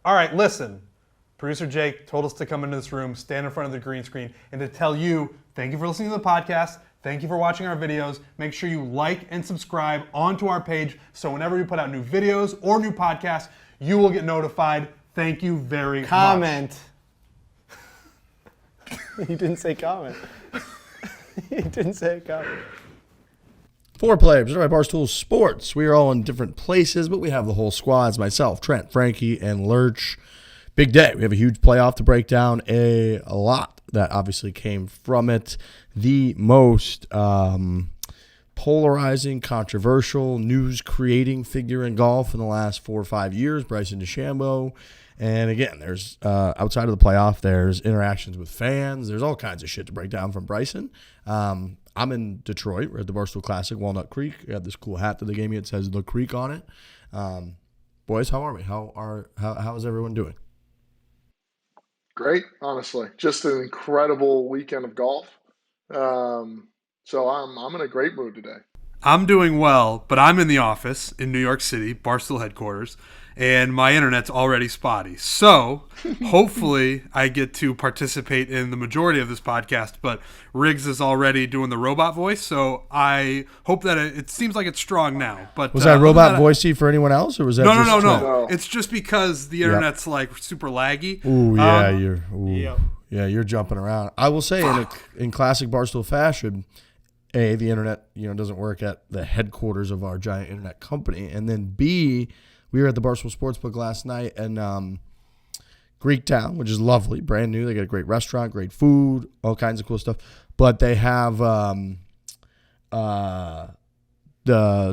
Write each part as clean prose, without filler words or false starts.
All right, listen. Producer Jake told us to come into this room, stand in front of the green screen, and to tell you, thank you for listening to the podcast. Thank you for watching our videos. Make sure you like and subscribe onto our page so whenever we put out new videos or new podcasts, you will get notified. Thank you very much. Comment. You didn't say comment. You didn't say comment. Fore players, presented by Barstool Sports. We are all in different places, but we have the whole squads. Myself, Trent, Frankie, and Lurch. Big day. We have a huge playoff to break down. A lot that obviously came from it. The most polarizing, controversial, news-creating figure in golf in the last 4 or 5 years, Bryson DeChambeau. And again, there's outside of the playoff, there's interactions with fans. There's all kinds of shit to break down from Bryson. I'm in Detroit. We're at the Barstool Classic, Walnut Creek. I got this cool hat that they gave me. It says The Creek on it. Boys, how are we? How is everyone doing? Great, honestly. Just an incredible weekend of golf. So I'm in a great mood today. I'm doing well, but I'm in the office in New York City, Barstool headquarters, and my internet's already spotty. So hopefully I get to participate in the majority of this podcast, but Riggs is already doing the robot voice, so I hope that it seems like it's strong now. But was that robot voicey for anyone else, or was that No. It's just because the internet's like super laggy. Ooh, yeah, you're jumping around. I will say in classic Barstool fashion, A, the internet doesn't work at the headquarters of our giant internet company, and then B, we were at the Barstool Sportsbook last night in Greektown, which is lovely, brand new. They got a great restaurant, great food, all kinds of cool stuff. But they have the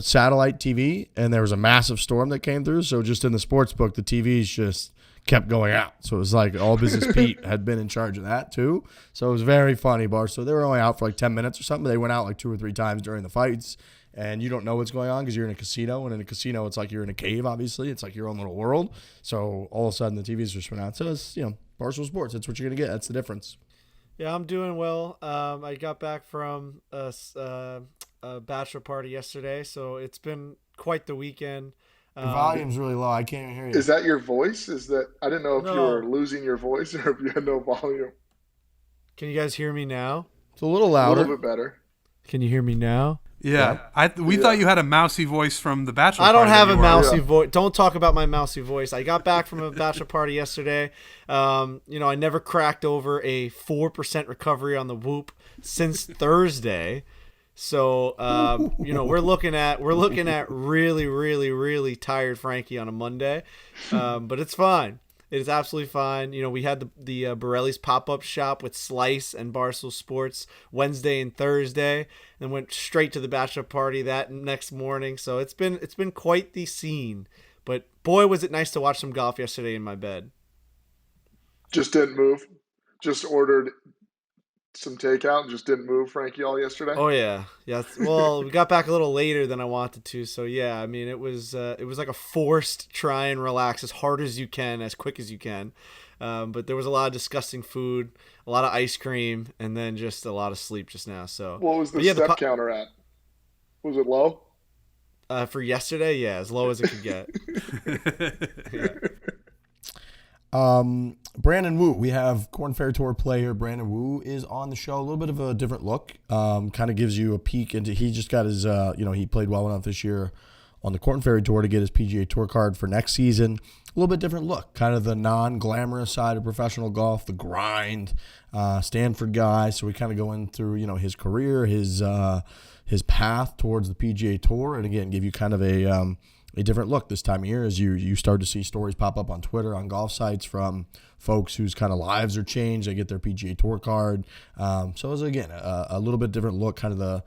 satellite TV, and there was a massive storm that came through. So just in the sportsbook, the TVs just kept going out. So it was like All Business Pete had been in charge of that too. So it was very funny, Barstool. They were only out for like 10 minutes or something. They went out like 2 or 3 times during the fights. And you don't know what's going on because you're in a casino. And in a casino, it's like you're in a cave, obviously. It's like your own little world. So all of a sudden, the TVs just went out. So it's, Barstool Sports. That's what you're going to get. That's the difference. Yeah, I'm doing well. I got back from a bachelor party yesterday, so it's been quite the weekend. Your volume's really low. I can't even hear you. Is that your voice? I didn't know if you were losing your voice or if you had no volume. Can you guys hear me now? It's a little louder. A little bit better. Can you hear me now? Yeah. We thought you had a mousy voice from the Bachelor I party. don't have a mousy voice. Don't talk about my mousy voice. I got back from a bachelor party yesterday. I never cracked over a 4% recovery on the Whoop since Thursday. So, we're looking at really, really, really tired Frankie on a Monday. But it's fine. It is absolutely fine. We had the Borelli's pop-up shop with Slice and Barstool Sports Wednesday and Thursday, and went straight to the bachelor party that next morning. So it's been quite the scene. But boy, was it nice to watch some golf yesterday in my bed. Just didn't move. Just ordered some takeout and just didn't move, Frankie, all yesterday. Oh yeah. Well, we got back a little later than I wanted to, so yeah. I mean, it was like a forced try and relax as hard as you can, as quick as you can. But there was a lot of disgusting food, a lot of ice cream, and then just a lot of sleep just now. So what was the step counter at? Was it low? For yesterday, yeah, as low as it could get. Yeah. Brandon Wu, we have Korn Ferry Tour player Brandon Wu is on the show. A little bit of a different look. Kind of gives you a peek into. He just got his. He played well enough this year on the Korn Ferry Tour to get his PGA Tour card for next season. A little bit different look. Kind of the non-glamorous side of professional golf, the grind. Stanford guy. So we kind of go in through his career, his path towards the PGA Tour, and again give you kind of a different look this time of year as you start to see stories pop up on Twitter, on golf sites from folks whose kind of lives are changed. They get their PGA Tour card. So it was, again, a little bit different look, kind of the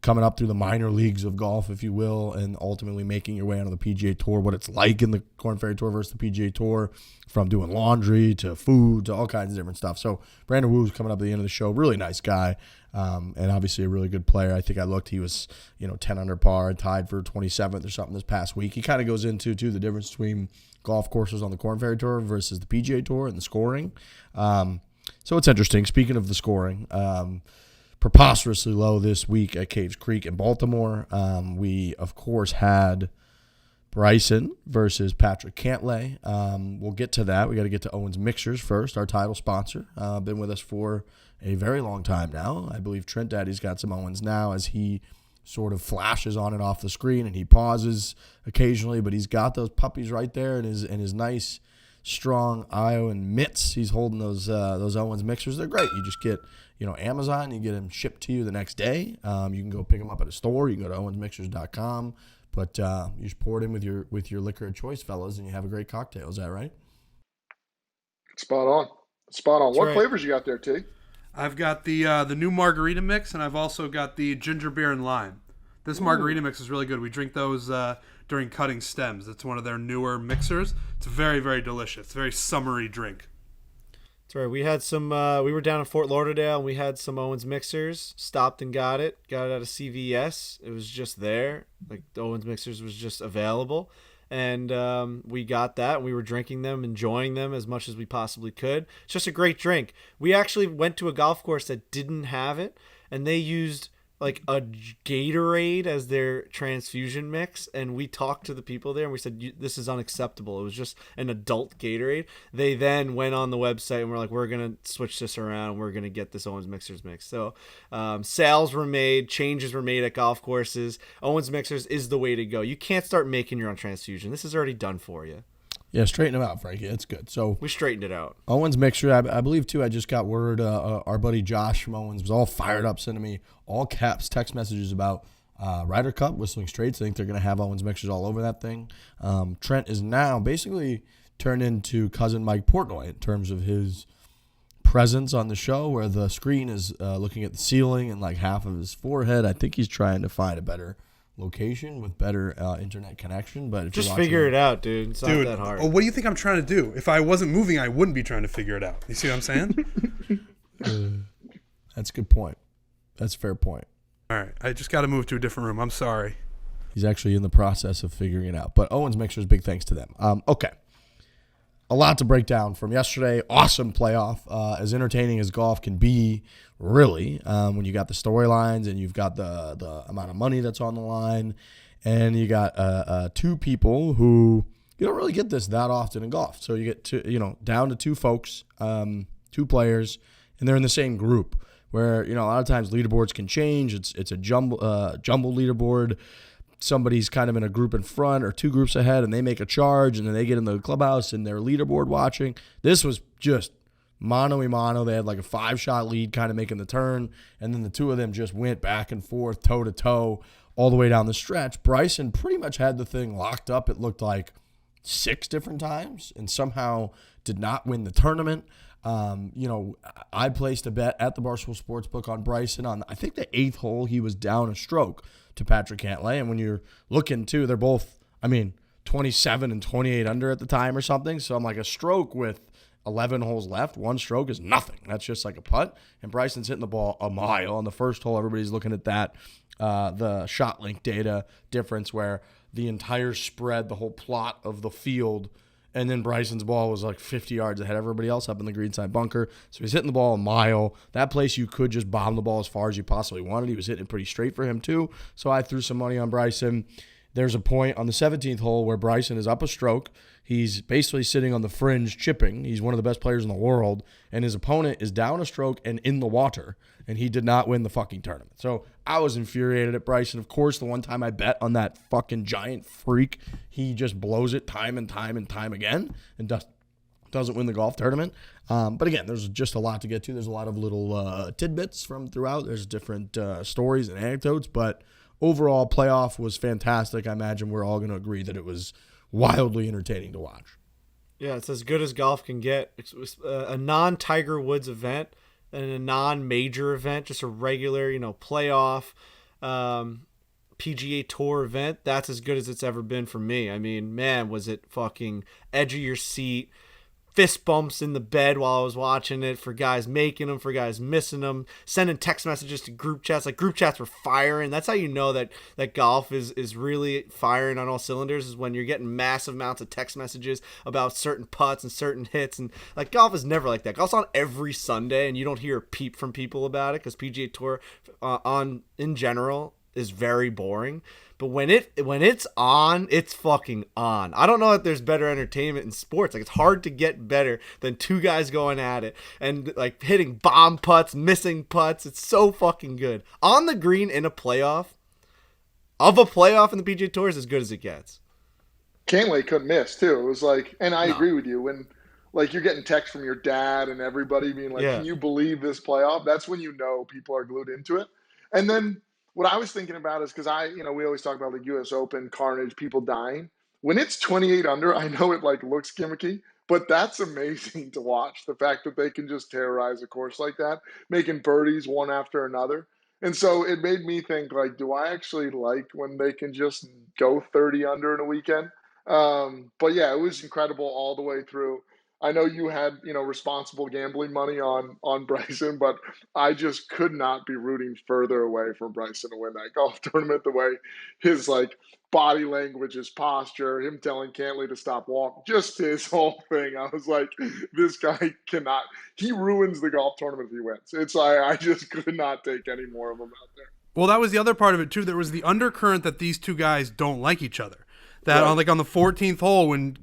coming up through the minor leagues of golf, if you will, and ultimately making your way onto the PGA Tour, what it's like in the Korn Ferry Tour versus the PGA Tour, from doing laundry to food to all kinds of different stuff. So Brandon Wu's coming up at the end of the show. Really nice guy, and obviously a really good player. I think I looked, he was 10 under par, tied for 27th or something this past week. He kind of goes into, too, the difference between golf courses on the Korn Ferry Tour versus the PGA Tour and the scoring. So it's interesting. Speaking of the scoring, preposterously low this week at Caves Creek in Baltimore. We, of course, had Bryson versus Patrick Cantlay. We'll get to that. We got to get to Owens Mixers first, our title sponsor. Been with us for a very long time now. I believe Trent Daddy's got some Owens now as he sort of flashes on and off the screen, and he pauses occasionally, but he's got those puppies right there in his nice, strong Iowan mitts. He's holding those Owens Mixers. They're great. You just get Amazon. You get them shipped to you the next day. You can go pick them up at a store. You can go to owensmixers.com. But you just pour it in with your liquor of choice, fellas, and you have a great cocktail. Is that right? Spot on. That's What right. flavors you got there, T? I've got the new margarita mix, and I've also got the ginger beer and lime. This margarita mix is really good. We drink those during cutting stems. It's one of their newer mixers. It's very, very delicious. It's a very summery drink. That's right. We had some. We were down in Fort Lauderdale, and we had some Owens Mixers. Stopped and got it. Got it at a CVS. It was just there. Like the Owens Mixers was just available, and we got that. And we were drinking them, enjoying them as much as we possibly could. It's just a great drink. We actually went to a golf course that didn't have it, and they used like a Gatorade as their transfusion mix, and we talked to the people there and we said, this is unacceptable. It was just an adult Gatorade. They then went on the website and were like, we're going to switch this around. We're going to get this Owens Mixers mix. So sales were made, changes were made at golf courses. Owens Mixers is the way to go. You can't start making your own transfusion. This is already done for you. Yeah, straighten them out, Frankie. That's good. So we straightened it out. Owens Mixer, I believe, too, I just got word our buddy Josh from Owens was all fired up, sending me all caps text messages about Ryder Cup, Whistling Straits. I think they're going to have Owens Mixers all over that thing. Trent is now basically turned into cousin Mike Portnoy in terms of his presence on the show, where the screen is looking at the ceiling and like half of his forehead. I think he's trying to find a better location with better internet connection, but if just figure it out, dude. It's not that hard. What do you think I'm trying to do? If I wasn't moving, I wouldn't be trying to figure it out. You see what I'm saying? That's a good point. That's a fair point. All right, I just got to move to a different room. I'm sorry. He's actually in the process of figuring it out. But Owens Mixers, big thanks to them. Okay. A lot to break down from yesterday. Awesome playoff. As entertaining as golf can be, really, when you got the storylines and you've got the amount of money that's on the line, and you got two people who you don't really get this that often in golf. So you get down to two folks, two players, and they're in the same group. Where a lot of times leaderboards can change. It's a jumble leaderboard. Somebody's kind of in a group in front or two groups ahead, and they make a charge, and then they get in the clubhouse and they're leaderboard watching. This was just mano-a-mano. They had like a 5-shot lead kind of making the turn, and then the two of them just went back and forth, toe-to-toe, all the way down the stretch. Bryson pretty much had the thing locked up, it looked like 6 different times, and somehow did not win the tournament. I placed a bet at the Barstool Sports book on Bryson on, I think, the 8th hole. He was down a stroke to Patrick Cantlay. And when you're looking, too, they're both, 27 and 28 under at the time or something. So I'm like, a stroke with 11 holes left, 1 stroke is nothing. That's just like a putt. And Bryson's hitting the ball a mile. On the first hole, everybody's looking at that, the shot link data difference where the entire spread, the whole plot of the field, and then Bryson's ball was like 50 yards ahead of everybody else up in the greenside bunker. So he's hitting the ball a mile. That place you could just bomb the ball as far as you possibly wanted. He was hitting it pretty straight for him too. So I threw some money on Bryson. There's a point on the 17th hole where Bryson is up a stroke. He's basically sitting on the fringe chipping. He's one of the best players in the world. And his opponent is down a stroke and in the water. And he did not win the fucking tournament. So I was infuriated at Bryson. Of course, the one time I bet on that fucking giant freak, he just blows it time and time and time again and doesn't win the golf tournament. But again, there's just a lot to get to. There's a lot of little tidbits from throughout. There's different stories and anecdotes. But overall, playoff was fantastic. I imagine we're all going to agree that it was wildly entertaining to watch. Yeah, it's as good as golf can get. It was a non-Tiger Woods event and a non-major event, just a regular, playoff PGA Tour event. That's as good as it's ever been for me. I mean, man, was it fucking edge of your seat, fist bumps in the bed while I was watching it, for guys making them, for guys missing them, sending text messages to group chats. Like, group chats were firing. That's how you know that golf is really firing on all cylinders, is when you're getting massive amounts of text messages about certain putts and certain hits. And like, golf is never like that. Golf's on every Sunday, and you don't hear a peep from people about it, because PGA Tour in general is very boring. But when it's on, it's fucking on. I don't know if there's better entertainment in sports. Like, it's hard to get better than two guys going at it and like hitting bomb putts, missing putts. It's so fucking good. On the green in a playoff in the PGA Tour is as good as it gets. Cantlay couldn't miss too. It was like, and I agree with you, when like you're getting texts from your dad and everybody being like, "Can you believe this playoff?" That's when you know people are glued into it. And then what I was thinking about is, because we always talk about the U.S. Open carnage, people dying. When it's 28 under, I know it like looks gimmicky, but that's amazing to watch. The fact that they can just terrorize a course like that, making birdies one after another. And so it made me think, like, do I actually like when they can just go 30 under in a weekend? But yeah, it was incredible all the way through. I know you had, responsible gambling money on Bryson, but I just could not be rooting further away from Bryson to win that golf tournament. The way his like body language, his posture, him telling Cantlay to stop walking, just his whole thing. I was like, this guy cannot. He ruins the golf tournament if he wins. It's like I just could not take any more of him out there. Well, that was the other part of it too. There was the undercurrent that these two guys don't like each other. That on the 14th hole when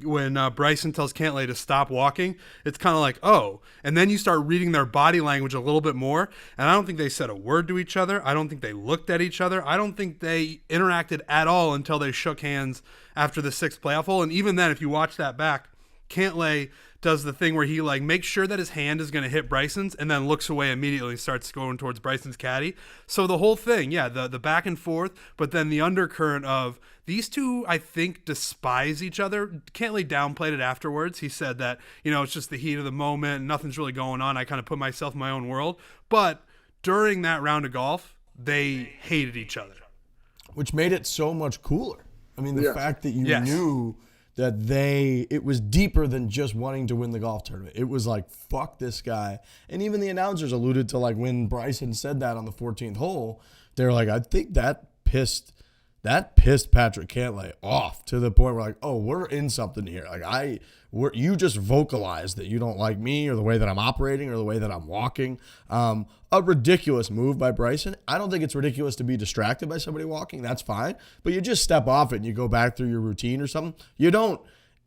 Bryson tells Cantlay to stop walking, it's kind of like, oh. And then you start reading their body language a little bit more, and I don't think they said a word to each other. I don't think they looked at each other. I don't think they interacted at all until they shook hands after the 6th playoff hole. And even then, if you watch that back, Cantlay does the thing where he like makes sure that his hand is going to hit Bryson's and then looks away immediately and starts going towards Bryson's caddy. So the whole thing, the back and forth, but then the undercurrent of these two, I think, despise each other. Cantlay downplayed it afterwards. He said that, it's just the heat of the moment. Nothing's really going on. I kind of put myself in my own world. But during that round of golf, they hated each other. Which made it so much cooler. I mean, the fact that you knew that it was deeper than just wanting to win the golf tournament. It was like, fuck this guy. And even the announcers alluded to, like, when Bryson said that on the 14th hole, they were like, I think that pissed Patrick Cantlay off to the point where, like, oh, we're in something here. Like, you just vocalized that you don't like me or the way that I'm operating or the way that I'm walking. A ridiculous move by Bryson. I don't think it's ridiculous to be distracted by somebody walking. That's fine. But you just step off it and you go back through your routine or something. You don't,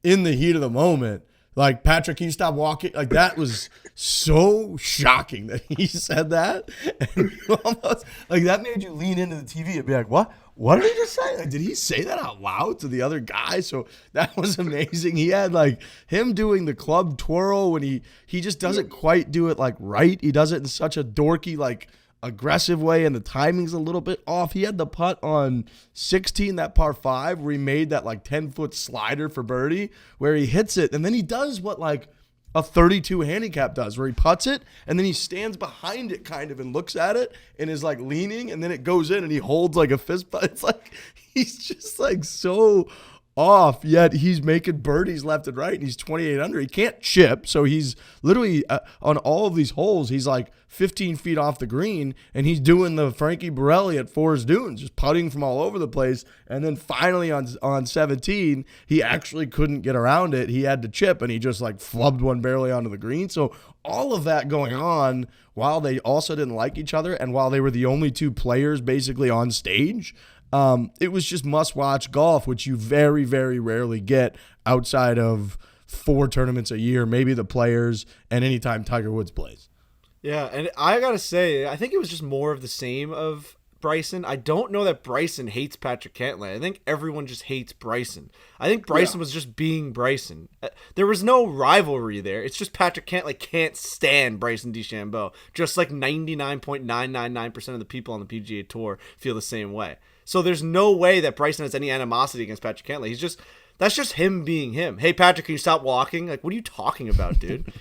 in the heat of the moment, like, Patrick, can you stop walking? Like, that was so shocking that he said that. And almost, like, that made you lean into the TV and be like, what? What did he just say? Like, did he say that out loud to the other guy? So that was amazing. He had, like, him doing the club twirl when he just doesn't quite do it, like, right. He does it in such a dorky, like, aggressive way, and the timing's a little bit off. He had the putt on 16, that par 5, where he made that, like, 10-foot slider for birdie, where he hits it, and then he does what, like, a 32 handicap does, where he putts it and then he stands behind it kind of and looks at it and is like leaning, and then it goes in and he holds like a fist bump. It's like he's just like so off, yet he's making birdies left and right, and he's 28 under. He can't chip, so he's literally on all of these holes, he's like 15 feet off the green, and he's doing the Frankie Borelli at Forest Dunes, just putting from all over the place. And then finally on 17, he actually couldn't get around it. He had to chip, and he just like flubbed one barely onto the green. So all of that going on while they also didn't like each other, and while they were the only two players basically on stage. It was just must-watch golf, which you very, very rarely get outside of 4 tournaments a year, maybe the Players, and anytime Tiger Woods plays. Yeah, and I gotta say, I think it was just more of the same of Bryson. I don't know that Bryson hates Patrick Cantlay. I think everyone just hates Bryson. I think Bryson was just being Bryson. There was no rivalry there. It's just Patrick Cantlay can't stand Bryson DeChambeau, just like 99.999% of the people on the PGA Tour feel the same way. So there's no way that Bryson has any animosity against Patrick Cantlay. That's just him being him. Hey, Patrick, can you stop walking? Like, what are you talking about, dude?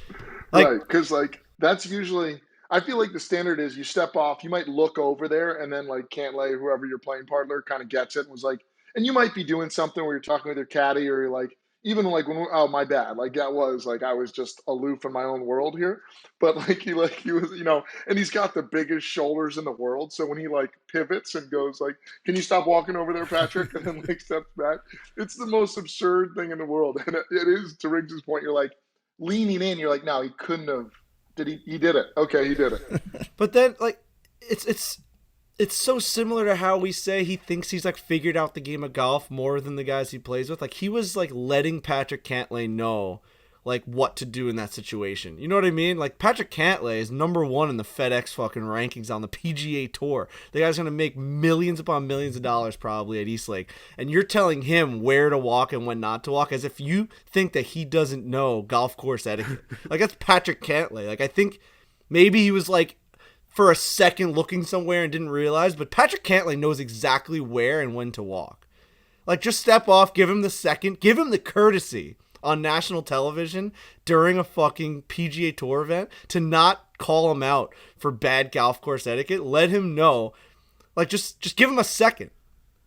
Like, right, because like that's usually, I feel like the standard is you step off, you might look over there, and then like Cantlay, whoever your playing partner, kind of gets it and was like, and you might be doing something where you're talking with your caddy, or you're like, even like when, oh, my bad, like that was like I was just aloof in my own world here, but he was, and he's got the biggest shoulders in the world, so when he like pivots and goes like, can you stop walking over there, Patrick, and then like steps back, it's the most absurd thing in the world. And it is, to Riggs' point, you're like leaning in, you're like, no, he couldn't have, he did it, okay, he did it. But then like it's it's so similar to how we say he thinks he's like figured out the game of golf more than the guys he plays with. Like he was like letting Patrick Cantlay know like what to do in that situation. You know what I mean? Like Patrick Cantlay is number 1 in the FedEx fucking rankings on the PGA Tour. The guy's gonna make millions upon millions of dollars probably at Eastlake, and you're telling him where to walk and when not to walk, as if you think that he doesn't know golf course etiquette. Like that's Patrick Cantlay. Like I think maybe he was like for a second looking somewhere and didn't realize, but Patrick Cantlay knows exactly where and when to walk. Like just step off, give him the second, give him the courtesy on national television during a fucking PGA Tour event to not call him out for bad golf course etiquette. Let him know. Like, just give him a second.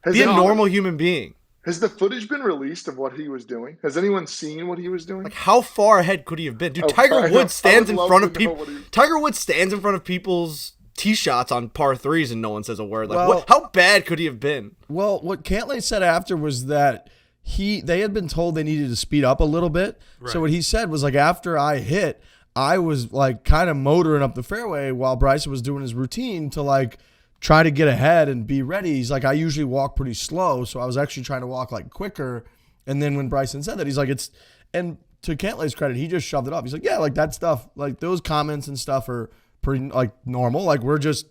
Be a normal human being. Has the footage been released of what he was doing? Has anyone seen what he was doing? Like, how far ahead could he have been? Dude, Tiger Woods stands in front of people. Tiger Woods stands in front of people's tee shots on par 3s and no one says a word. Like, how bad could he have been? Well, what Cantlay said after was that they had been told they needed to speed up a little bit. Right. So what he said was like, after I hit, I was like kind of motoring up the fairway while Bryson was doing his routine to like try to get ahead and be ready. He's like, I usually walk pretty slow, so I was actually trying to walk like quicker. And then when Bryson said that, he's like, and to Cantlay's credit, he just shoved it up. He's like, yeah, like that stuff, like those comments and stuff are pretty like normal. Like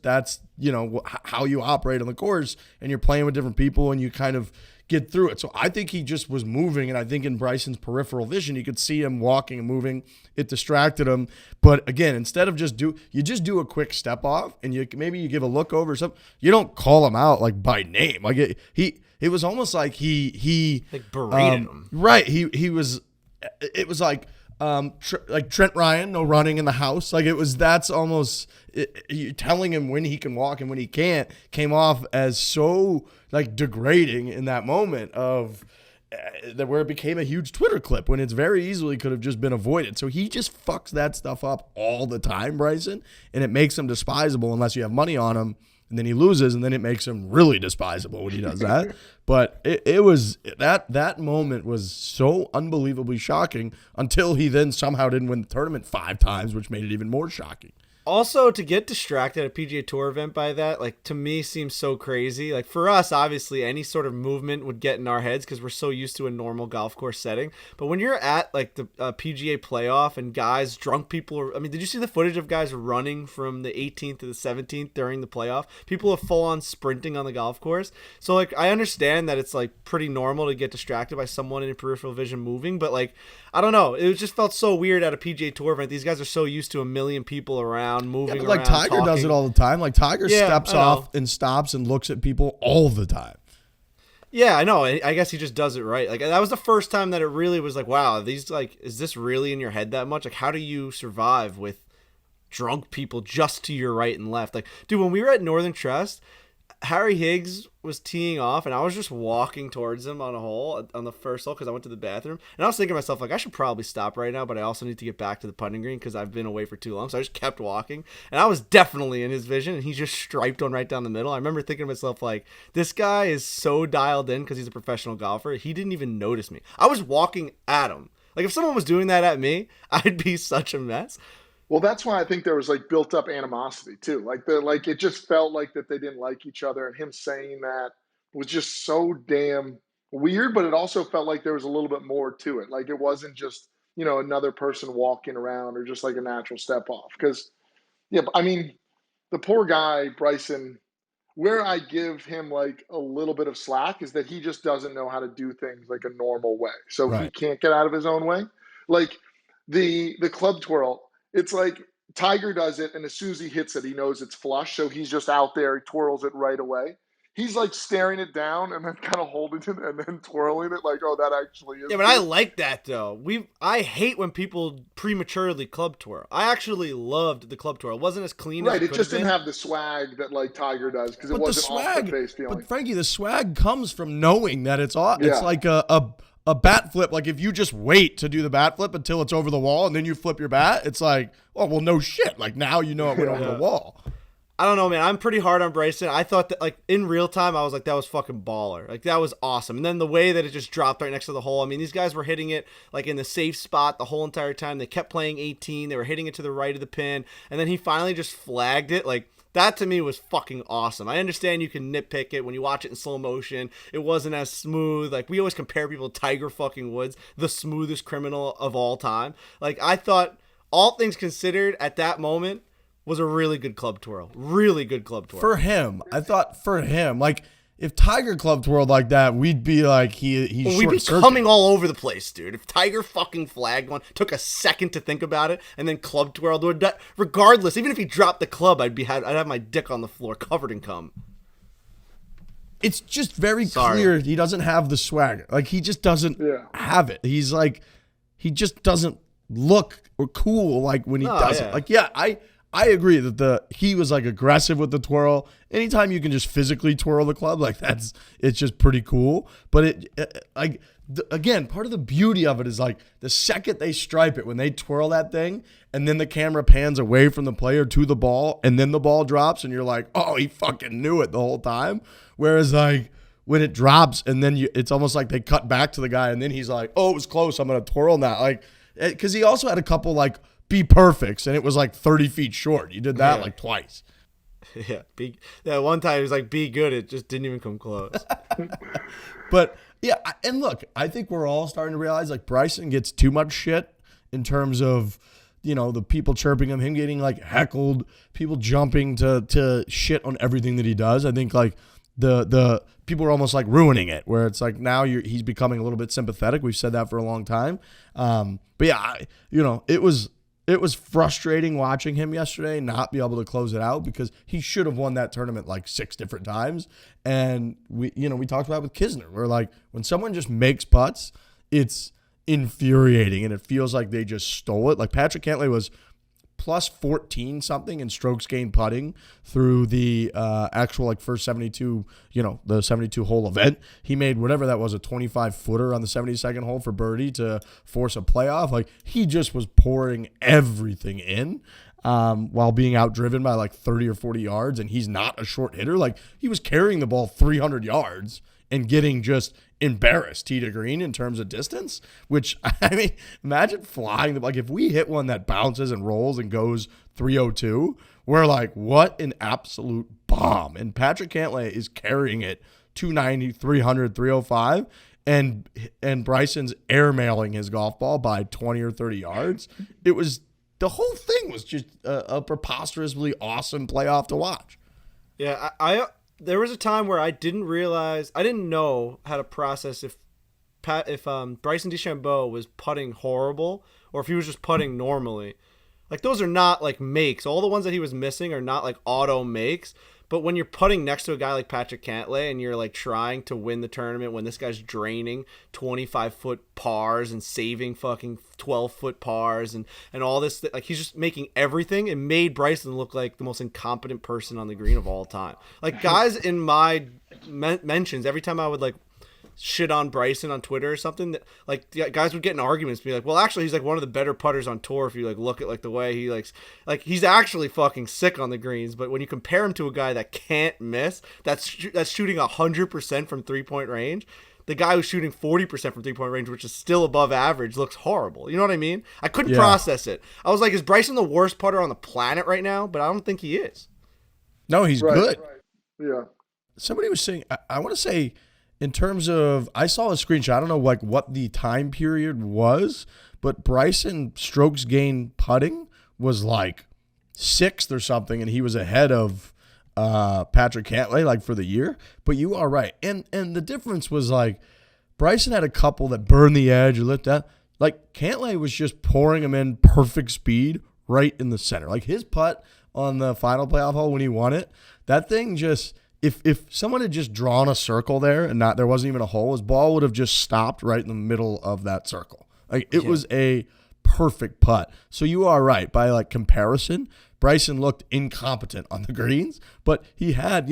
that's, you know, how you operate on the course, and you're playing with different people and you kind of get through it. So I think he just was moving, and I think in Bryson's peripheral vision, you could see him walking and moving. It distracted him. But again, instead of just do a quick step off, and maybe you give a look over or something. You don't call him out like by name. Like it was almost like he like berated him. Right. He was. It was like like Trent Ryan, no running in the house. Like that's almost you telling him when he can walk and when he can't came off as so like degrading in that moment of that where it became a huge Twitter clip when it's very easily could have just been avoided. So he just fucks that stuff up all the time, Bryson, and it makes him despisable unless you have money on him. And then he loses, and then it makes him really despisable when he does that. But it was that moment was so unbelievably shocking until he then somehow didn't win the tournament 5 times, which made it even more shocking. Also, to get distracted at a PGA Tour event by that, like, to me, seems so crazy. Like, for us, obviously, any sort of movement would get in our heads because we're so used to a normal golf course setting. But when you're at, like, the PGA playoff and guys, drunk people I mean, did you see the footage of guys running from the 18th to the 17th during the playoff? People are full-on sprinting on the golf course. So, like, I understand that it's, like, pretty normal to get distracted by someone in peripheral vision moving. But, like, I don't know. It just felt so weird at a PGA Tour event. These guys are so used to a million people around, moving like around, Tiger talking. does it all the time. Like Tiger steps off and stops and looks at people all the time. Yeah, I know. I guess he just does it right. Like that was the first time that it really was like, wow, these like, is this really in your head that much? Like, how do you survive with drunk people just to your right and left? Like, dude, when we were at Northern Trust, Harry Higgs was teeing off, and I was just walking towards him on a hole on the first hole because I went to the bathroom, and I was thinking to myself, like, I should probably stop right now, but I also need to get back to the putting green because I've been away for too long. So I just kept walking, and I was definitely in his vision, and he just striped one right down the middle. I remember thinking to myself, like, this guy is so dialed in because he's a professional golfer. He didn't even notice me. I was walking at him. Like, if someone was doing that at me, I'd be such a mess. Well, that's why I think there was like built up animosity too. Like it just felt like that they didn't like each other, and him saying that was just so damn weird. But it also felt like there was a little bit more to it. Like it wasn't just, you know, another person walking around or just like a natural step off. Because yeah, I mean, the poor guy Bryson. Where I give him like a little bit of slack is that he just doesn't know how to do things like a normal way. So He can't get out of his own way. Like the club twirl. It's like Tiger does it, and as soon as he hits it, he knows it's flush, so he's just out there. He twirls it right away. He's like staring it down and then kind of holding it and then twirling it like, oh, that actually is. Yeah, but good. I like that though. I hate when people prematurely club twirl. I actually loved the club twirl. It wasn't as clean. Right, as it just didn't have the swag that like Tiger does because it wasn't off the face feeling. But Frankie, the swag comes from knowing that it's off. Yeah. It's like a bat flip. Like if you just wait to do the bat flip until it's over the wall and then you flip your bat, it's like, oh, well, no shit. Like now you know it went over the wall. I don't know, man. I'm pretty hard on Bryson. I thought that, like, in real time, I was like, that was fucking baller. Like, that was awesome. And then the way that it just dropped right next to the hole. I mean, these guys were hitting it, like, in the safe spot the whole entire time. They kept playing 18. They were hitting it to the right of the pin. And then he finally just flagged it, like, That to me was fucking awesome. I understand you can nitpick it when you watch it in slow motion. It wasn't as smooth. Like, we always compare people to Tiger fucking Woods, the smoothest criminal of all time. Like, I thought, all things considered, at that moment, was a really good club twirl. Really good club twirl. For him. I thought for him, like, if Tiger club twirled like that, we'd be like, he's we'd be coming all over the place, dude. If Tiger fucking flagged one, took a second to think about it, and then club twirled, regardless, even if he dropped the club, I'd have my dick on the floor covered in cum. It's just very clear he doesn't have the swagger. Like, he just doesn't have it. He's like, he just doesn't look or cool like when he does it. Like, I agree that he was like aggressive with the twirl. Anytime you can just physically twirl the club, like it's just pretty cool. But again, part of the beauty of it is like the second they stripe it, when they twirl that thing, and then the camera pans away from the player to the ball, and then the ball drops, and you're like, oh, he fucking knew it the whole time. Whereas like when it drops, and then it's almost like they cut back to the guy, and then he's like, oh, it was close, I'm gonna twirl now. Like, because he also had a couple like be perfects, and it was like 30 feet short. You did that like twice. Yeah, one time he was like, be good. It just didn't even come close. But yeah, and look, I think we're all starting to realize like Bryson gets too much shit in terms of, you know, the people chirping him getting like heckled, people jumping to shit on everything that he does. I think like the people are almost like ruining it, where it's like now he's becoming a little bit sympathetic. We've said that for a long time. But yeah, it was frustrating watching him yesterday not be able to close it out, because he should have won that tournament like 6 different times. And we talked about it with Kisner, where like when someone just makes putts, it's infuriating and it feels like they just stole it. Like Patrick Cantlay was plus 14 something in strokes gained putting through the actual like first 72, the 72 hole event. He made whatever that was, a 25 footer on the 72nd hole for birdie to force a playoff. Like, he just was pouring everything in while being outdriven by like 30 or 40 yards. And he's not a short hitter. Like, he was carrying the ball 300 yards and getting just embarrassed tee to green in terms of distance, which, I mean, imagine flying. Like, if we hit one that bounces and rolls and goes 302, we're like, what an absolute bomb. And Patrick Cantlay is carrying it 290, 300, 305, and Bryson's airmailing his golf ball by 20 or 30 yards. The whole thing was just a preposterously awesome playoff to watch. Yeah, there was a time where I didn't know how to process if Bryson DeChambeau was putting horrible or if he was just putting normally. Like, those are not like makes. All the ones that he was missing are not like auto makes. But when you're putting next to a guy like Patrick Cantlay and you're like trying to win the tournament when this guy's draining 25-foot pars and saving fucking 12-foot pars and all this, like, he's just making everything. It made Bryson look like the most incompetent person on the green of all time. Like, guys in my mentions, every time I would like shit on Bryson on Twitter or something, that like guys would get in arguments, be like, well, actually he's like one of the better putters on tour if you like look at like the way he like he's actually fucking sick on the greens. But when you compare him to a guy that can't miss, that's shooting 100% from 3-point range, the guy who's shooting 40% from 3-point range, which is still above average, looks horrible. You know what I mean? I couldn't process it. I was like, is Bryson the worst putter on the planet right now? But I don't think he is. No, he's good. Right. Yeah. Somebody was saying, I want to say, in terms of, I saw a screenshot. I don't know like what the time period was, but Bryson strokes gained putting was like 6th or something, and he was ahead of Patrick Cantlay like for the year. But you are right, and the difference was like Bryson had a couple that burned the edge or lit that. Like, Cantlay was just pouring them in perfect speed right in the center. Like, his putt on the final playoff hole when he won it, that thing just. If someone had just drawn a circle there and there wasn't even a hole, his ball would have just stopped right in the middle of that circle. Like, it was a perfect putt. So you are right. By like comparison, Bryson looked incompetent on the greens, but he had,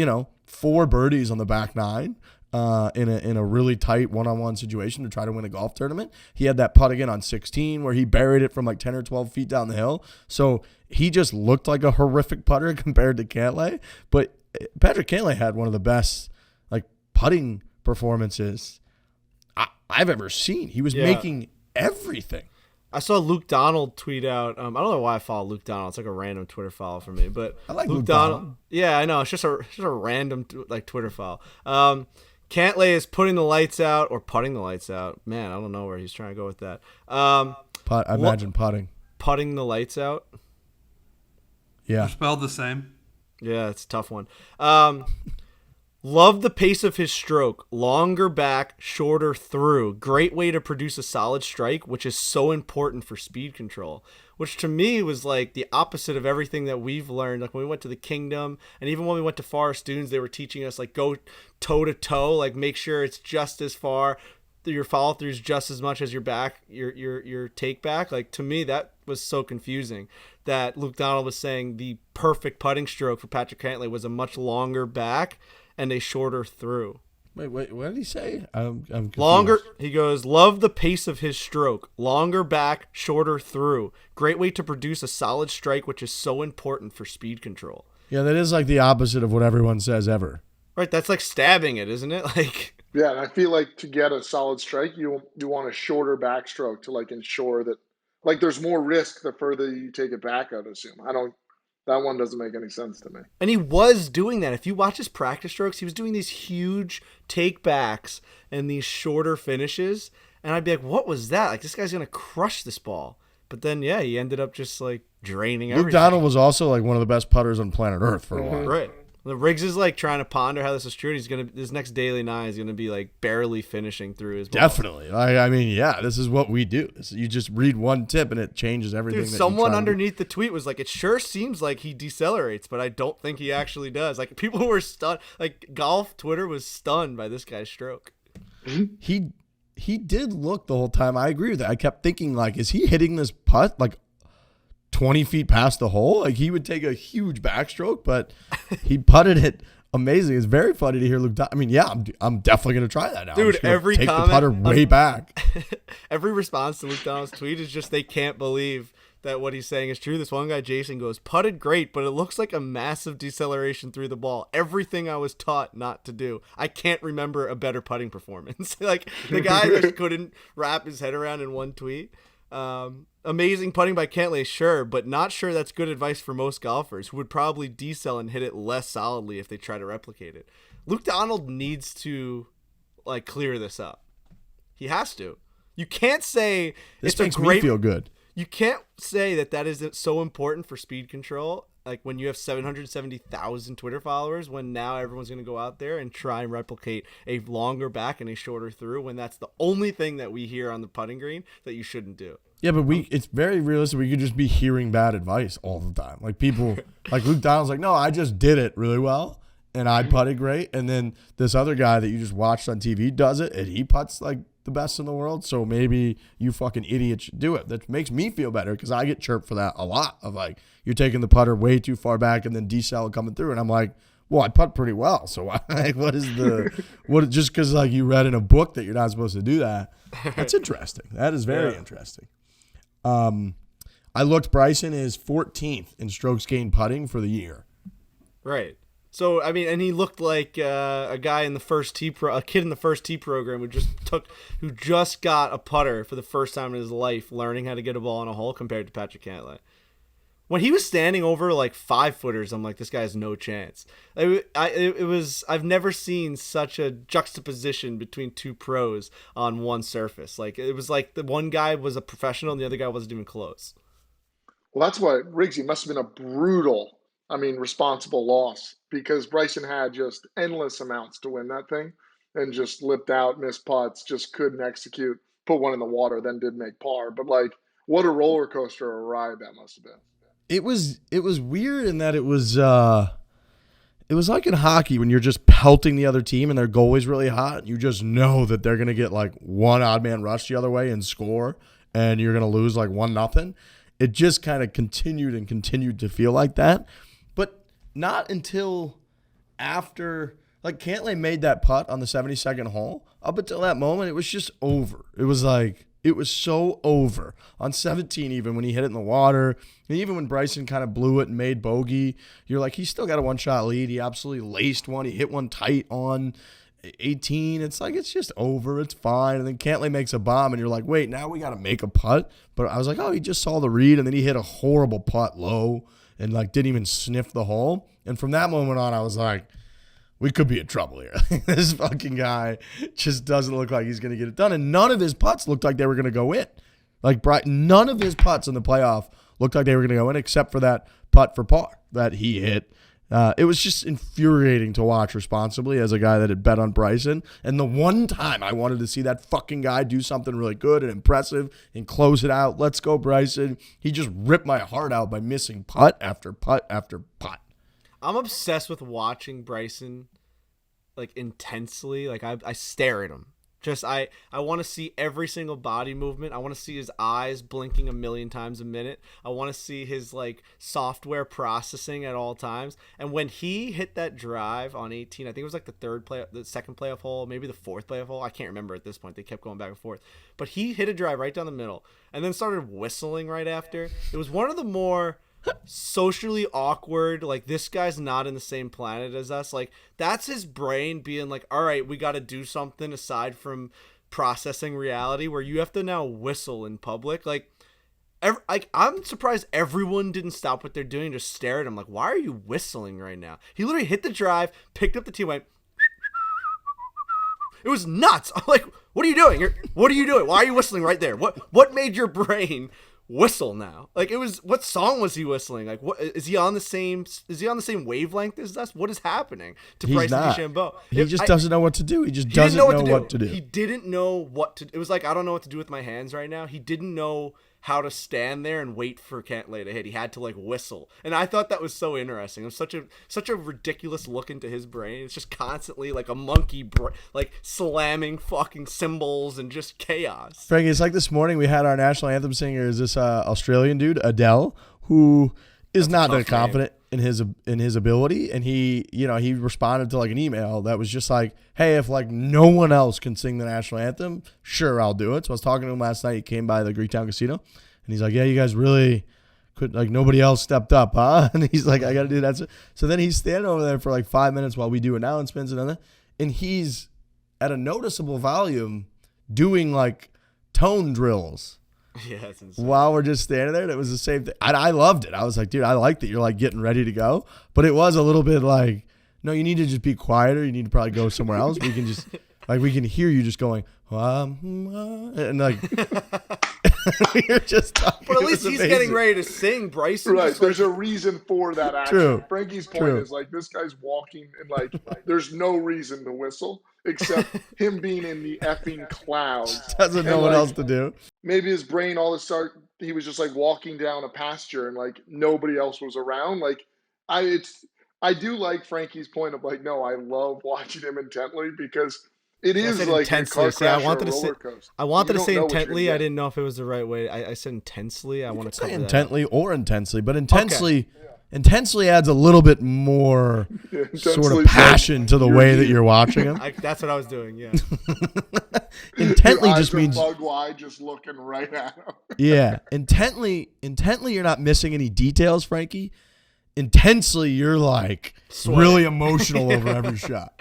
4 birdies on the back 9 in a really tight one-on-one situation to try to win a golf tournament. He had that putt again on 16 where he buried it from like 10 or 12 feet down the hill. So he just looked like a horrific putter compared to Cantlay, but Patrick Cantlay had one of the best like putting performances I've ever seen. He was making everything. I saw Luke Donald tweet out. I don't know why I follow Luke Donald. It's like a random Twitter follow for me. But I like Luke Donald. Yeah, I know. It's just a random Twitter follow. Cantlay is putting the lights out or putting the lights out. Man, I don't know where he's trying to go with that. I imagine putting. Putting the lights out. Yeah. They're spelled the same. Yeah, it's a tough one. Love the pace of his stroke. Longer back, shorter through. Great way to produce a solid strike, which is so important for speed control. Which to me was like the opposite of everything that we've learned. Like when we went to the Kingdom, and even when we went to Forest Dunes, they were teaching us like go toe to toe, like make sure it's just as far. Your follow through is just as much as your back, your take back. Like to me, that was so confusing. That Luke Donald was saying the perfect putting stroke for Patrick Cantlay was a much longer back and a shorter through. Wait, what did he say? I'm confused. Longer. He goes, love the pace of his stroke. Longer back, shorter through. Great way to produce a solid strike, which is so important for speed control. Yeah, that is like the opposite of what everyone says ever. Right, that's like stabbing it, isn't it? Like. Yeah, and I feel like to get a solid strike, you want a shorter backstroke to like ensure that like there's more risk the further you take it back, I'd assume. That one doesn't make any sense to me. And he was doing that. If you watch his practice strokes, he was doing these huge take backs and these shorter finishes. And I'd be like, what was that? Like, this guy's going to crush this ball. But then, yeah, he ended up just like draining everything. Luke Donald was also like one of the best putters on planet Earth for a while. Right. The Riggs is like trying to ponder how this is true. He's his next daily 9 is gonna be like barely finishing through his ball. Definitely. I mean, yeah, this is what we do. You just read one tip and it changes everything. Dude, someone underneath the tweet was like, "It sure seems like he decelerates, but I don't think he actually does." Like people were stunned. Like golf Twitter was stunned by this guy's stroke. He did look the whole time. I agree with that. I kept thinking like, is he hitting this putt like 20 feet past the hole? Like he would take a huge backstroke, but he putted it amazing. It's very funny to hear Luke. I mean, yeah, I'm definitely gonna try that now. Dude, every take comment, the putter way back. Every response to Luke Donald's tweet is just they can't believe that what he's saying is true. This one guy, Jason, goes, putted great, but it looks like a massive deceleration through the ball. Everything I was taught not to do. I can't remember a better putting performance. Like the guy just couldn't wrap his head around in one tweet. Amazing putting by Cantlay, sure, but not sure that's good advice for most golfers who would probably decel and hit it less solidly if they try to replicate it. Luke Donald needs to like clear this up. He has to. You can't say this makes me feel good. You can't say that is so important for speed control. Like when you have 770,000 Twitter followers, when now everyone's going to go out there and try and replicate a longer back and a shorter through, when that's the only thing that we hear on the putting green that you shouldn't do. Yeah, but it's very realistic. We could just be hearing bad advice all the time. Like people, like Luke Donald's like, no, I just did it really well and I putted great. And then this other guy that you just watched on TV does it and he putts like the best in the world. So maybe you fucking idiot should do it. That makes me feel better because I get chirped for that a lot of like, you're taking the putter way too far back and then decel coming through. And I'm like, well, I putt pretty well. So like, just because like you read in a book that you're not supposed to do that. That's interesting. That is very interesting. I looked. Bryson is 14th in strokes gained putting for the year. Right. So I mean, and he looked like a guy in the first tee a kid in the first tee program who just got a putter for the first time in his life, learning how to get a ball in a hole compared to Patrick Cantlay. When he was standing over like 5-footers, I'm like, this guy has no chance. I've never seen such a juxtaposition between two pros on one surface. Like it was like the one guy was a professional and the other guy wasn't even close. Well, that's why Riggsy must have been a brutal, responsible loss because Bryson had just endless amounts to win that thing and just lipped out, missed putts, just couldn't execute, put one in the water, then did make par. But like, what a roller coaster of a ride that must have been. It was weird in that it was like in hockey when you're just pelting the other team and their goalie's really hot. And you just know that they're gonna get like one odd man rush the other way and score, and you're gonna lose like 1-0. It just kind of continued to feel like that, but not until after like Cantlay made that putt on the 72nd hole. Up until that moment, it was just over. It was like. It was so over. On 17 even, when he hit it in the water, and even when Bryson kind of blew it and made bogey, you're like, he's still got a one-shot lead. He absolutely laced one. He hit one tight on. 18, it's like, it's just over. It's fine. And then Cantlay makes a bomb, and you're like, wait, now we got to make a putt. But I was like, oh, he just saw the read, and then he hit a horrible putt low and like didn't even sniff the hole. And from that moment on, I was like, we could be in trouble here. This fucking guy just doesn't look like he's going to get it done. And none of his putts looked like they were going to go in. Like, none of his putts in the playoff looked like they were going to go in, except for that putt for par that he hit. It was just infuriating to watch responsibly as a guy that had bet on Bryson. And the one time I wanted to see that fucking guy do something really good and impressive and close it out, let's go Bryson, he just ripped my heart out by missing putt after putt after putt. I'm obsessed with watching Bryson, like, intensely. Like, I stare at him. Just I want to see every single body movement. I want to see his eyes blinking a million times a minute. I want to see his like software processing at all times. And when he hit that drive on 18, I think it was like the second playoff hole, maybe the fourth playoff hole. I can't remember at this point. They kept going back and forth. But he hit a drive right down the middle and then started whistling right after. It was one of the more socially awkward, like, this guy's not in the same planet as us. Like, that's his brain being like, all right, we got to do something aside from processing reality, where you have to now whistle in public. Like, I'm surprised everyone didn't stop what they're doing and just stare at him like, why are you whistling right now? He literally hit the drive, picked up the tee, went. It was nuts. I'm like, what are you doing? What are you doing? Why are you whistling right there? What made your brain whistle now? Like, it was, what song was he whistling? Like, what is he on the same wavelength as us? What is happening to Bryson DeChambeau? He just doesn't know what to do. He just doesn't know what to do. He didn't know what to. It was like, I don't know what to do with my hands right now. He didn't know how to stand there and wait for Cantlay to hit. He had to like whistle, and I thought that was so interesting. It was such a ridiculous look into his brain. It's just constantly like a monkey, like slamming fucking cymbals and just chaos. Frankie, it's like this morning we had our national anthem singer is this Australian dude Adele, who is not that confident in his ability, and he responded to like an email that was just like, hey, if like no one else can sing the national anthem, sure, I'll do it. So I was talking to him last night. He came by the Greektown Casino, and he's like, yeah, you guys really could, like, nobody else stepped up, huh? And he's like, I got to do that. So then he's standing over there for like 5 minutes while we do announcements and he's at a noticeable volume doing like tone drills. Yeah, that's insane. While we're just standing there, and it was the same thing. I loved it. I was like, dude, I like that you're like getting ready to go. But it was a little bit like, no, you need to just be quieter. You need to probably go somewhere else. We can just, like, we can hear you just going, and like, you're just talking. But at least he's getting ready to sing, Bryson. Right. There's a reason for that action. True. Frankie's point is like, this guy's walking and like, there's no reason to whistle except him being in the effing clouds. Doesn't know what else to do. Maybe his brain all of a sudden, he was just like walking down a pasture and like nobody else was around. Like, I do like Frankie's point of like, no, I love watching him intently because it is like a car crash or a roller coaster. I wanted to say intently. I didn't know if it was the right way. I said intensely. I want to say intently or intensely, but intensely. Okay. Intensely adds a little bit more sort of passion to the way that you're watching him. That's what I was doing, yeah. Intently just means bug wide, just looking right at him. Yeah, intently, you're not missing any details, Frankie. Intensely, you're like really emotional over every shot.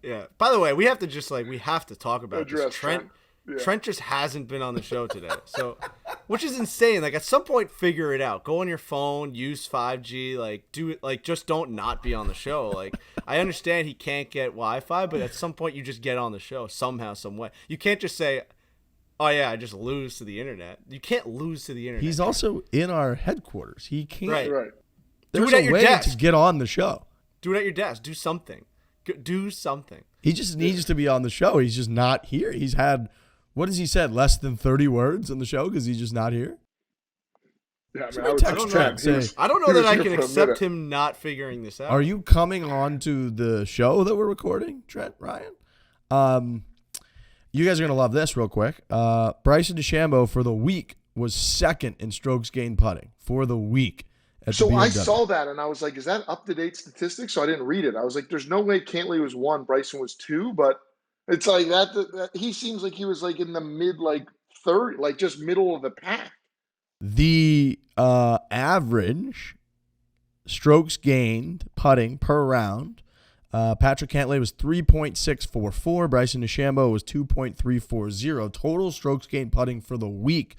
Yeah. By the way, we have to talk about this. Trent just hasn't been on the show today, so, which is insane. Like, at some point, figure it out. Go on your phone, use 5G, like, do it. Like, just don't not be on the show. Like, I understand he can't get Wi-Fi, but at some point, you just get on the show somehow, some way. You can't just say, "Oh yeah, I just lose to the internet." You can't lose to the internet. He's also in our headquarters. He can't. Right. There's do it at your desk to get on the show. Do it at your desk. Do something. Do something. He just needs to be on the show. He's just not here. He's had. What has he said? Less than 30 words in the show because he's just not here? Yeah, I don't know that I can accept him not figuring this out. Are you coming on to the show that we're recording, Trent, Ryan? You guys are going to love this real quick. Bryson DeChambeau for the week was second in strokes gained putting for the week. So I saw that and I was like, is that up-to-date statistics? So I didn't read it. I was like, there's no way Cantlay was 1, Bryson was 2, but it's like that he seems like he was like in the mid like third, like just middle of the pack. The average strokes gained putting per round Patrick Cantlay was 3.644. Bryson DeChambeau was 2.340. Total strokes gained putting for the week.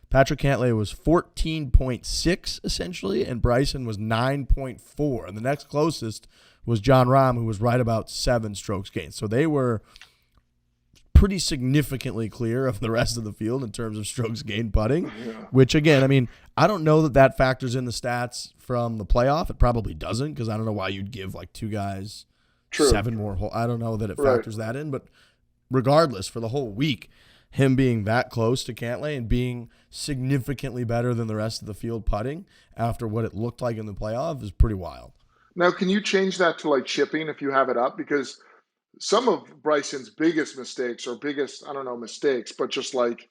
Patrick Cantlay was 14.6 essentially, and Bryson was 9.4. And the next closest was John Rahm, who was right about 7 strokes gained. So they were pretty significantly clear of the rest of the field in terms of strokes gained putting, which again, I mean, I don't know that factors in the stats from the playoff. It probably doesn't, because I don't know why you'd give like 2 guys 7 more holes. I don't know that it factors that in, but regardless, for the whole week, him being that close to Cantlay and being significantly better than the rest of the field putting after what it looked like in the playoff is pretty wild. Now, can you change that to like chipping if you have it up? Because some of Bryson's biggest mistakes, or biggest, I don't know, mistakes, but just like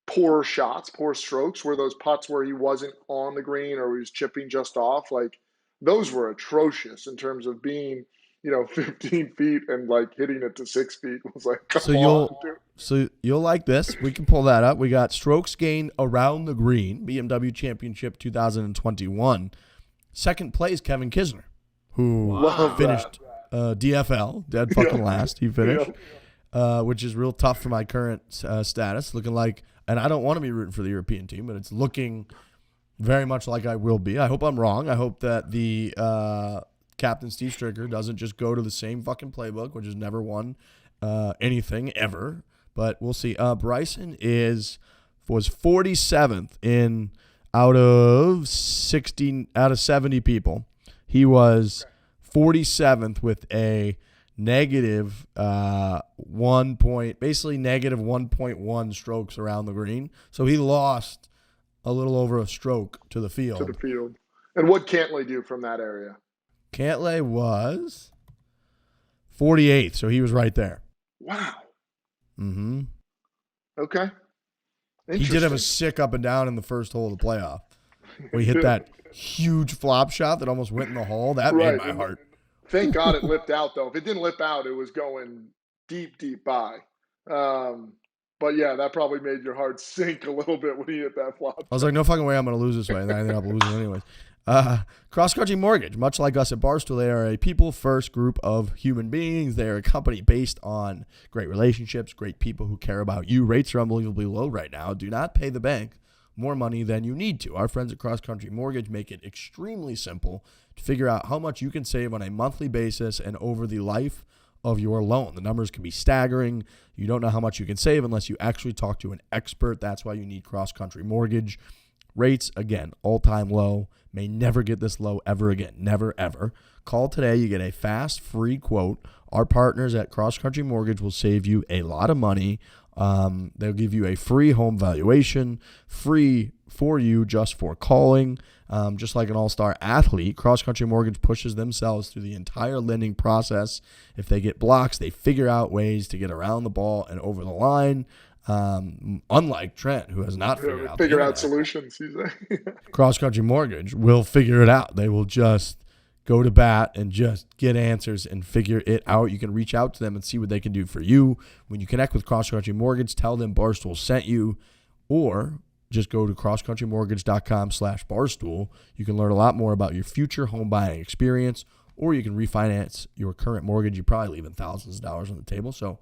poor shots, poor strokes, were those putts where he wasn't on the green or he was chipping just off. Like, those were atrocious in terms of being, 15 feet and like hitting it to 6 feet. It was like, come on, dude. So you'll like this. We can pull that up. We got strokes gained around the green, BMW Championship 2021. Second place, Kevin Kisner, who finished DFL, dead fucking last. He finished, which is real tough for my current status. Looking like, and I don't want to be rooting for the European team, but it's looking very much like I will be. I hope I'm wrong. I hope that the Captain Steve Stricker doesn't just go to the same fucking playbook, which has never won anything ever. But we'll see. Bryson was 47th out of 70 people. He was 47th with a negative 1.1 strokes around the green. So he lost a little over a stroke to the field. And what Cantlay do from that area? Cantlay was 48th, so he was right there. Wow. Mm-hmm. Okay. He did have a sick up and down in the first hole of the playoff. We hit that huge flop shot that almost went in the hole. That made my heart. Thank God it lipped out, though. If it didn't lip out, it was going deep, deep by. But yeah, that probably made your heart sink a little bit when you hit that flop. I was like, no fucking way I'm going to lose this way. And I ended up losing anyways. Cross Country Mortgage, much like us at Barstool, they are a people-first group of human beings. They are a company based on great relationships, great people who care about you. Rates are unbelievably low right now. Do not pay the bank more money than you need to. Our friends at Cross Country Mortgage make it extremely simple to figure out how much you can save on a monthly basis and over the life of your loan. The numbers can be staggering. You don't know how much you can save unless you actually talk to an expert. That's why you need Cross Country Mortgage. Rates, again, all-time low. May never get this low ever again. Never, ever. Call today. You get a fast, free quote. Our partners at Cross Country Mortgage will save you a lot of money. They'll give you a free home valuation, free for you just for calling. Just like an all-star athlete, Cross Country Mortgage pushes themselves through the entire lending process. If they get blocks, they figure out ways to get around the ball and over the line. Unlike Trent, who has not figured out solutions. Cross Country Mortgage will figure it out. They will just go to bat and just get answers and figure it out. You can reach out to them and see what they can do for you. When you connect with Cross Country Mortgage, tell them Barstool sent you, or just go to crosscountrymortgage.com/Barstool. You can learn a lot more about your future home buying experience, or you can refinance your current mortgage. You're probably leaving thousands of dollars on the table. So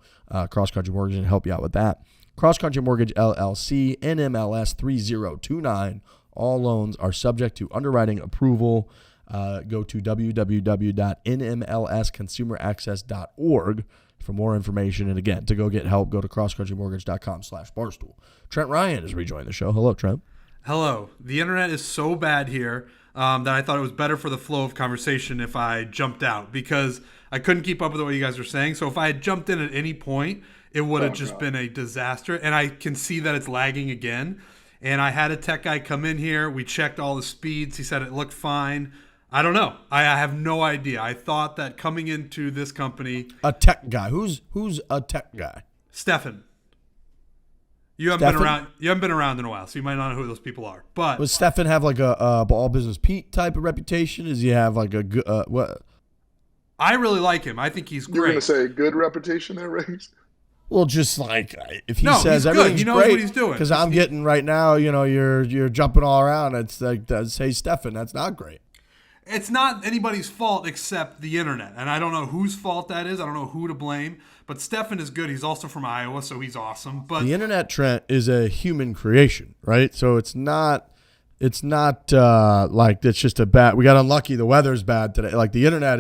Cross Country Mortgage can help you out with that. Cross Country Mortgage LLC, NMLS 3029. All loans are subject to underwriting approval. Go to www.nmlsconsumeraccess.org for more information. And again, to go get help, go to crosscountrymortgage.com/Barstool. Trent Ryan is rejoining the show. Hello, Trent. Hello. The internet is so bad here that I thought it was better for the flow of conversation if I jumped out, because I couldn't keep up with what you guys were saying. So if I had jumped in at any point, it would have just been a disaster. And I can see that it's lagging again. And I had a tech guy come in here. We checked all the speeds. He said it looked fine. I don't know. I have no idea. I thought that coming into this company, a tech guy. Who's a tech guy? Stefan. You haven't been around. You haven't been around in a while, so you might not know who those people are. But does Stefan have like a ball business Pete type of reputation? Does he have like a good what? I really like him. I think he's great. You're going to say a good reputation there, Riggs? Well, just like if he says everything's he knows great, what he's doing. Because I'm getting right now, you're jumping all around. It's like, say Stefan, that's not great. it's not anybody's fault except the internet. And I don't know whose fault that is. I don't know who to blame. But Stefan is good. He's also from Iowa, so he's awesome. But the internet, Trent, is a human creation, right? So it's not like it's just a bad. We got unlucky. The weather's bad today. Like the internet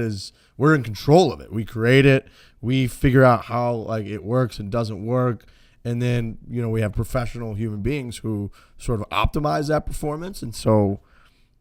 we're in control of it. We create it. We figure out how like it works and doesn't work. And then, we have professional human beings who sort of optimize that performance. And so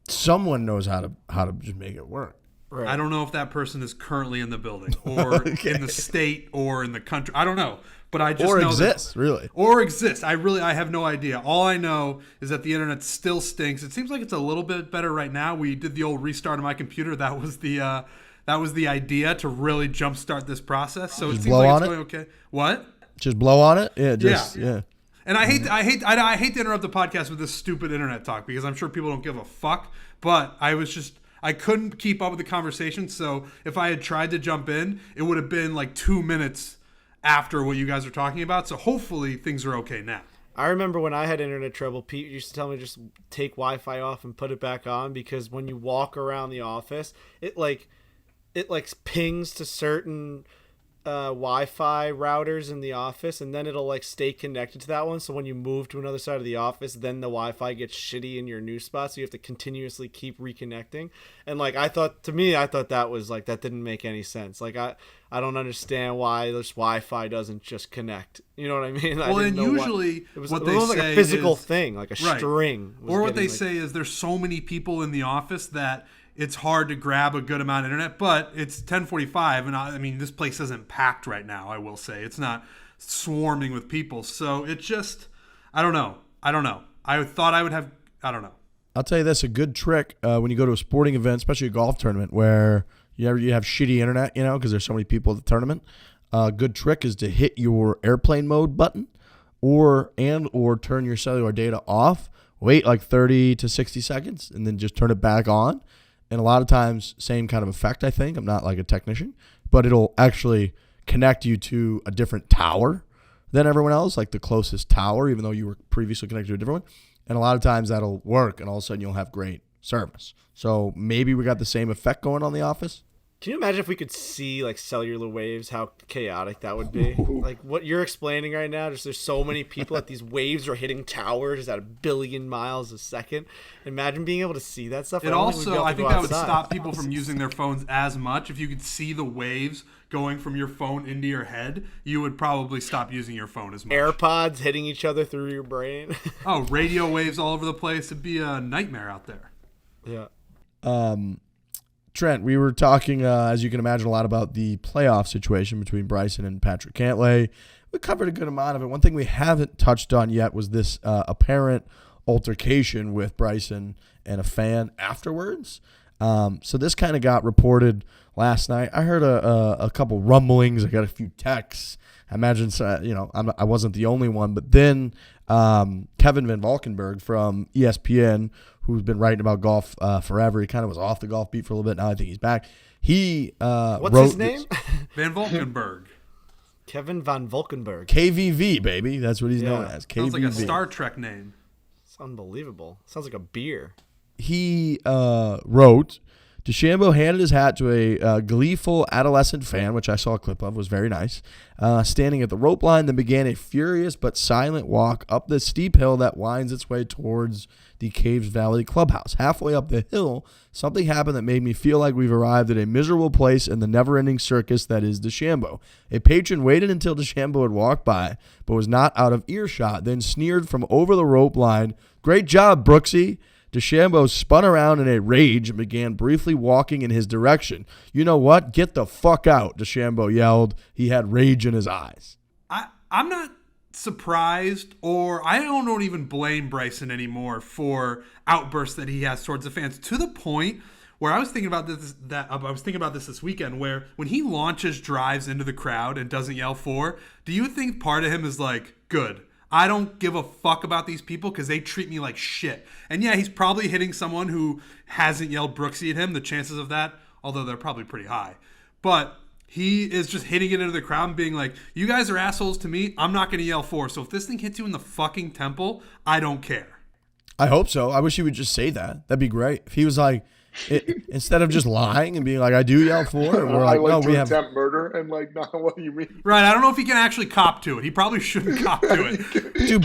someone knows how to just make it work. Right. I don't know if that person is currently in the building or in the state or in the country. I don't know. But I just know exists, really. Or exists. I have no idea. All I know is that the internet still stinks. It seems like it's a little bit better right now. We did the old restart of my computer. That was the idea to really jumpstart this process. So it seems like it's going okay. What? Just blow on it? Yeah. And I hate to interrupt the podcast with this stupid internet talk because I'm sure people don't give a fuck. But I couldn't keep up with the conversation. So if I had tried to jump in, it would have been like 2 minutes after what you guys are talking about. So hopefully things are okay now. I remember when I had internet trouble, Pete used to tell me just take Wi-Fi off and put it back on because when you walk around the office, it pings to certain Wi-Fi routers in the office, and then it'll like stay connected to that one. So when you move to another side of the office, then the Wi-Fi gets shitty in your new spot, so you have to continuously keep reconnecting. And like I thought that was like that didn't make any sense. Like I don't understand why this Wi-Fi doesn't just connect. You know what I mean? Well, and usually it was like a physical thing, like a string. Or what they say is there's so many people in the office that it's hard to grab a good amount of internet, but it's 10:45, and I mean, this place isn't packed right now, I will say. It's not swarming with people, so it just, I don't know. I thought I would have, I don't know. I'll tell you this, a good trick when you go to a sporting event, especially a golf tournament, where you have shitty internet, because there's so many people at the tournament. A good trick is to hit your airplane mode button or turn your cellular data off, wait like 30 to 60 seconds, and then just turn it back on. And a lot of times, same kind of effect, I think. I'm not like a technician, but it'll actually connect you to a different tower than everyone else, like the closest tower, even though you were previously connected to a different one. And a lot of times that'll work, and all of a sudden you'll have great service. So maybe we got the same effect going on in the office. Can you imagine if we could see like cellular waves, how chaotic that would be? Like what you're explaining right now, just there's so many people that these waves are hitting towers at 1 billion miles a second. Imagine being able to see that stuff. I think that would stop people from using their phones as much. If you could see the waves going from your phone into your head, you would probably stop using your phone as much. AirPods hitting each other through your brain. Oh, radio waves all over the place. It'd be a nightmare out there. Yeah. Trent, we were talking, as you can imagine, a lot about the playoff situation between Bryson and Patrick Cantlay. We covered a good amount of it. One thing we haven't touched on yet was this apparent altercation with Bryson and a fan afterwards. So this kind of got reported last night. I heard a couple rumblings. I got a few texts. I imagine, I wasn't the only one. But then Kevin Van Valkenburg from ESPN, who's been writing about golf forever. He kind of was off the golf beat for a little bit. Now I think he's back. He what's his name? Van Valkenburg. Kevin Van Valkenburg. KVV, baby. That's what he's known as. KVV. Sounds like a Star Trek name. It's unbelievable. Sounds like a beer. He wrote, DeChambeau handed his hat to a gleeful adolescent fan, which I saw a clip of, was very nice, standing at the rope line, then began a furious but silent walk up the steep hill that winds its way towards the Caves Valley clubhouse. Halfway up the hill, something happened that made me feel like we've arrived at a miserable place in the never-ending circus that is DeChambeau. A patron waited until DeChambeau had walked by, but was not out of earshot, then sneered from over the rope line, "Great job, Brooksy." DeChambeau spun around in a rage and began briefly walking in his direction. "You know what? Get the fuck out," DeChambeau yelled. He had rage in his eyes. I'm not surprised, or I don't even blame Bryson anymore for outbursts that he has towards the fans, to the point where I was thinking about this weekend, where when he launches drives into the crowd and doesn't yell "for," do you think part of him is like, good, I don't give a fuck about these people because they treat me like shit? And yeah, he's probably hitting someone who hasn't yelled Brooksy at him. The chances of that, although they're probably pretty high. But he is just hitting it into the crowd and being like, you guys are assholes to me. I'm not going to yell "for." So if this thing hits you in the fucking temple, I don't care. I hope so. I wish he would just say that. That'd be great. If he was like, Instead of just lying and being like, I do yell Fore, we're like, no, we have attempt murder, and like, no, what do you mean? Right. I don't know if he can actually cop to it. He probably shouldn't cop to it. Dude,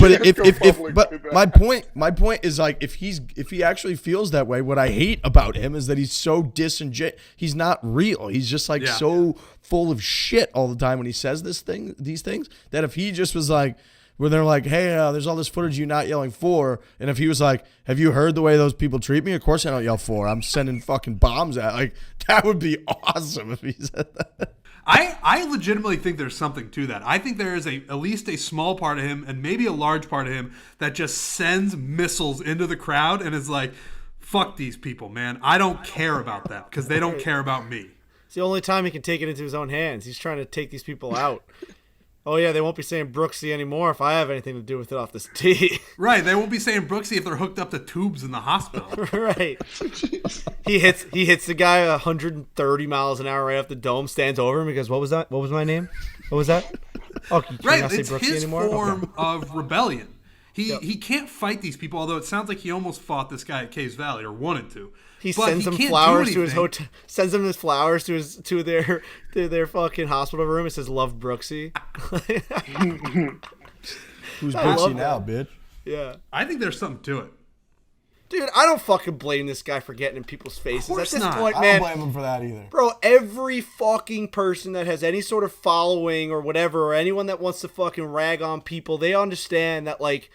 but my point is like if he actually feels that way, what I hate about him is that he's so disingenuous. He's not real. He's just like so full of shit all the time when he says these things, that if he just was like, where they're like, hey, there's all this footage you not yelling Fore, and if he was like, have you heard the way those people treat me? Of course I don't yell Fore. I'm sending fucking bombs at. Like, that would be awesome if he said that. I legitimately think there's something to that. I think there is at least a small part of him, and maybe a large part of him, that just sends missiles into the crowd and is like, fuck these people, man. I don't care about them because they don't care about me. It's the only time he can take it into his own hands. He's trying to take these people out. Oh, yeah, they won't be saying Brooksy anymore if I have anything to do with it off this tee. Right, they won't be saying Brooksy if they're hooked up to tubes in the hospital. Right. He hits the guy 130 miles an hour right off the dome, stands over him and goes, what was that? What was my name? What was that? Oh, right, it's his form of rebellion. He can't fight these people, although it sounds like he almost fought this guy at Caves Valley, or wanted to. He sends them flowers to his hotel. Sends them his flowers to their fucking hospital room. It says "Love Brooksy." Who's Brooksy now, bitch? Yeah, I think there's something to it, dude. I don't fucking blame this guy for getting in people's faces. Of course At this not. point, I man, don't blame him for that either, bro. Every fucking person that has any sort of following or whatever, or anyone that wants to fucking rag on people, they understand that like.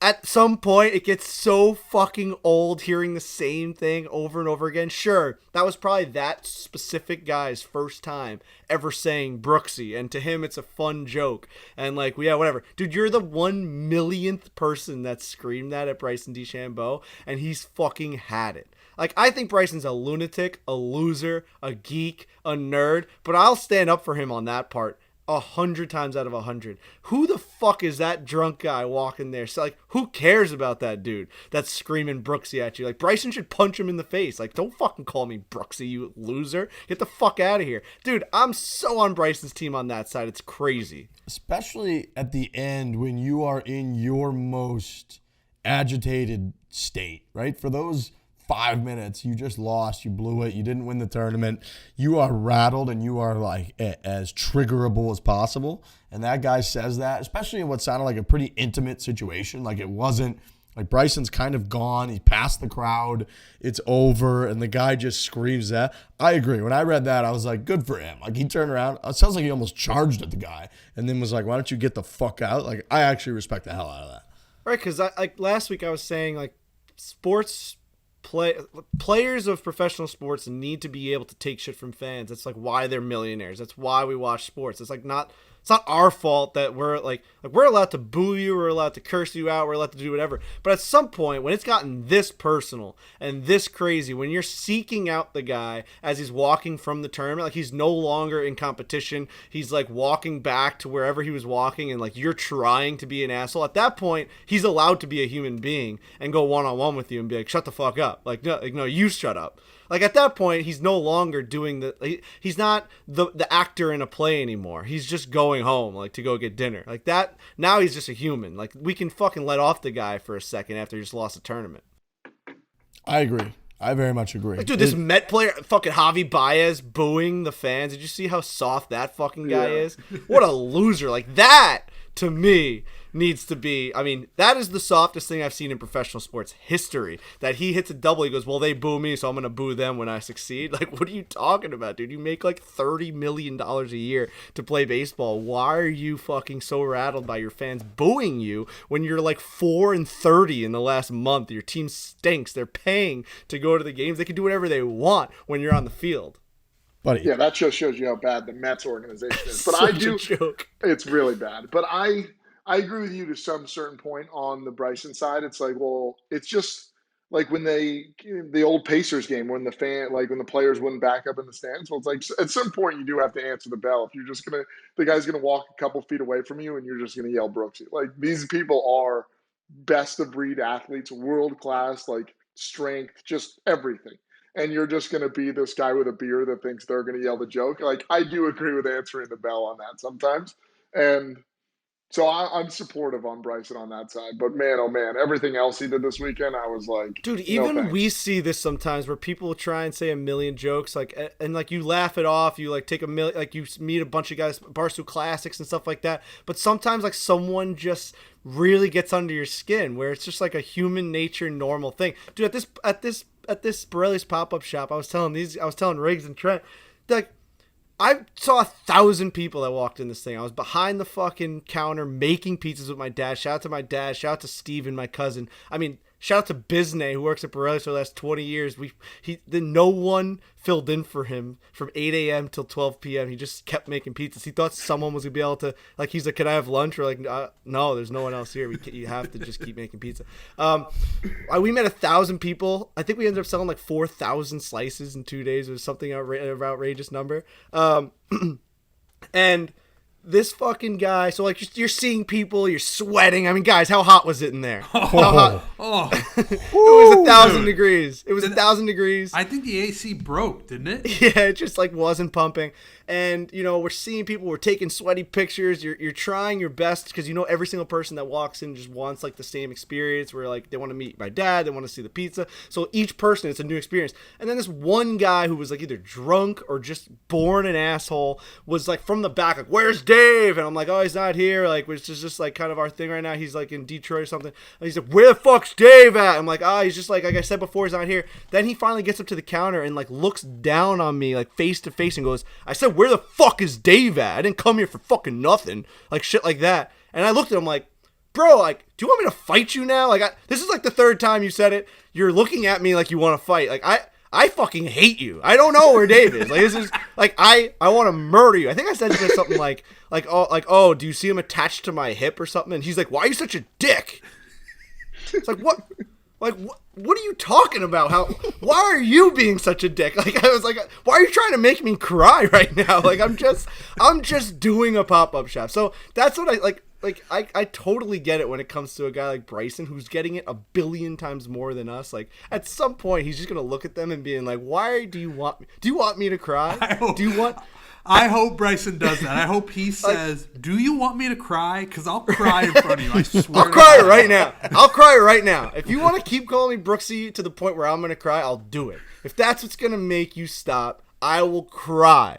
At some point, it gets so fucking old hearing the same thing over and over again. Sure, that was probably that specific guy's first time ever saying Brooksy, and to him, it's a fun joke. And like, yeah, whatever. Dude, you're the 1 millionth person that screamed that at Bryson DeChambeau, and he's fucking had it. Like, I think Bryson's a lunatic, a loser, a geek, a nerd, but I'll stand up for him on that part. 100 times out of 100. Who the fuck is that drunk guy walking there? So like, who cares about that dude that's screaming Brooksy at you? Like, Bryson should punch him in the face. Like, don't fucking call me Brooksy, you loser. Get the fuck out of here. Dude, I'm so on Bryson's team on that side. It's crazy. Especially at the end when you are in your most agitated state, right? For those 5 minutes, you just lost, you blew it, you didn't win the tournament, you are rattled and you are like as triggerable as possible. And that guy says that, especially in what sounded like a pretty intimate situation. Like, it wasn't like Bryson's kind of gone, he passed the crowd, it's over, and the guy just screams that. I agree. When I read that, I was like, good for him. Like, he turned around, it sounds like he almost charged at the guy and then was like, why don't you get the fuck out? Like, I actually respect the hell out of that. Right, because like last week I was saying, like, players of professional sports need to be able to take shit from fans. That's like why they're millionaires. That's why we watch sports. It's like it's not our fault that we're like we're allowed to boo you, we're allowed to curse you out, we're allowed to do whatever. But at some point, when it's gotten this personal and this crazy, when you're seeking out the guy as he's walking from the tournament, like he's no longer in competition, he's like walking back to wherever he was walking, and like you're trying to be an asshole. At that point, he's allowed to be a human being and go one-on-one with you and be like, shut the fuck up. Like, no, you shut up. Like, at that point, he's no longer doing he's not the actor in a play anymore. He's just going home, like, to go get dinner. Like, that, now he's just a human. Like, we can fucking let off the guy for a second after he just lost a tournament. I agree. I very much agree. Like, dude, this Met player, fucking Javi Baez, booing the fans. Did you see how soft that fucking guy is? What a loser. Like, that, to me, needs to be, I mean, that is the softest thing I've seen in professional sports history. That he hits a double, he goes, well, they boo me, so I'm going to boo them when I succeed. Like, what are you talking about, dude? You make like $30 million a year to play baseball. Why are you fucking so rattled by your fans booing you when you're like 4-30 in the last month? Your team stinks. They're paying to go to the games. They can do whatever they want when you're on the field. Buddy. Yeah, that just shows you how bad the Mets organization is. But I do, joke. It's really bad. But I agree with you to some certain point on the Bryson side. It's like, well, it's just like when the old Pacers game, when when the players wouldn't back up in the stands. Well, it's like at some point you do have to answer the bell. If you're just the guy's gonna walk a couple feet away from you and you're just gonna yell Brooksy. Like, these people are best of breed athletes, world class, like strength, just everything. And you're just going to be this guy with a beer that thinks they're going to yell the joke. Like, I do agree with answering the bell on that sometimes. And So I'm supportive on Bryson on that side. But man, oh man, everything else he did this weekend, I was like, dude, no even thanks. we see this sometimes where people try and say a million jokes, like, and like you laugh it off. You like take a million, like you meet a bunch of guys, Barstool Classics and stuff like that. But sometimes like someone just really gets under your skin, where it's just like a human nature normal thing. Dude, at this Borelli's pop-up shop, I was telling Riggs and Trent, like, I saw 1,000 people that walked in this thing. I was behind the fucking counter making pizzas with my dad. Shout out to my dad. Shout out to Steven, my cousin. I mean, shout out to Bisney, who works at Borelli's for the last 20 years. No one filled in for him from 8 a.m. till 12 p.m. He just kept making pizzas. He thought someone was going to be able to, like, he's like, can I have lunch? We're like, no, there's no one else here. You have to just keep making pizza. We met 1,000 people. I think we ended up selling like 4,000 slices in 2 days. It was something outrageous number. And this fucking guy, so like you're seeing people, you're sweating. I mean, guys, how hot was it in there? How hot? It was 1,000 degrees. It was 1,000 degrees. I think the AC broke, didn't it? Yeah, it just like wasn't pumping. And, you know, we're seeing people, we're taking sweaty pictures. You're trying your best because, you know, every single person that walks in just wants like the same experience where like they want to meet my dad, they want to see the pizza. So each person, it's a new experience. And then this one guy who was like either drunk or just born an asshole was like from the back, like, where's Dave? And I'm like, oh, he's not here. Like, which is just like kind of our thing right now. He's like in Detroit or something. And he's like, where the fuck's Dave at? I'm like, he's just like I said before, he's not here. Then he finally gets up to the counter and like looks down on me like face to face and goes, I said, where the fuck is Dave at? I didn't come here for fucking nothing. Like shit like that. And I looked at him like, bro, like, do you want me to fight you now? Like, this is like the third time you said it. You're looking at me like you want to fight. Like, I fucking hate you. I don't know where Dave is. Like, this is like, I want to murder you. I think I said something like, oh, do you see him attached to my hip or something? And he's like, why are you such a dick? It's like, what? Like, what are you talking about? Why are you being such a dick? Like, I was like, why are you trying to make me cry right now? Like, I'm just doing a pop-up shop. So that's what I totally get it when it comes to a guy like Bryson, who's getting it 1 billion times more than us. Like, at some point, he's just going to look at them and being like, why do you want me to cry? I hope Bryson does that. I hope he says, do you want me to cry? Because I'll cry in front of you. I swear. I'll cry right now. I'll cry right now. If you want to keep calling me Brooksy to the point where I'm going to cry, I'll do it. If that's what's going to make you stop, I will cry.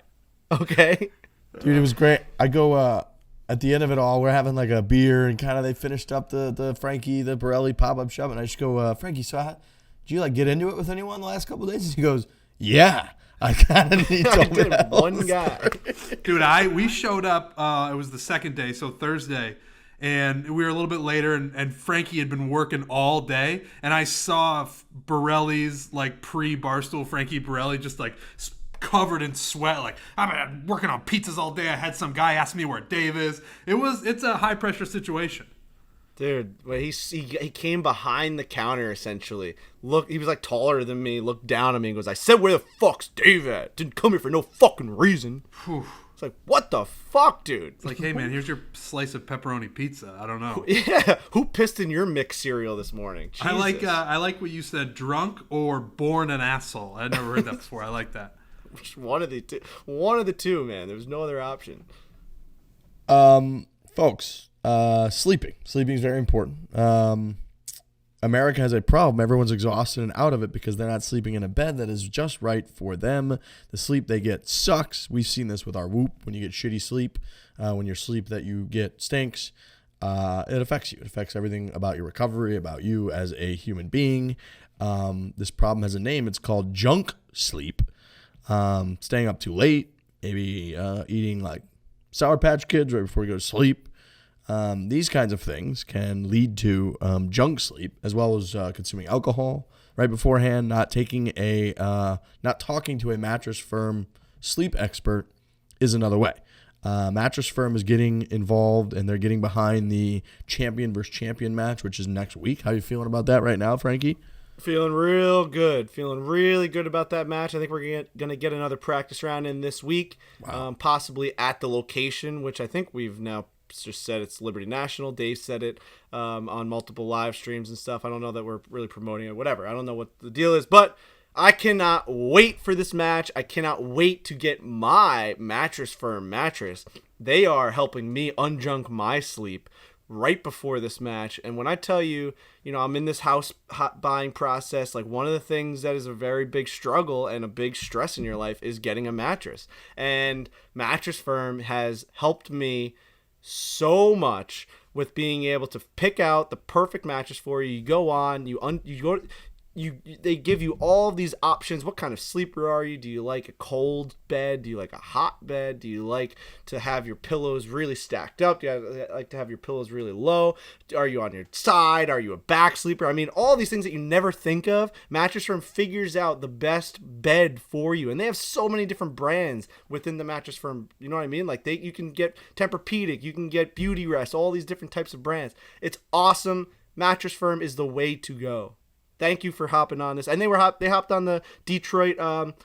Okay? Dude, it was great. I go, at the end of it all, we're having like a beer and kind of they finished up the Frankie, the Borelli pop-up shop. And I just go, Frankie, so did you like get into it with anyone the last couple of days? And he goes, yeah. I kind of need one guy. Dude, we showed up, it was the second day, so Thursday, and we were a little bit later, and Frankie had been working all day, and I saw Borelli's, like, pre-Barstool Frankie Borelli just, like, covered in sweat, like, I've been working on pizzas all day. I had some guy ask me where Dave is. It's a high-pressure situation. Dude, he came behind the counter, essentially. Look, he was like taller than me, looked down at me and goes, I said, where the fuck's Dave at? Didn't come here for no fucking reason. Whew. It's like, what the fuck, dude? It's like, hey, man, here's your slice of pepperoni pizza. I don't know. Yeah, who pissed in your mixed cereal this morning? Jesus. I like what you said, drunk or born an asshole. I'd never heard that before. I like that. One of the two, man. There was no other option. Folks. Sleeping is very important. America has a problem. Everyone's exhausted and out of it because they're not sleeping in a bed that is just right for them. The sleep they get sucks. We've seen this with our Whoop. When you get shitty sleep, when your sleep that you get stinks, it affects you. It affects everything about your recovery, about you as a human being. This problem has a name. It's called junk sleep. Staying up too late, maybe eating like Sour Patch Kids right before you go to sleep. These kinds of things can lead to junk sleep, as well as consuming alcohol right beforehand, not talking to a Mattress Firm sleep expert is another way. Mattress Firm is getting involved, and they're getting behind the champion versus champion match, which is next week. How are you feeling about that right now, Frankie? Feeling real good. Feeling really good about that match. I think we're going to get another practice round in this week, possibly at the location, which I think we've now just said it's Liberty National. Dave said it on multiple live streams and stuff. I don't know that we're really promoting it. Whatever. I don't know what the deal is, but I cannot wait for this match. I cannot wait to get my Mattress Firm mattress they are helping me unjunk my sleep right before this match. And when I tell you, I'm in this house buying process, like one of the things that is a very big struggle and a big stress in your life is getting a mattress. And Mattress Firm has helped me so much with being able to pick out the perfect mattress for you. You go on, they give you all these options. What kind of sleeper are you? Do you like a cold bed? Do you like a hot bed? Do you like to have your pillows really stacked up? Do you like to have your pillows really low? Are you on your side? Are you a back sleeper? I mean, all these things that you never think of, Mattress Firm figures out the best bed for you. And they have so many different brands within the Mattress Firm. You know what I mean? Like you can get Tempur-Pedic, you can get Beauty Rest, all these different types of brands. It's awesome. Mattress Firm is the way to go. Thank you for hopping on this. And they hopped on the Detroit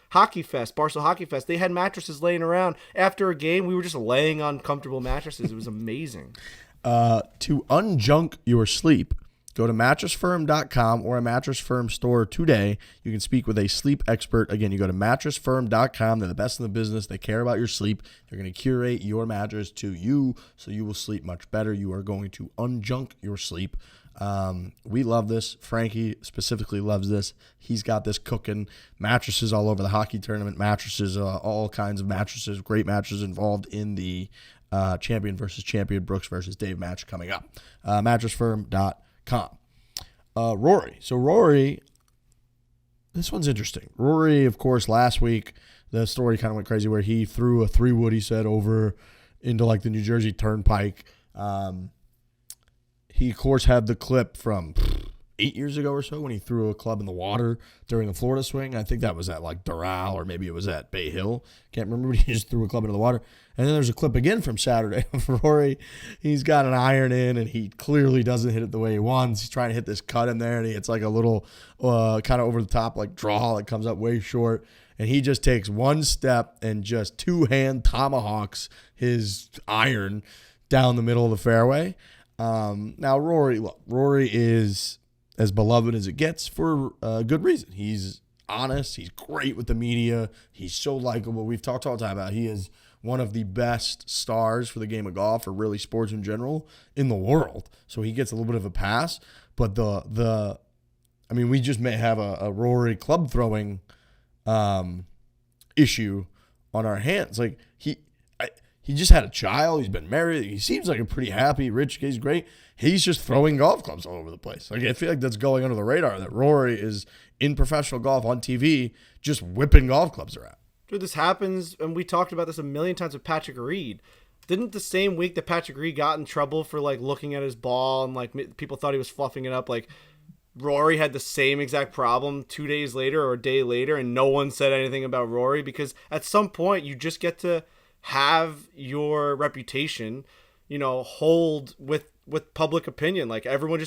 Hockey Fest, Barstool Hockey Fest. They had mattresses laying around. After a game, we were just laying on comfortable mattresses. It was amazing. To unjunk your sleep, go to mattressfirm.com or a Mattress Firm store today. You can speak with a sleep expert. Again, you go to mattressfirm.com. They're the best in the business. They care about your sleep. They're going to curate your mattress to you so you will sleep much better. You are going to unjunk your sleep. We love this. Frankie specifically loves this. He's got this cooking. Mattresses all over the hockey tournament. Mattresses, all kinds of mattresses. Great mattresses involved in the champion versus champion, Brooks versus Dave match coming up. Mattressfirm.com. Rory. So Rory, this one's interesting. Rory, of course, last week, the story kind of went crazy where he threw a 3-wood, he said, over into like the New Jersey Turnpike. He, of course, had the clip from 8 years ago or so when he threw a club in the water during the Florida swing. I think that was at like Doral or maybe it was at Bay Hill. Can't remember, but he just threw a club into the water. And then there's a clip again from Saturday of Rory. He's got an iron in and he clearly doesn't hit it the way he wants. He's trying to hit this cut in there and it's like a little kind of over the top like draw that comes up way short. And he just takes one step and just two-hand tomahawks his iron down the middle of the fairway. Now, Rory is as beloved as it gets for a good reason. He's honest. He's great with the media. He's so likable. We've talked all the time about he is one of the best stars for the game of golf or really sports in general in the world. So he gets a little bit of a pass. But we just may have a Rory club throwing issue on our hands. Like he just had a child. He's been married. He seems like a pretty happy, rich kid. He's great. He's just throwing golf clubs all over the place. Like I feel like that's going under the radar that Rory is in professional golf on TV just whipping golf clubs around. Dude, this happens, and we talked about this a million times with Patrick Reed. Didn't the same week that Patrick Reed got in trouble for like looking at his ball and like people thought he was fluffing it up, like Rory had the same exact problem 2 days later or a day later, and no one said anything about Rory? Because at some point you just get to have your reputation, hold with public opinion. Like everyone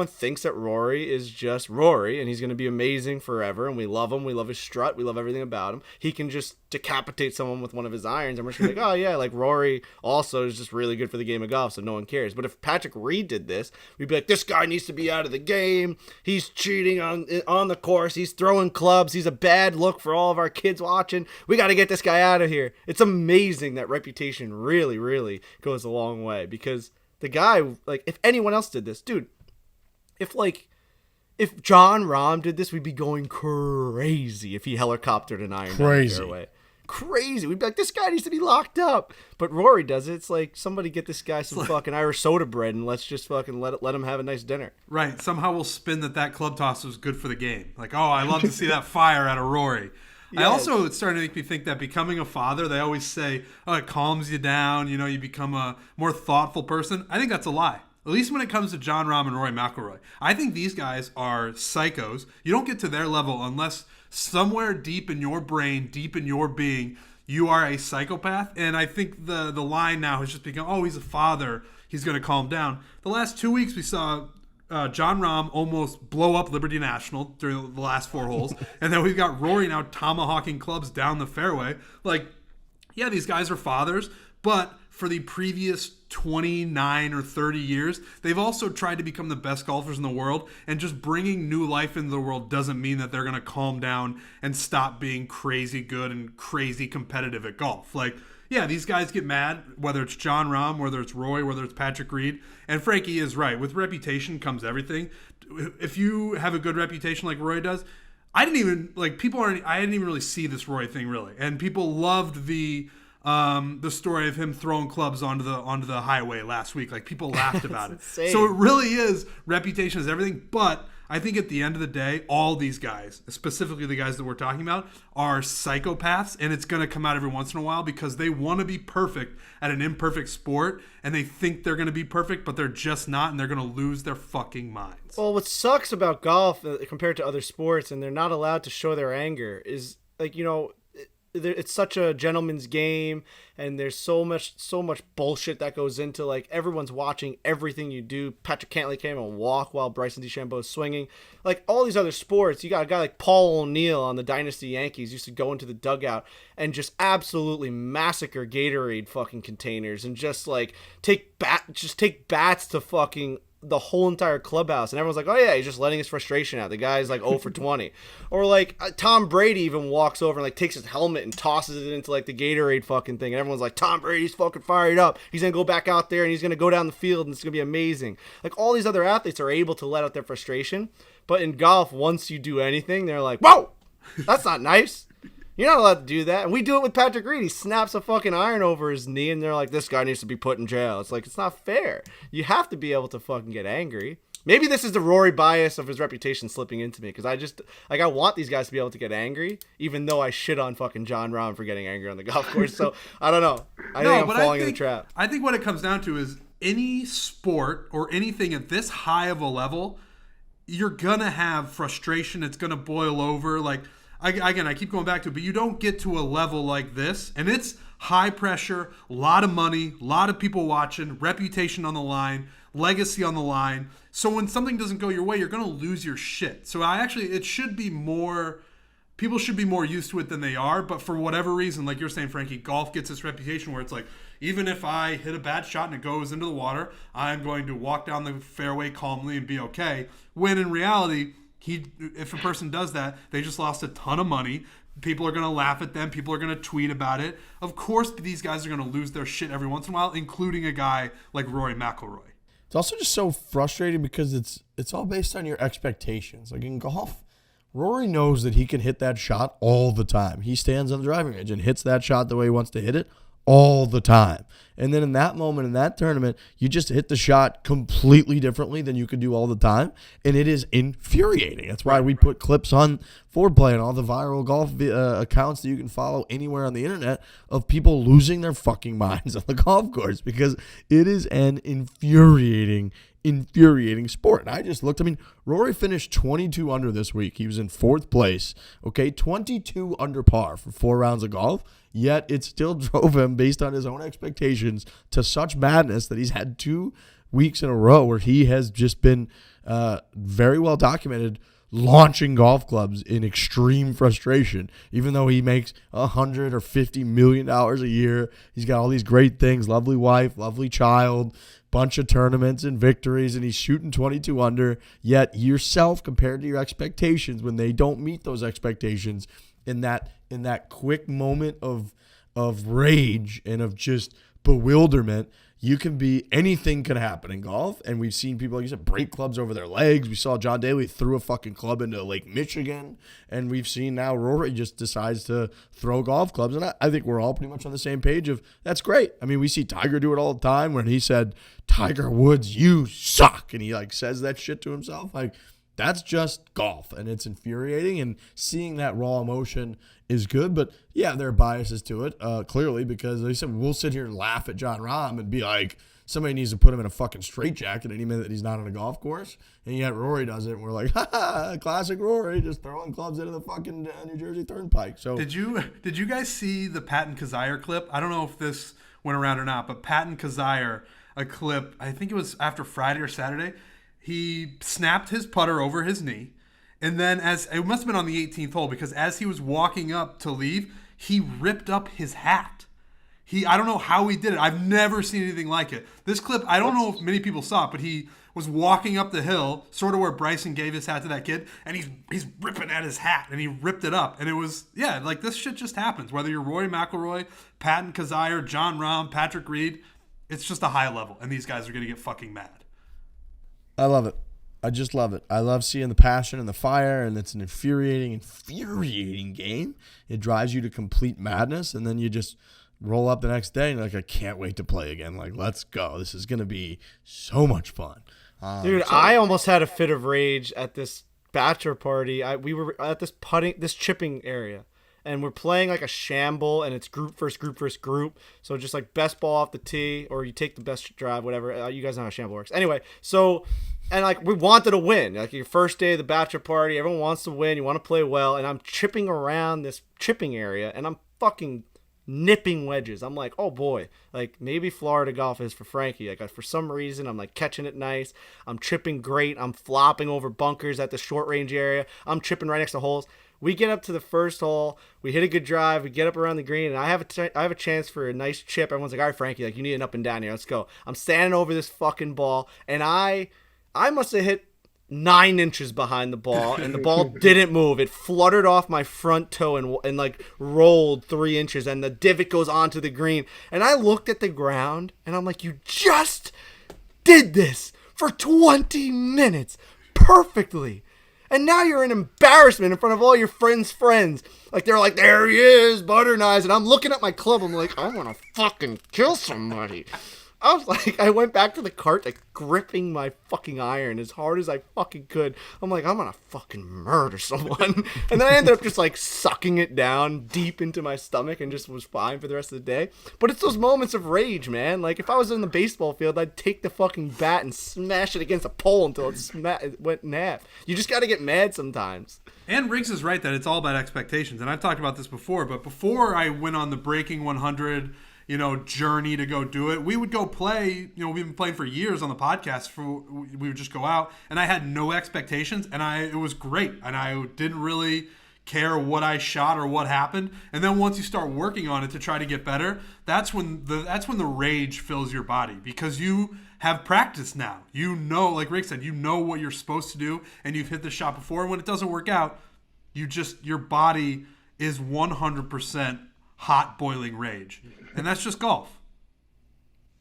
thinks that Rory is just Rory and he's going to be amazing forever. And we love him. We love his strut. We love everything about him. He can just decapitate someone with one of his irons. And we're just gonna be like, oh yeah, like Rory also is just really good for the game of golf. So no one cares. But if Patrick Reed did this, we'd be like, this guy needs to be out of the game. He's cheating on the course. He's throwing clubs. He's a bad look for all of our kids watching. We got to get this guy out of here. It's amazing that reputation really, really goes a long way, because the guy, like, if anyone else did this, dude, if John Rahm did this, we'd be going crazy if he helicoptered an iron down the fairway. Crazy. We'd be like, this guy needs to be locked up. But Rory does it. It's like, somebody get this guy some fucking Irish soda bread and let's just fucking let him have a nice dinner. Right. Somehow we'll spin that club toss was good for the game. Like, oh, I love to see that fire out of Rory. Yeah. I also, it's starting to make me think that becoming a father, they always say, oh, it calms you down, you become a more thoughtful person. I think that's a lie. At least when it comes to Jon Rahm and Rory McIlroy. I think these guys are psychos. You don't get to their level unless somewhere deep in your brain, deep in your being, you are a psychopath. And I think the line now has just become, oh, he's a father, he's going to calm down. The last 2 weeks we saw Jon Rahm almost blow up Liberty National during the last 4 holes. And then we've got Rory now tomahawking clubs down the fairway. Like, yeah, these guys are fathers, but for the previous 29 or 30 years, they've also tried to become the best golfers in the world, and just bringing new life into the world doesn't mean that they're going to calm down and stop being crazy good and crazy competitive at golf. Like, yeah, these guys get mad, whether it's Jon Rahm, whether it's Roy, whether it's Patrick Reed. And Frankie is right. With reputation comes everything. If you have a good reputation like Roy does, I didn't even really see this Roy thing really. And people loved the story of him throwing clubs onto the highway last week. Like, people laughed about it. Insane. So it really is, reputation is everything. But I think at the end of the day, all these guys, specifically the guys that we're talking about, are psychopaths, and it's going to come out every once in a while because they want to be perfect at an imperfect sport, and they think they're going to be perfect, but they're just not, and they're going to lose their fucking minds. Well, what sucks about golf compared to other sports, and they're not allowed to show their anger, is like, it's such a gentleman's game, and there's so much bullshit that goes into, like, everyone's watching everything you do. Patrick Cantlay came and walk while Bryson DeChambeau is swinging. Like, all these other sports, you got a guy like Paul O'Neill on the Dynasty Yankees used to go into the dugout and just absolutely massacre Gatorade fucking containers and just like take bats to fucking the whole entire clubhouse, and everyone's like, oh yeah, he's just letting his frustration out. The guy's like 0 for 20. Or like Tom Brady even walks over and like takes his helmet and tosses it into like the Gatorade fucking thing, and everyone's like, Tom Brady's fucking fired up, he's gonna go back out there and he's gonna go down the field and it's gonna be amazing. Like, all these other athletes are able to let out their frustration, but in golf, once you do anything, they're like, whoa, that's not nice. You're not allowed to do that. And we do it with Patrick Reed. He snaps a fucking iron over his knee, and they're like, this guy needs to be put in jail. It's like, it's not fair. You have to be able to fucking get angry. Maybe this is the Rory bias of his reputation slipping into me, because I want these guys to be able to get angry, even though I shit on fucking Jon Rahm for getting angry on the golf course. So, I don't know. I think I'm falling in the trap. I think what it comes down to is any sport or anything at this high of a level, you're going to have frustration. It's going to boil over. Like, I keep going back to it, but you don't get to a level like this, and it's high pressure, a lot of money, a lot of people watching, reputation on the line, legacy on the line. So when something doesn't go your way, you're going to lose your shit. So it should be more, people should be more used to it than they are, but for whatever reason, like you're saying, Frankie, golf gets this reputation where it's like, even if I hit a bad shot and it goes into the water, I'm going to walk down the fairway calmly and be okay. When in reality, if a person does that, they just lost a ton of money. People are going to laugh at them. People are going to tweet about it. Of course, these guys are going to lose their shit every once in a while, including a guy like Rory McIlroy. It's also just so frustrating because it's all based on your expectations. Like in golf, Rory knows that he can hit that shot all the time. He stands on the driving range and hits that shot the way he wants to hit it all the time. And then in that moment, in that tournament, you just hit the shot completely differently than you could do all the time. And it is infuriating. That's why we put clips on Foreplay and all the viral golf accounts that you can follow anywhere on the internet of people losing their fucking minds on the golf course, because it is an infuriating sport. And I just looked, Rory finished 22 under this week. He was in 4th place, okay, 22 under par for 4 rounds of golf, yet it still drove him, based on his own expectations, to such madness that he's had 2 weeks in a row where he has just been very well documented launching golf clubs in extreme frustration, even though he makes $100 or $50 million a year. He's got all these great things, lovely wife, lovely child, bunch of tournaments and victories, and he's shooting 22 under, yet yourself, compared to your expectations, when they don't meet those expectations, in that quick moment of rage and of just bewilderment, anything can happen in golf. And we've seen people, like you said, break clubs over their legs. We saw John Daly threw a fucking club into Lake Michigan. And we've seen now Rory just decides to throw golf clubs. And I think we're all pretty much on the same page of, that's great. We see Tiger do it all the time, when he said, Tiger Woods, you suck. And he says that shit to himself. That's just golf, and it's infuriating, and seeing that raw emotion is good. But yeah, there are biases to it, clearly, because they said we'll sit here and laugh at Jon Rahm and be like, somebody needs to put him in a fucking straitjacket any minute that he's not on a golf course, and yet Rory does it, and we're like, ha ha, classic Rory, just throwing clubs into the fucking New Jersey Turnpike. So did you guys see the Patton Kizzire clip? I don't know if this went around or not, but Patton Kizzire, a clip, I think it was after Friday or Saturday. He snapped his putter over his knee, and then it must have been on the 18th hole, because as he was walking up to leave, he ripped up his hat. I don't know how he did it. I've never seen anything like it. This clip, I don't know if many people saw it, but he was walking up the hill, sort of where Bryson gave his hat to that kid, and he's ripping at his hat, and he ripped it up. And it was, like this shit just happens. Whether you're Rory McIlroy, Patton Kizzire, John Rahm, Patrick Reed, it's just a high level, and these guys are going to get fucking mad. I love it. I just love it. I love seeing the passion and the fire, and it's an infuriating game. It drives you to complete madness, and then you just roll up the next day and you're like, I can't wait to play again. Like, let's go. This is going to be so much fun. Dude, I almost had a fit of rage at this bachelor party. We were at this chipping area, and we're playing like a shamble, and it's group versus group. So just like best ball off the tee, or you take the best drive, whatever. You guys know how shamble works. Anyway, so, and like we wanted to win. Like your first day of the bachelor party, everyone wants to win. You want to play well, and I'm chipping around this chipping area, and I'm fucking nipping wedges. I'm like, oh boy, like maybe Florida golf is for Frankie. Like for some reason, I'm like catching it nice. I'm chipping great. I'm flopping over bunkers at the short range area. I'm chipping right next to holes. We get up to the first hole. We hit a good drive. We get up around the green, and I have a chance for a nice chip. Everyone's like, all right, Frankie, like you need an up and down here. Let's go. I'm standing over this fucking ball, and I must have hit 9 inches behind the ball, and the ball didn't move. It fluttered off my front toe and like rolled 3 inches, and the divot goes onto the green. And I looked at the ground, and I'm like, you just did this for 20 minutes perfectly. And now you're an embarrassment in front of all your friends' friends. Like, they're like, there he is, butter knives. And I'm looking at my club. I'm like, I want to fucking kill somebody. I was like, I went back to the cart, like gripping my fucking iron as hard as I fucking could. I'm like, I'm gonna fucking murder someone. And then I ended up just like sucking it down deep into my stomach and just was fine for the rest of the day. But it's those moments of rage, man. Like if I was in the baseball field, I'd take the fucking bat and smash it against a pole until it went in half. You just gotta get mad sometimes. And Riggs is right that it's all about expectations. And I've talked about this before, but before I went on the Breaking 100 journey to go do it, we would go play. We've been playing for years on the podcast. We would just go out, and I had no expectations, and it was great, and I didn't really care what I shot or what happened. And then once you start working on it to try to get better, that's when the rage fills your body, because you have practice now. Like Rick said, you know what you're supposed to do, and you've hit the shot before. And when it doesn't work out, your body is 100% hot boiling rage. And that's just golf.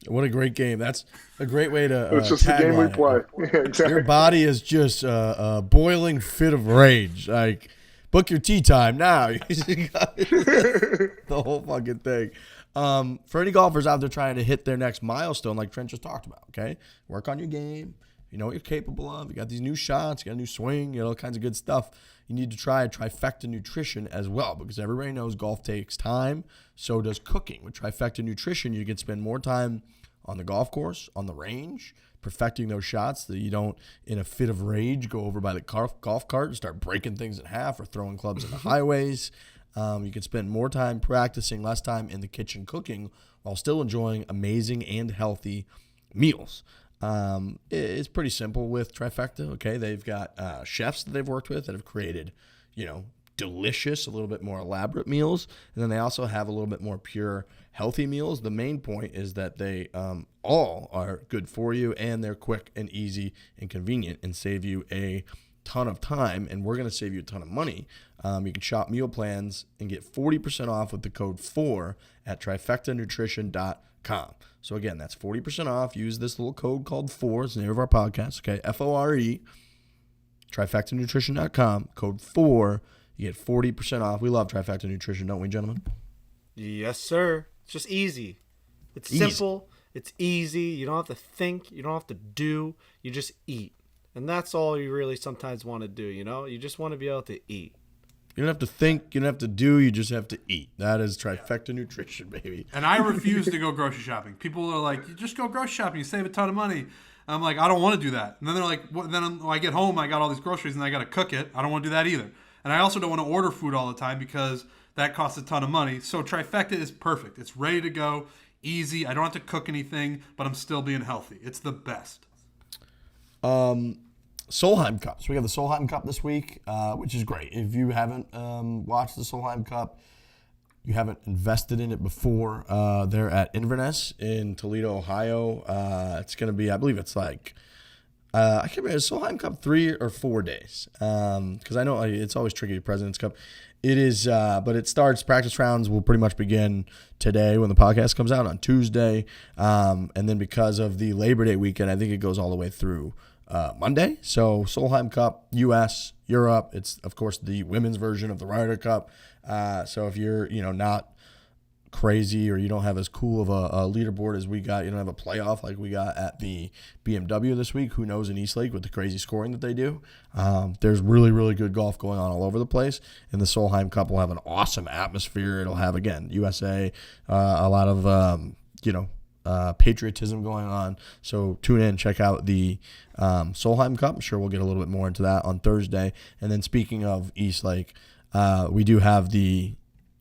What a great game. That's a great way to it's just the game we play. Yeah, exactly. Your body is just a boiling fit of rage. Like, book your tea time now. The whole fucking thing. For any golfers out there trying to hit their next milestone, like Trent just talked about, okay? Work on your game. You know what you're capable of. You got these new shots. You got a new swing. All kinds of good stuff. You need to try Trifecta Nutrition as well, because everybody knows golf takes time. So does cooking. With Trifecta Nutrition, you can spend more time on the golf course, on the range, perfecting those shots that you don't, in a fit of rage, go over by the golf cart and start breaking things in half or throwing clubs in the highways. You can spend more time practicing, less time in the kitchen cooking, while still enjoying amazing and healthy meals. It's pretty simple with Trifecta, okay? They've got chefs that they've worked with that have created, delicious, a little bit more elaborate meals. And then they also have a little bit more pure, healthy meals. The main point is that they all are good for you, and they're quick and easy and convenient and save you a ton of time. And we're going to save you a ton of money. You can shop meal plans and get 40% off with the code FORE at trifectanutrition.com. So again, that's 40% off. Use this little code called FORE. It's the name of our podcast, okay? FORE, trifectanutrition.com, code FORE. You get 40% off. We love Trifecta Nutrition, don't we, gentlemen? Yes, sir. It's just easy. It's simple. It's easy. You don't have to think. You don't have to do. You just eat. And that's all you really sometimes want to do, You just want to be able to eat. You don't have to think, you don't have to do, you just have to eat. That is Trifecta Nutrition, baby. And I refuse to go grocery shopping. People are like, you just go grocery shopping, you save a ton of money. I'm like, I don't want to do that. And then they're like, when I get home, I got all these groceries and I got to cook it. I don't want to do that either. And I also don't want to order food all the time because that costs a ton of money. So Trifecta is perfect. It's ready to go, easy. I don't have to cook anything, but I'm still being healthy. It's the best. Solheim Cup. So we got the Solheim Cup this week, which is great. If you haven't watched the Solheim Cup, you haven't invested in it before, they're at Inverness in Toledo, Ohio. It's going to be, I believe it's like, I can't remember, it's Solheim Cup 3 or 4 days. Because I know it's always tricky, President's Cup. It is, but it starts, practice rounds will pretty much begin today when the podcast comes out on Tuesday. And then because of the Labor Day weekend, I think it goes all the way through Monday. So Solheim Cup, U.S., Europe. It's, of course, the women's version of the Ryder Cup. So if you're, not crazy or you don't have as cool of a leaderboard as we got, you don't have a playoff like we got at the BMW this week, who knows in Eastlake with the crazy scoring that they do. There's really, really good golf going on all over the place, and the Solheim Cup will have an awesome atmosphere. It'll have, again, USA, a lot of, patriotism going on. So tune in, check out the Solheim Cup. I'm sure we'll get a little bit more into that on Thursday. And then speaking of Eastlake, we do have the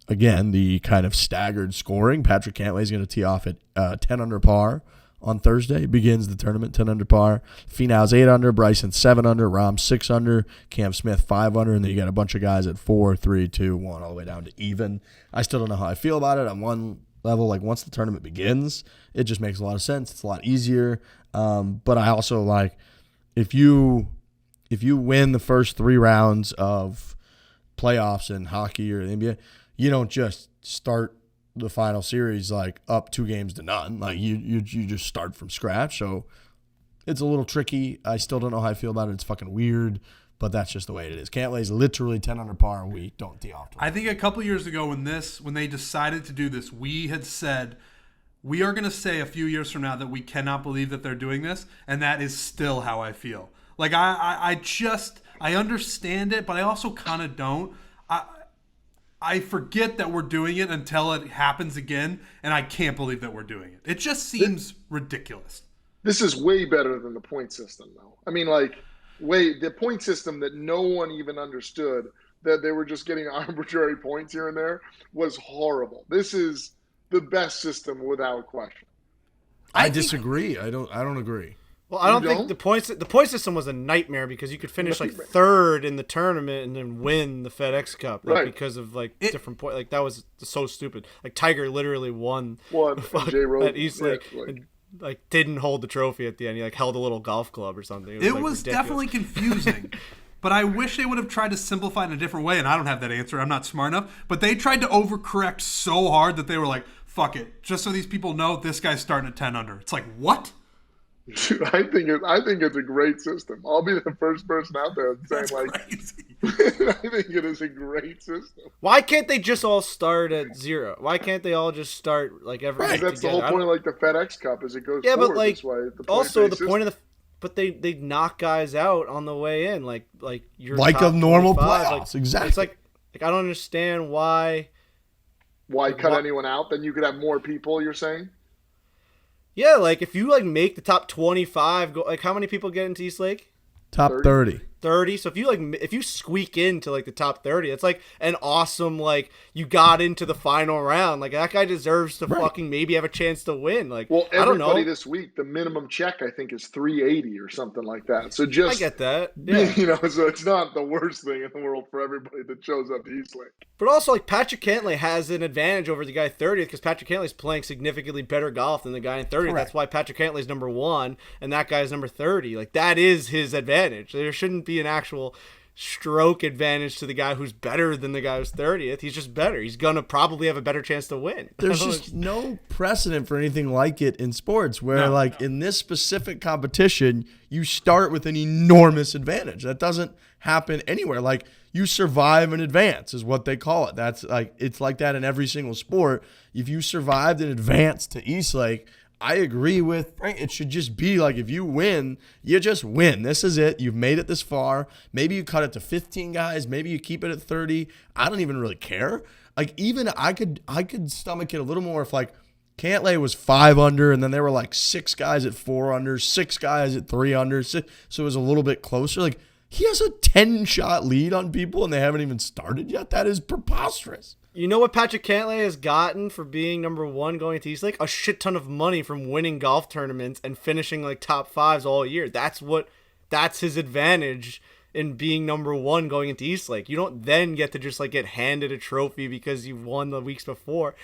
kind of staggered scoring. Patrick Cantlay is going to tee off at 10 under par on Thursday. Begins the tournament 10 under par. Finau's 8 under, Bryson 7 under, Rahm 6 under, Cam Smith 5 under, and then you got a bunch of guys at 4, 3, 2, 1, all the way down to even. I still don't know how I feel about it. On one level, like once the tournament begins, it just makes a lot of sense. It's a lot easier. But I also like if you win the first 3 rounds of playoffs in hockey or the NBA, you don't just start the final series like up 2 games to none. Like you just start from scratch. So it's a little tricky. I still don't know how I feel about it. It's fucking weird, but that's just the way it is. Cantlay's literally 10 under par, and we don't tee off to it. I think a couple years ago when they decided to do this, we had said we are going to say a few years from now that we cannot believe that they're doing this, and that is still how I feel. Like I understand it, but I also kind of don't. I forget that we're doing it until it happens again, and I can't believe that we're doing it. It just seems ridiculous. This is way better than the point system, though. I mean, the point system that no one even understood, that they were just getting arbitrary points here and there, was horrible. This is the best system without question. I disagree. I don't agree. Well, I don't think the point system was a nightmare because you could finish like 3rd in the tournament and then win the FedEx Cup, right? Because of different points. Like that was so stupid. Like Tiger literally won at Eastlake and didn't hold the trophy at the end. He held a little golf club or something. It was definitely confusing. But I wish they would have tried to simplify it in a different way, and I don't have that answer. I'm not smart enough. But they tried to overcorrect so hard that they were like, fuck it. Just so these people know this guy's starting at 10 under. It's like, what? Dude, I think it's a great system. I'll be the first person out there saying crazy. I think it is a great system. Why can't they just all start at 0? Why can't they all just start every? Right, that's together? The whole point of the FedEx Cup is it goes forward but this way. Also the point of the. But they knock guys out on the way in, you're like a normal playoffs. Exactly. It's like I don't understand why. Why cut anyone out? Then you could have more people. You're saying? Yeah, if you make the top 25, go how many people get into Eastlake? Top 30. 30. So if you squeak into the top 30, it's an awesome you got into the final round. That guy deserves to fucking maybe have a chance to win. I don't know. This week the minimum check I think is 380 or something like that. So just I get that. Yeah. So it's not the worst thing in the world for everybody that shows up to Eastlake. But also Patrick Cantlay has an advantage over the guy 30th because Patrick Cantlay's playing significantly better golf than the guy in 30th. Correct. That's why Patrick Cantlay's number 1 and that guy's number 30. That is his advantage. There shouldn't be an actual stroke advantage to the guy who's better than the guy who's 30th. He's just better. He's going to probably have a better chance to win. There's just no precedent for anything like it in sports where in this specific competition, you start with an enormous advantage. That doesn't happen anywhere. You survive and advance is what they call it. That's it's like that in every single sport. If you survived and advanced to Eastlake, I agree with Frank. It should just be if you win, you just win. This is it. You've made it this far. Maybe you cut it to 15 guys. Maybe you keep it at 30. I don't even really care. Even I could stomach it a little more if Cantlay was 5 under and then there were 6 guys at 4 under, 6 guys at 3 under. So it was a little bit closer. He has a 10-shot lead on people and they haven't even started yet. That is preposterous. You know what Patrick Cantlay has gotten for being number 1 going to Eastlake? A shit ton of money from winning golf tournaments and finishing top 5s all year. That's his advantage in being number one going into Eastlake. You don't then get to just like get handed a trophy because you've won the weeks before.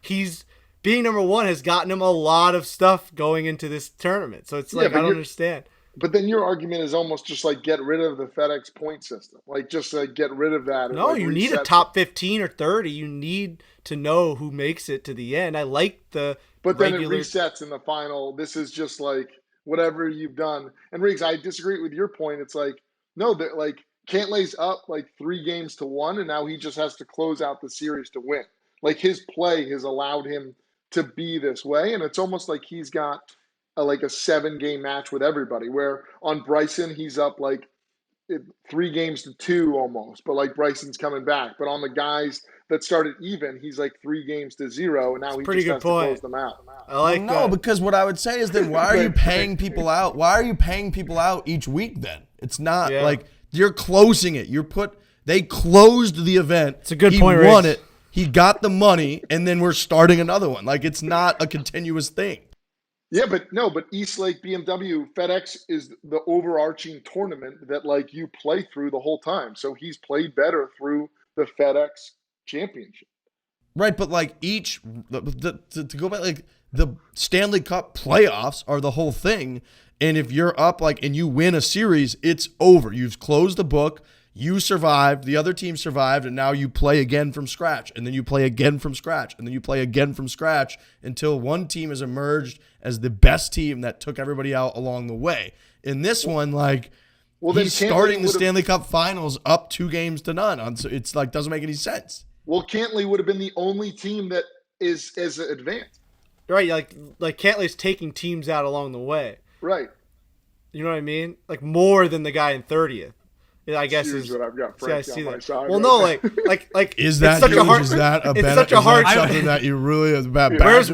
He's being number one has gotten him a lot of stuff going into this tournament. So it's like, I don't understand. But then your argument is almost just like get rid of the FedEx point system. Like just like get rid of that. No, like you need a top 15 or 30. You need to know who makes it to the end. I like the But then it resets in the final. This is just like whatever you've done. And Riggs, I disagree with your point. It's like, no, that like Cantlay's up like 3-1, and now he just has to close out the series to win. Like his play has allowed him to be this way. And it's almost like he's got a 7-game match with everybody, where on Bryson, he's up like 3-2 almost, but like Bryson's coming back. But on the guys that started even, he's like 3-0, and now he just has to close them out. I like that. Because what I would say is then why are you paying people out? Why are you paying people out each week then? It's not like you're closing it. They closed the event. It's a good point, He won Riggs. it. He got the money, and then we're starting another one. Like it's not a continuous thing. Yeah, but Eastlake BMW FedEx is the overarching tournament that like you play through the whole time. So he's played better through the FedEx Championship. Right, but like to go back, like the Stanley Cup playoffs are the whole thing. And if you're up and you win a series, it's over. You've closed the book. You survived, the other team survived, and now you play again from scratch, and then you play again from scratch, and then you play again from scratch until one team has emerged as the best team that took everybody out along the way. In this one, he's starting the Stanley Cup Finals up 2-0. So it's like doesn't make any sense. Well, Cantlay would have been the only team that is as advanced. Right, like Cantlay's taking teams out along the way. Right. You know what I mean? Like more than the guy in 30th. I guess is what I've got Frankie on my side. Well, no, like is that such a hard, is that a it's such a hard something that you really is about? Where's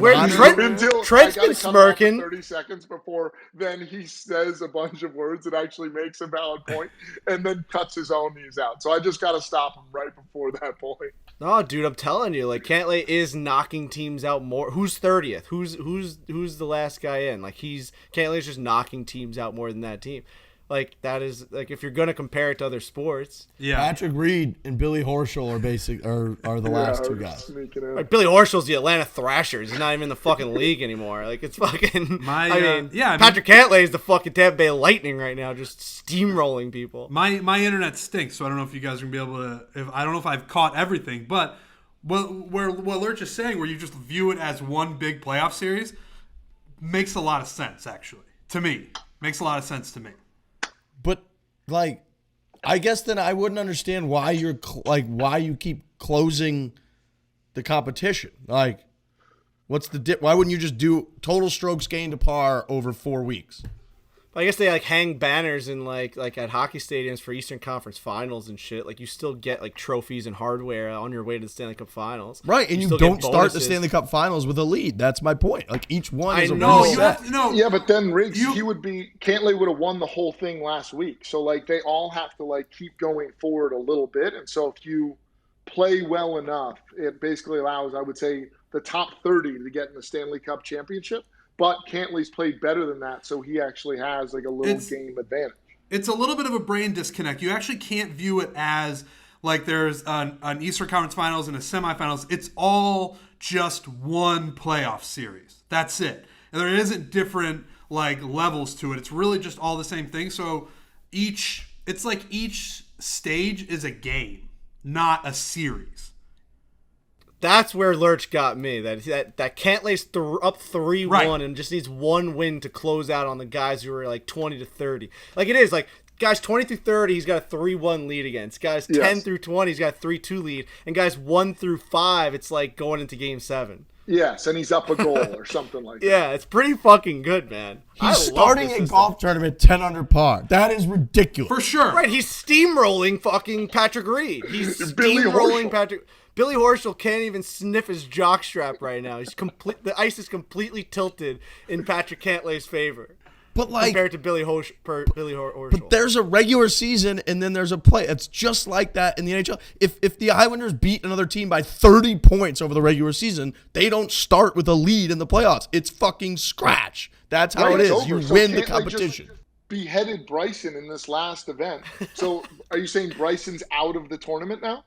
Trent's been smirking 30 seconds before then he says a bunch of words that actually makes a valid point and then cuts his own knees out. So I just got to stop him right before that point. No, dude, I'm telling you, like Cantlay is knocking teams out more. Who's 30th? Who's the last guy in? Like Cantlay's just knocking teams out more than that team. Like that is like if you're gonna compare it to other sports. Yeah, Patrick Reed and Billy Horschel are the last two guys. Like Billy Horschel's the Atlanta Thrashers. He's not even in the fucking league anymore. Like it's fucking. Patrick Cantlay is the fucking Tampa Bay Lightning right now, just steamrolling people. My internet stinks, so I don't know if you guys are gonna be able to. I don't know if I've caught everything, but what Lurch is saying, where you just view it as one big playoff series, makes a lot of sense. Actually, to me, makes a lot of sense to me. But I guess then I wouldn't understand why why you keep closing the competition. Like, what's the why wouldn't you just do total strokes gained to par over 4 weeks? I guess they hang banners in like at hockey stadiums for Eastern Conference Finals and shit. Like you still get like trophies and hardware on your way to the Stanley Cup Finals. Right, and you don't start the Stanley Cup Finals with a lead. That's my point. Like each one is a reset. Yeah, but then Riggs, Cantlay would have won the whole thing last week. So like they all have to keep going forward a little bit. And so if you play well enough, it basically allows, I would say, the top 30 to get in the Stanley Cup Championship. But Cantlay's played better than that, so he actually has a little game advantage. It's a little bit of a brain disconnect. You actually can't view it as like there's an Eastern Conference Finals and a semifinals. It's all just one playoff series. That's it. And there isn't different levels to it. It's really just all the same thing. So each stage is a game, not a series. That's where Lurch got me. That Cantlay's up 3-1 and just needs one win to close out on the guys who are 20 to 30. Like it is guys 20 through 30, he's got a 3-1 lead against. Guys 10 through 20, he's got a 3-2 lead. And guys 1 through 5, it's like going into Game 7. Yes, and he's up a goal or something like that. Yeah, it's pretty fucking good, man. He's starting a golf tournament 10 under par. That is ridiculous. For sure. Right, he's steamrolling fucking Patrick Reed. He's steamrolling Patrick. Billy Horschel can't even sniff his jockstrap right now. The ice is completely tilted in Patrick Cantlay's favor. But compared to Billy Horschel. But there's a regular season and then there's a play. It's just like that in the NHL. If the Islanders beat another team by 30 points over the regular season, they don't start with a lead in the playoffs. It's fucking scratch. That's how it is. You win the competition. beheaded Bryson in this last event. So are you saying Bryson's out of the tournament now?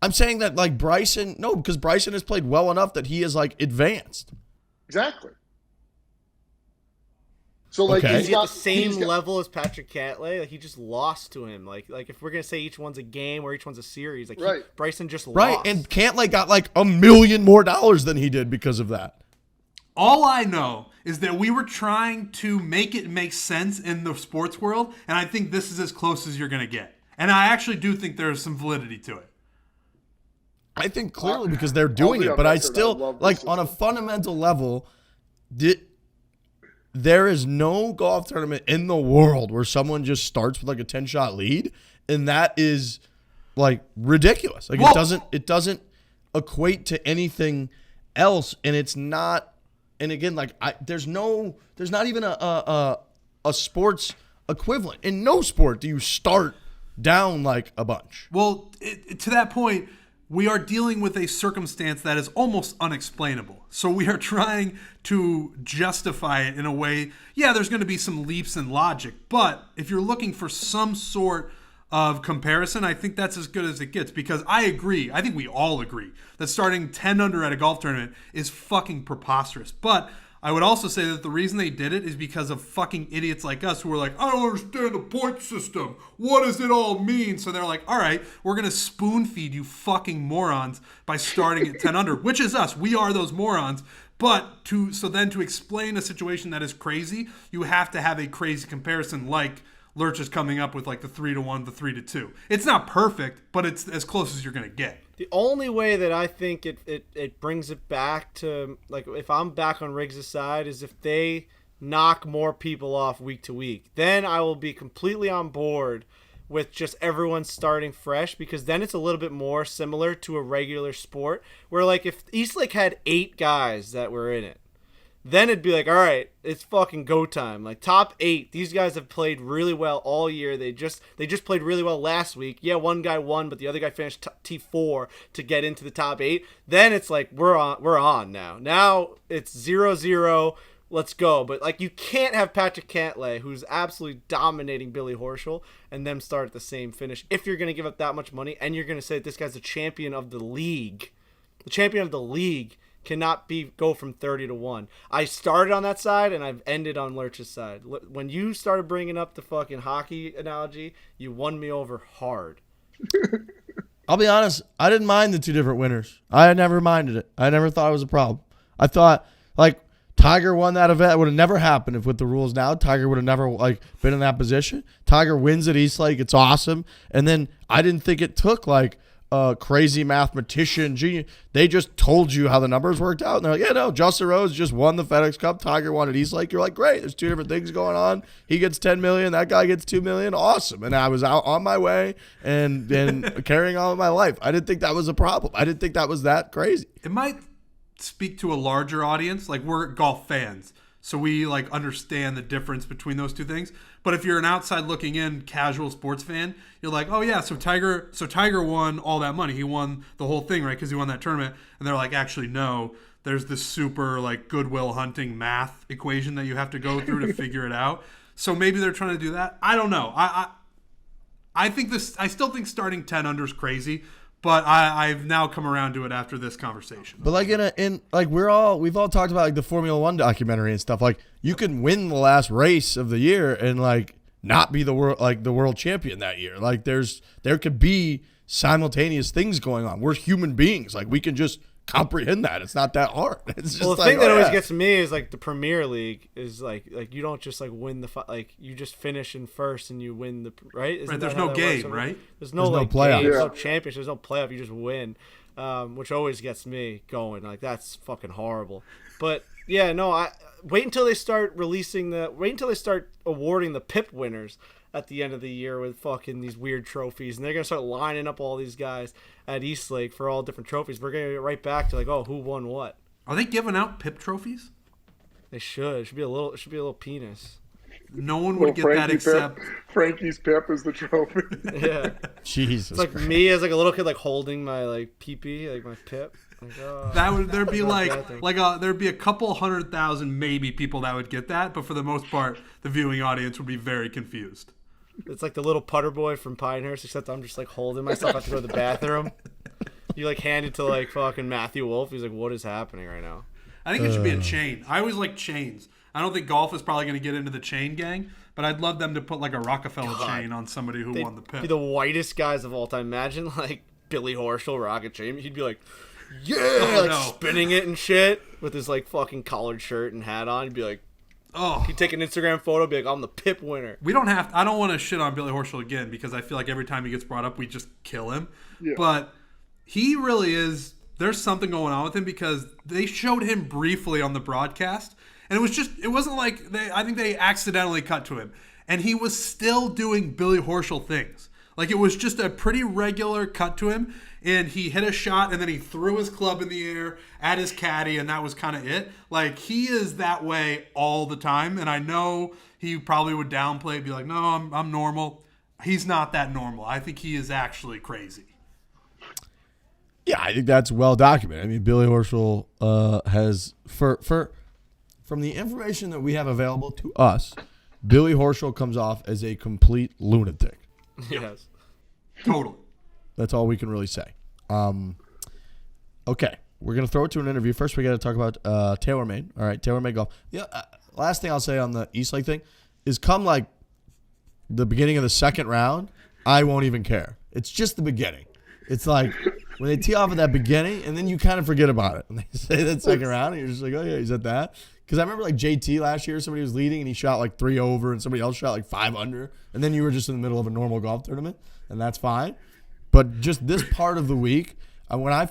I'm saying that like Bryson, no, because Bryson has played well enough that he is like advanced. Exactly. So like he's at the same level as Patrick Cantlay. Like he just lost to him. Like if we're gonna say each one's a game or each one's a series, like Bryson just lost. Right, and Cantlay got like $1 million more than he did because of that. All I know is that we were trying to make it make sense in the sports world, and I think this is as close as you're gonna get. And I actually do think there's some validity to it. I think clearly because they're doing it, but I still like on a fundamental level, there is no golf tournament in the world where someone just starts with like a 10-shot lead, and that is like ridiculous. Like it doesn't equate to anything else, and it's not. And again, like there's not even a sports equivalent. In no sport do you start down like a bunch. Well, to that point, we are dealing with a circumstance that is almost unexplainable. So we are trying to justify it in a way. Yeah, there's going to be some leaps in logic, but if you're looking for some sort of comparison, I think that's as good as it gets, because I agree. I think we all agree that starting 10 under at a golf tournament is fucking preposterous. But I would also say that the reason they did it is because of fucking idiots like us who are like, I don't understand the point system. What does it all mean? So they're like, all right, we're going to spoon feed you fucking morons by starting at 10 under, which is us. We are those morons. But to explain a situation that is crazy, you have to have a crazy comparison like Lurch is coming up with, like the 3-1, the 3-2. It's not perfect, but it's as close as you're going to get. The only way that I think it brings it back to, like, if I'm back on Riggs' side, is if they knock more people off week to week. Then I will be completely on board with just everyone starting fresh, because then it's a little bit more similar to a regular sport where, like, if Eastlake had 8 guys that were in it, then it'd be like, all right, it's fucking go time. Like, top 8, these guys have played really well all year. They just played really well last week. Yeah, one guy won, but the other guy finished T4 to get into the top 8. Then it's like, we're on now. Now it's 0-0. Let's go. But, like, you can't have Patrick Cantlay, who's absolutely dominating Billy Horschel, and them start at the same finish if you're going to give up that much money and you're going to say that this guy's the champion of the league. The champion of the league cannot go from 30-1. I started on that side and I've ended on Lurch's side. When you started bringing up the fucking hockey analogy, you won me over hard. I'll be honest, I didn't mind the 2 different winners. I never minded it. I never thought it was a problem. I thought, like, Tiger won that event. It would have never happened if with the rules now. Tiger would have never like been in that position. Tiger wins at Eastlake. It's awesome. And then I didn't think it took like crazy mathematician genius. They just told you how the numbers worked out, and they're like, yeah, no, Justin Rose just won the FedEx Cup. Tiger won at Eastlake. You're like, great, there's 2 different things going on. He gets $10 million, that guy gets $2 million. Awesome. And I was out on my way and carrying on with my life. I didn't think that was a problem. I didn't think that was that crazy. It might speak to a larger audience. Like, we're golf fans, so we like understand the difference between those 2 things. But if you're an outside looking in casual sports fan, you're like, oh yeah, so Tiger won all that money. He won the whole thing, right? Because he won that tournament. And they're like, actually, no. There's this super like Goodwill Hunting math equation that you have to go through to figure it out. So maybe they're trying to do that. I don't know. I think this. I still think starting 10 under is crazy. But I've now come around to it after this conversation. But like we've all talked about like the Formula 1 documentary and stuff. Like, you can win the last race of the year and like not be the world champion that year. Like there could be simultaneous things going on. We're human beings. Like, we can just comprehend that. It's not that hard. It's just the thing that always gets me is like the Premier League is like you don't just like win like you just finish in first and you win the right. Isn't right. There's no game, right? There's no like playoff. There's no championship. There's no playoff. You just win, which always gets me going. Like, that's fucking horrible. But yeah, no. I wait until they start awarding the PIP winners at the end of the year with fucking these weird trophies, and they're gonna start lining up all these guys at Eastlake for all different trophies. We're gonna get right back to like, oh, who won what? Are they giving out PIP trophies? They should. It should be a little penis. No one would get that except Frankie's PIP is the trophy. Yeah. Jesus. It's like me as like a little kid like holding my like pee-pee, like my PIP. There'd be there'd be a couple 100,000 maybe people that would get that, but for the most part, the viewing audience would be very confused. It's like the little putter boy from Pinehurst, except I'm just like holding myself. I have to go to the bathroom. You like hand it to like fucking Matthew Wolf. He's like, "What is happening right now?" I think it should be a chain. I always like chains. I don't think golf is probably going to get into the chain gang, but I'd love them to put like a Rockefeller chain on somebody who won the pit. Be the whitest guys of all time. Imagine like Billy Horschel rocket chain. He'd be like, "Yeah," spinning it and shit with his like fucking collared shirt and hat on. He'd be like, he'd take an Instagram photo, be like, "I'm the Pip winner." I don't want to shit on Billy Horschel again because I feel like every time he gets brought up, we just kill him. Yeah. But he really is. There's something going on with him because they showed him briefly on the broadcast, and it wasn't like I think they accidentally cut to him, and he was still doing Billy Horschel things. Like it was just a pretty regular cut to him, and he hit a shot, and then he threw his club in the air at his caddy, and that was kind of it. Like he is that way all the time, and I know he probably would downplay it, be like, "No, I'm normal." He's not that normal. I think he is actually crazy. Yeah, I think that's well documented. I mean, Billy Horschel has, from the information that we have available to us, Billy Horschel comes off as a complete lunatic. Yes. Totally. That's all we can really say. Okay, we're going to throw it to an interview. First, we got to talk about TaylorMade. All right, TaylorMade golf. Yeah. Last thing I'll say on the East Lake thing is come like the beginning of the second round, I won't even care. It's just the beginning. It's like when they tee off at that beginning, and then you kind of forget about it. And they say that second round, and you're just like, "Oh yeah, he's at that." Because I remember like JT last year, somebody was leading and he shot like 3 over, and somebody else shot like 5 under, and then you were just in the middle of a normal golf tournament, and that's fine. But just this part of the week, when I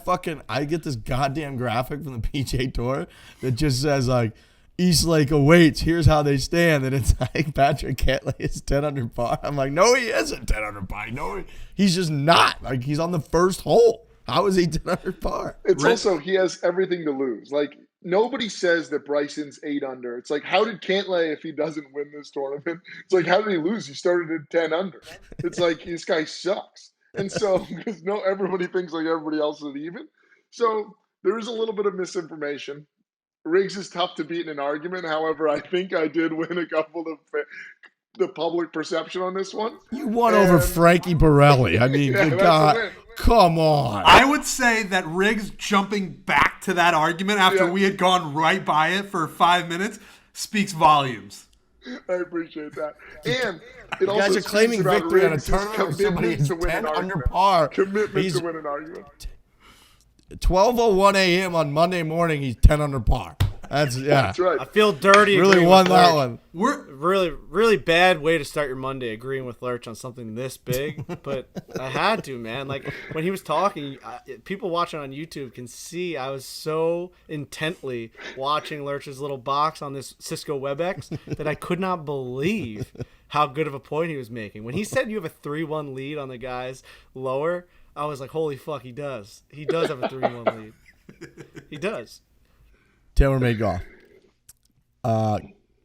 get this goddamn graphic from the PGA Tour that just says like East Lake awaits, here's how they stand, and it's like Patrick Cantlay is 10 under par. I'm like, no, he isn't 10 under par. No, he's just not. Like he's on the first hole. How is he 10 under par? It's also he has everything to lose. Like nobody says that Bryson's 8 under. It's like, how did Cantlay, if he doesn't win this tournament, it's like, how did he lose? He started at 10 under. It's like this guy sucks. And so because everybody thinks like everybody else is even. So there is a little bit of misinformation. Riggs is tough to beat in an argument. However, I think I did win a couple of the public perception on this one. You won over Frankie Borelli. I mean, good God. Come on. I would say that Riggs jumping back to that argument after we had gone right by it for 5 minutes speaks volumes. I appreciate that. And it also guys are claiming victory on a Riggs' tournament where somebody is to win 10 an under argument. par. Commitment to win an argument. 12:01 a.m. on Monday morning, he's 10 under par. That's right. I feel dirty. Really won that one. We're really bad way to start your Monday, agreeing with Lurch on something this big, but I had to, man. Like when he was talking, people watching on YouTube can see I was so intently watching Lurch's little box on this Cisco WebEx that I could not believe how good of a point he was making. When he said you have a 3-1 lead on the guys lower, I was like, holy fuck, he does. He does have a 3-1 lead. He does. TaylorMade golf.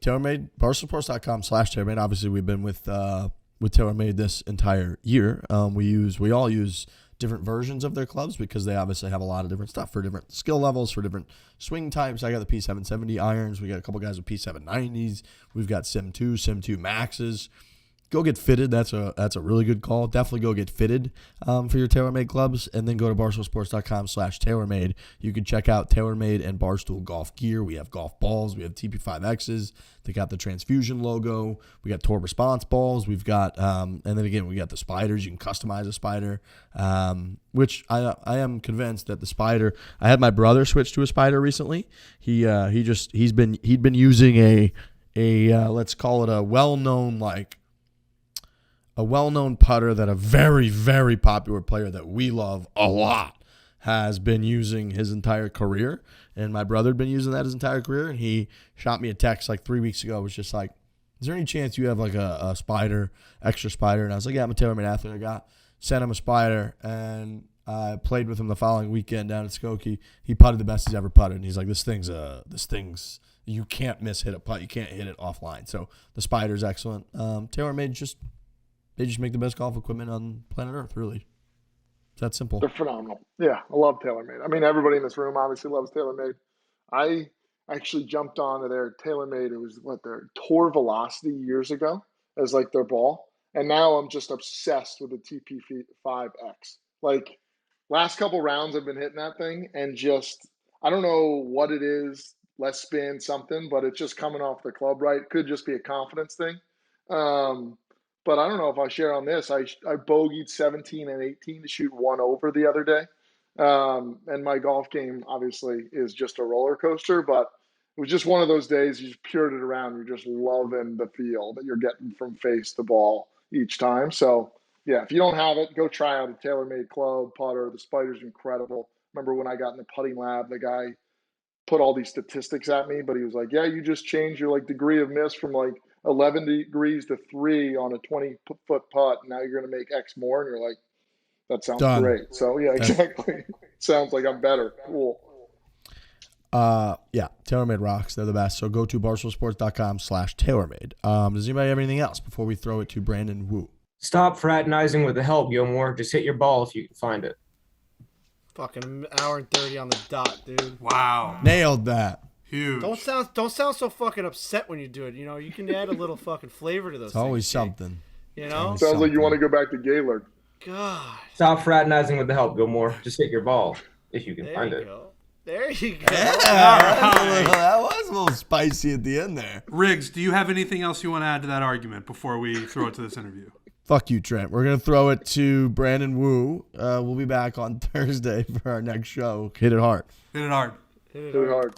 TaylorMade, BarstoolSports.com/TaylorMade. Obviously, we've been with TaylorMade this entire year. We all use different versions of their clubs because they obviously have a lot of different stuff for different skill levels, for different swing types. I got the P770 irons. We got a couple guys with P790s. We've got Sim 2 Maxes. Go get fitted. That's a really good call. Definitely go get fitted for your TaylorMade clubs, and then go to BarstoolSports.com/TaylorMade. You can check out TaylorMade and Barstool golf gear. We have golf balls. We have TP5Xs. They got the Transfusion logo. We got Tour Response balls. We've got, and then again, we got the spiders. You can customize a spider, which I am convinced that the spider. I had my brother switch to a spider recently. He'd been using a let's call it a well-known putter that a very, very popular player that we love a lot has been using his entire career. And my brother had been using that his entire career. And he shot me a text like 3 weeks ago. It was just like, is there any chance you have like a spider, extra spider? And I was like, yeah, I'm a TaylorMade athlete. Sent him a spider. And I played with him the following weekend down at Skokie. He putted the best he's ever putted. And he's like, this thing's you can't hit a putt. You can't hit it offline. So the spider's excellent. TaylorMade they just make the best golf equipment on planet Earth, really. It's that simple. They're phenomenal. Yeah, I love TaylorMade. I mean, everybody in this room obviously loves TaylorMade. I actually jumped onto their TaylorMade. It was their Tour Velocity years ago as like their ball, and now I'm just obsessed with the TP5X. Like last couple rounds, I've been hitting that thing, and just I don't know what it is, less spin, something, but it's just coming off the club right. Could just be a confidence thing. But I don't know if I share on this. I bogeyed 17 and 18 to shoot one over the other day. And my golf game obviously is just a roller coaster, but it was just one of those days you just pured it around. You're just loving the feel that you're getting from face to ball each time. So yeah, if you don't have it, go try out a TaylorMade club, putter. The Spider's incredible. Remember when I got in the putting lab, the guy put all these statistics at me, but he was like, yeah, you just changed your like degree of miss from like 11 degrees to 3 on a 20-foot putt. And now you're going to make X more. And you're like, that sounds Done. great. So yeah, exactly. Sounds like I'm better. Cool. Yeah, TaylorMade rocks. They're the best. So go to barstoolsports.com/TaylorMade. Does anybody have anything else before we throw it to Brandon Wu? Stop fraternizing with the help, Gilmore. Just hit your ball if you can find it. Fucking an hour and 30 on the dot, dude. Wow. Nailed that. Huge. Don't sound so fucking upset when you do it. You know, you can add a little fucking flavor to those It's always things, something. You know? Sounds like you want to go back to Gaylord. God. Stop fraternizing with the help, Gilmore. Just hit your ball if you can There find you it. go. There you go. Yeah, that was a little spicy at the end there. Riggs, do you have anything else you want to add to that argument before we throw it to this interview? Fuck you, Trent. We're going to throw it to Brandon Wu. We'll be back on Thursday for our next show. Hit it hard. Hit it hard. Hit it hard.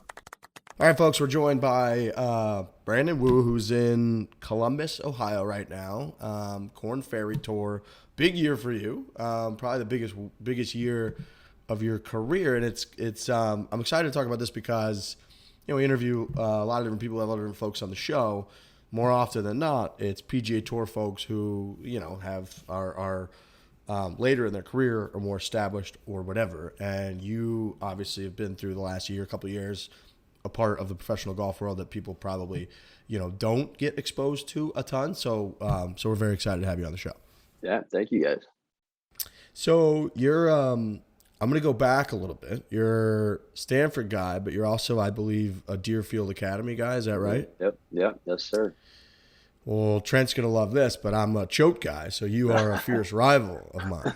All right, folks, we're joined by Brandon Wu, who's in Columbus, Ohio right now. Korn Ferry Tour. Big year for you. Probably the biggest year of your career. And it's I'm excited to talk about this because, you know, we interview a lot of different people, a lot of different folks on the show. More often than not, it's PGA Tour folks who, you know, are later in their career or more established or whatever. And you obviously have been through the last year, couple of years, a part of the professional golf world that people probably, you know, don't get exposed to a ton. So we're very excited to have you on the show. Yeah, thank you guys. So you're I'm going to go back a little bit. You're Stanford guy, but you're also, I believe, a Deerfield Academy guy. Is that right? Yep. Yes, sir. Well, Trent's going to love this, but I'm a Choate guy, so you are a fierce rival of mine.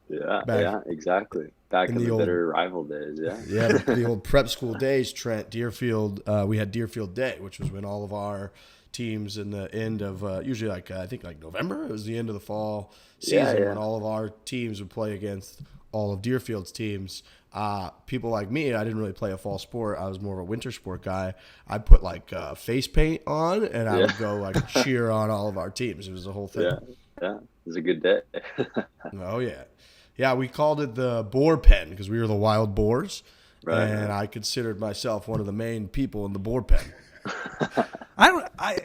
Yeah, exactly. Back in the bitter rival days, yeah. Yeah, the old prep school days, Trent, Deerfield, we had Deerfield Day, which was when all of our teams in the end of usually I think November. It was the end of the fall season when all of our teams would play against all of Deerfield's teams. People like me, I didn't really play a fall sport. I was more of a winter sport guy. I'd put like face paint on and I would go like cheer on all of our teams. It was the whole thing. Yeah. It was a good day. Oh yeah. Yeah, we called it the boar pen because we were the wild boars. Right. And I considered myself one of the main people in the boar pen. I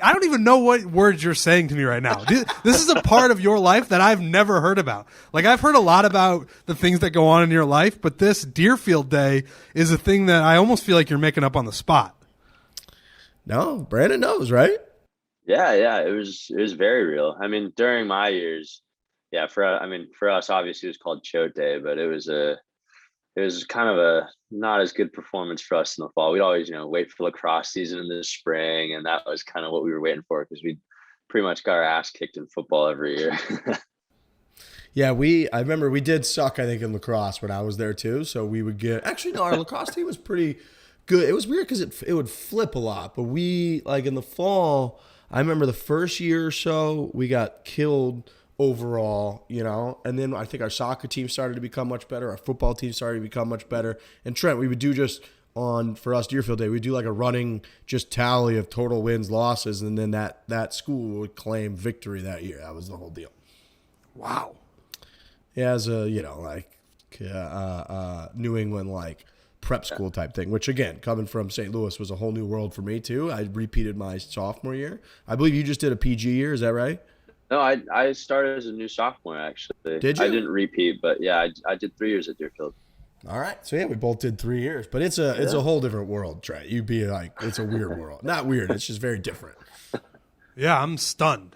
don't even know what words you're saying to me right now. This is a part of your life that I've never heard about. Like, I've heard a lot about the things that go on in your life, but this Deerfield Day is a thing that I almost feel like you're making up on the spot. No, Brandon knows, right? Yeah. It was very real. I mean, during my years, for us, obviously it was called Choate Day, but it was kind of a not as good performance for us in the fall. We'd always, wait for lacrosse season in the spring, and that was kind of what we were waiting for because we pretty much got our ass kicked in football every year. Yeah, I remember we did suck, I think, in lacrosse when I was there too. So we would our lacrosse team was pretty good. It was weird because it would flip a lot, but we, like in the fall, I remember the first year or so we got killed overall, and then I think our soccer team started to become much better. Our football team started to become much better. And Trent, we would do for us Deerfield Day, we'd do like a running just tally of total wins, losses, and then that school would claim victory that year. That was the whole deal. Wow. Yeah, as a, New England, prep school type thing, which again, coming from St. Louis was a whole new world for me too. I repeated my sophomore year. I believe you just did a PG year. Is that right? No, I started as a new sophomore, actually. Did you? I didn't repeat, but yeah, I did 3 years at Deerfield. All right. So yeah, we both did 3 years, but it's a whole different world, Trey. You'd be like, it's a weird world. Not weird. It's just very different. Yeah, I'm stunned.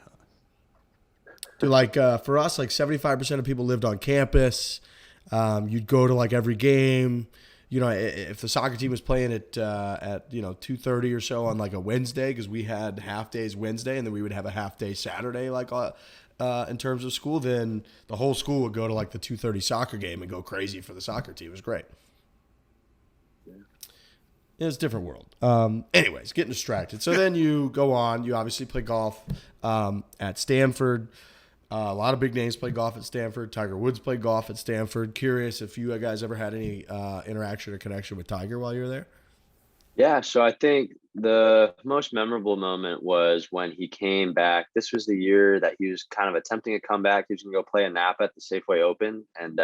Like for us, like 75% of people lived on campus. You'd go to like every game. You know, if the soccer team was playing at 2:30 or so on like a Wednesday, because we had half days Wednesday, and then we would have a half day Saturday, like in terms of school, then the whole school would go to like the 2:30 soccer game and go crazy for the soccer team. It was great. It was a different world. Anyways, getting distracted. So then you go on. You obviously play golf at Stanford. A lot of big names play golf at Stanford. Tiger Woods played golf at Stanford. Curious if you guys ever had any interaction or connection with Tiger while you were there? Yeah, so I think the most memorable moment was when he came back. This was the year that he was kind of attempting a comeback. He was going to go play in Napa at the Safeway Open, and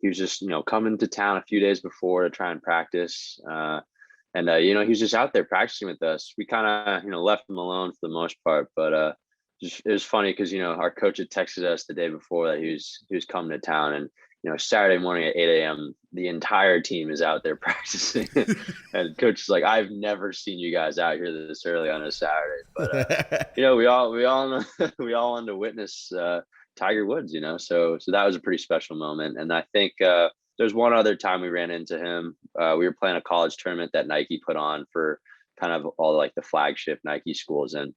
he was just, coming to town a few days before to try and practice. He was just out there practicing with us. We kind of, left him alone for the most part, but it was funny because, our coach had texted us the day before that he was coming to town, and, Saturday morning at 8 a.m., the entire team is out there practicing. And coach is like, I've never seen you guys out here this early on a Saturday, but, we all wanted to witness Tiger Woods, so that was a pretty special moment. And I think there's one other time we ran into him. We were playing a college tournament that Nike put on for kind of all like the flagship Nike schools. And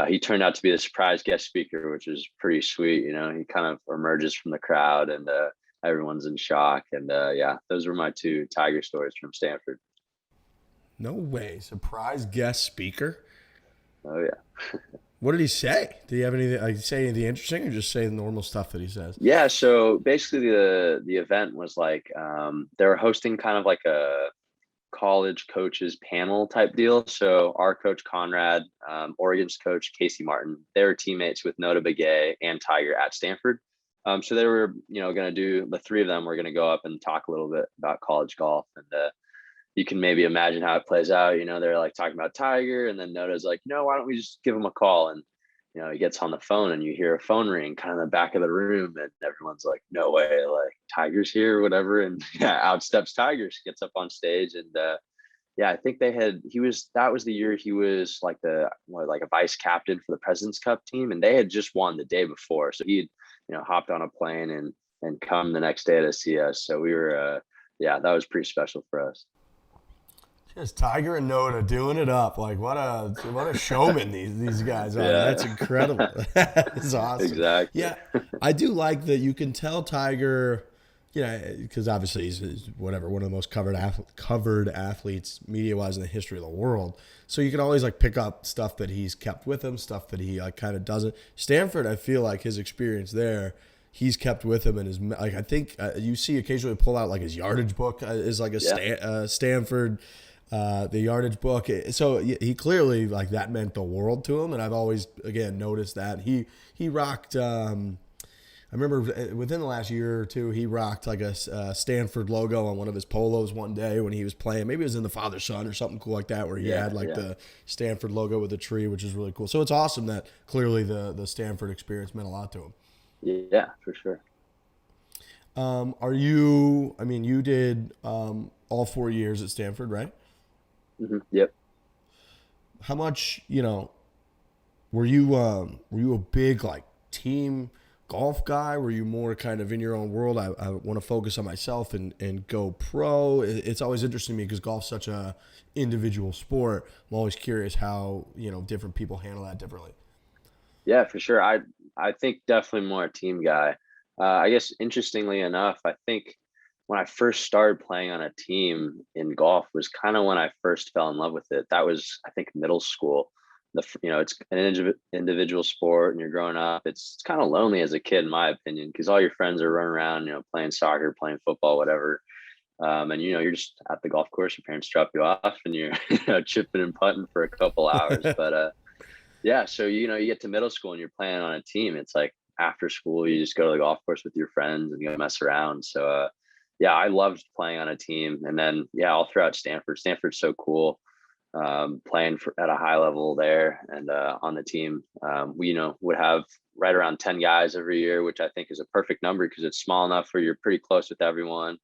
he turned out to be the surprise guest speaker, which was pretty sweet. He kind of emerges from the crowd, and everyone's in shock. And those were my two Tiger stories from Stanford. No way. Surprise guest speaker? Oh, yeah. What did he say? Did he have anything, say anything interesting, or just say the normal stuff that he says? Yeah. So basically the event was like, they were hosting kind of like a college coaches panel type deal. So our coach Conrad, Oregon's coach Casey Martin, they were teammates with Nota Begay and Tiger at Stanford. So they were, going to do, the three of them were going to go up and talk a little bit about college golf. And you can maybe imagine how it plays out. They're like talking about Tiger, and then Nota's like, why don't we just give him a call? And he gets on the phone, and you hear a phone ring kind of in the back of the room, and everyone's like, no way, like Tiger's here or whatever. And out steps Tiger, gets up on stage. And I think that was the year he was like a vice captain for the President's Cup team, and they had just won the day before. So he'd, hopped on a plane and come the next day to see us. So we were, that was pretty special for us. Just Tiger and Nota doing it up. Like what a showman these guys are. Yeah. That's incredible. That's awesome. Exactly. Yeah, I do like that you can tell Tiger, because obviously he's one of the most covered athletes media-wise in the history of the world. So you can always like pick up stuff that he's kept with him, stuff that he kind of doesn't. Stanford, I feel like his experience there, he's kept with him, and his like I think you see occasionally pull out like his yardage book is like a Stanford. The yardage book. So he clearly like that meant the world to him, and I've always again noticed that he rocked. I remember within the last year or two, he rocked like a Stanford logo on one of his polos one day when he was playing. Maybe it was in the Father Son or something cool like that, where he had like the Stanford logo with a tree, which is really cool. So it's awesome that clearly the Stanford experience meant a lot to him. Yeah, for sure. You did all 4 years at Stanford, right? Mm-hmm. Yep. How much, were you a big like team golf guy? Were you more kind of in your own world? I want to focus on myself and go pro. It's always interesting to me because golf's such a individual sport. I'm always curious how, different people handle that differently. Yeah, for sure. I think definitely more a team guy. I guess interestingly enough, I think when I first started playing on a team in golf was kind of when I first fell in love with it. That was, I think, middle school. It's an individual sport, and you're growing up. It's kind of lonely as a kid, in my opinion, because all your friends are running around, playing soccer, playing football, whatever. And you're just at the golf course. Your parents drop you off, and you're chipping and putting for a couple hours. But so you get to middle school and you're playing on a team. It's like after school, you just go to the golf course with your friends and go mess around. So I loved playing on a team. And then all throughout Stanford. Stanford's so cool. Playing at a high level there and on the team, we would have right around 10 guys every year, which I think is a perfect number because it's small enough where you're pretty close with everyone,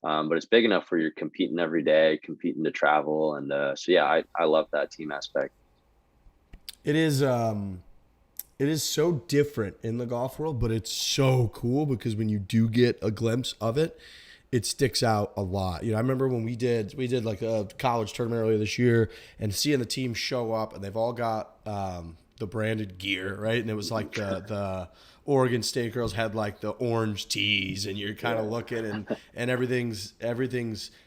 but it's big enough where you're competing every day, competing to travel, and I love that team aspect. It is It is so different in the golf world, but it's so cool because when you do get a glimpse of it, it sticks out a lot. You know, I remember when we did like a college tournament earlier this year, and seeing the team show up and they've all got the branded gear, right? And it was like the Oregon State girls had like the orange tees, and you're kind of looking and everything's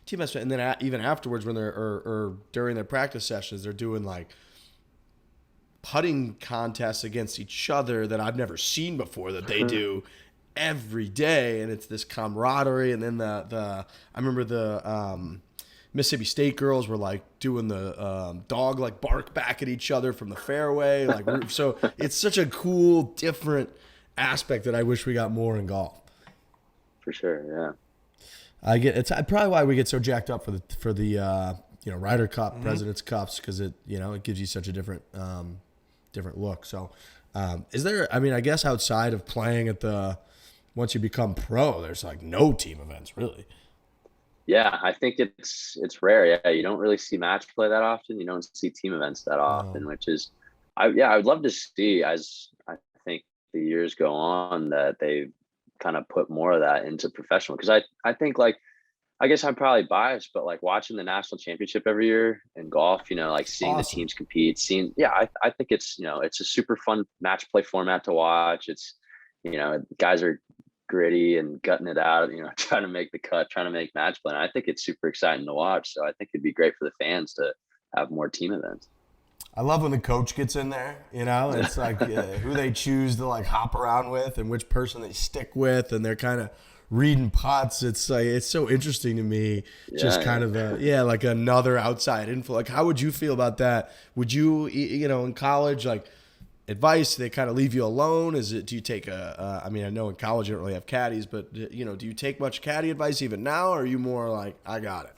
team best. And then even afterwards, when they're or during their practice sessions, they're doing like putting contests against each other that I've never seen before that they do every day, and it's this camaraderie. And then I remember the Mississippi State girls were like doing the dog like bark back at each other from the fairway, like so it's such a cool different aspect that I wish we got more in golf. For sure, yeah. It's probably why we get so jacked up for the Ryder Cup, President's Cups, because it gives you such a different look. So is there, I mean, I guess outside of playing at once you become pro, there's like no team events really. Yeah, I think it's rare. Yeah, you don't really see match play that often. You don't see team events that often, which is, I would love to see, as I think the years go on, that they kind of put more of that into professional. Because I think, like, I guess I'm probably biased, but like watching the national championship every year in golf, like seeing the teams compete, I think it's, it's a super fun match play format to watch. It's, guys are gritty and gutting it out, trying to make the cut, trying to make match play. And I think it's super exciting to watch. So I think it'd be great for the fans to have more team events. I love when the coach gets in there, it's like who they choose to like hop around with and which person they stick with, and they're kind of reading putts. It's like, it's so interesting to me, just kind of like another outside info. Like, how would you feel about that? Would you, in college, like advice, they kind of leave you alone? Do you take I mean, I know in college you don't really have caddies, but do you take much caddy advice even now? Or are you more like, I got it?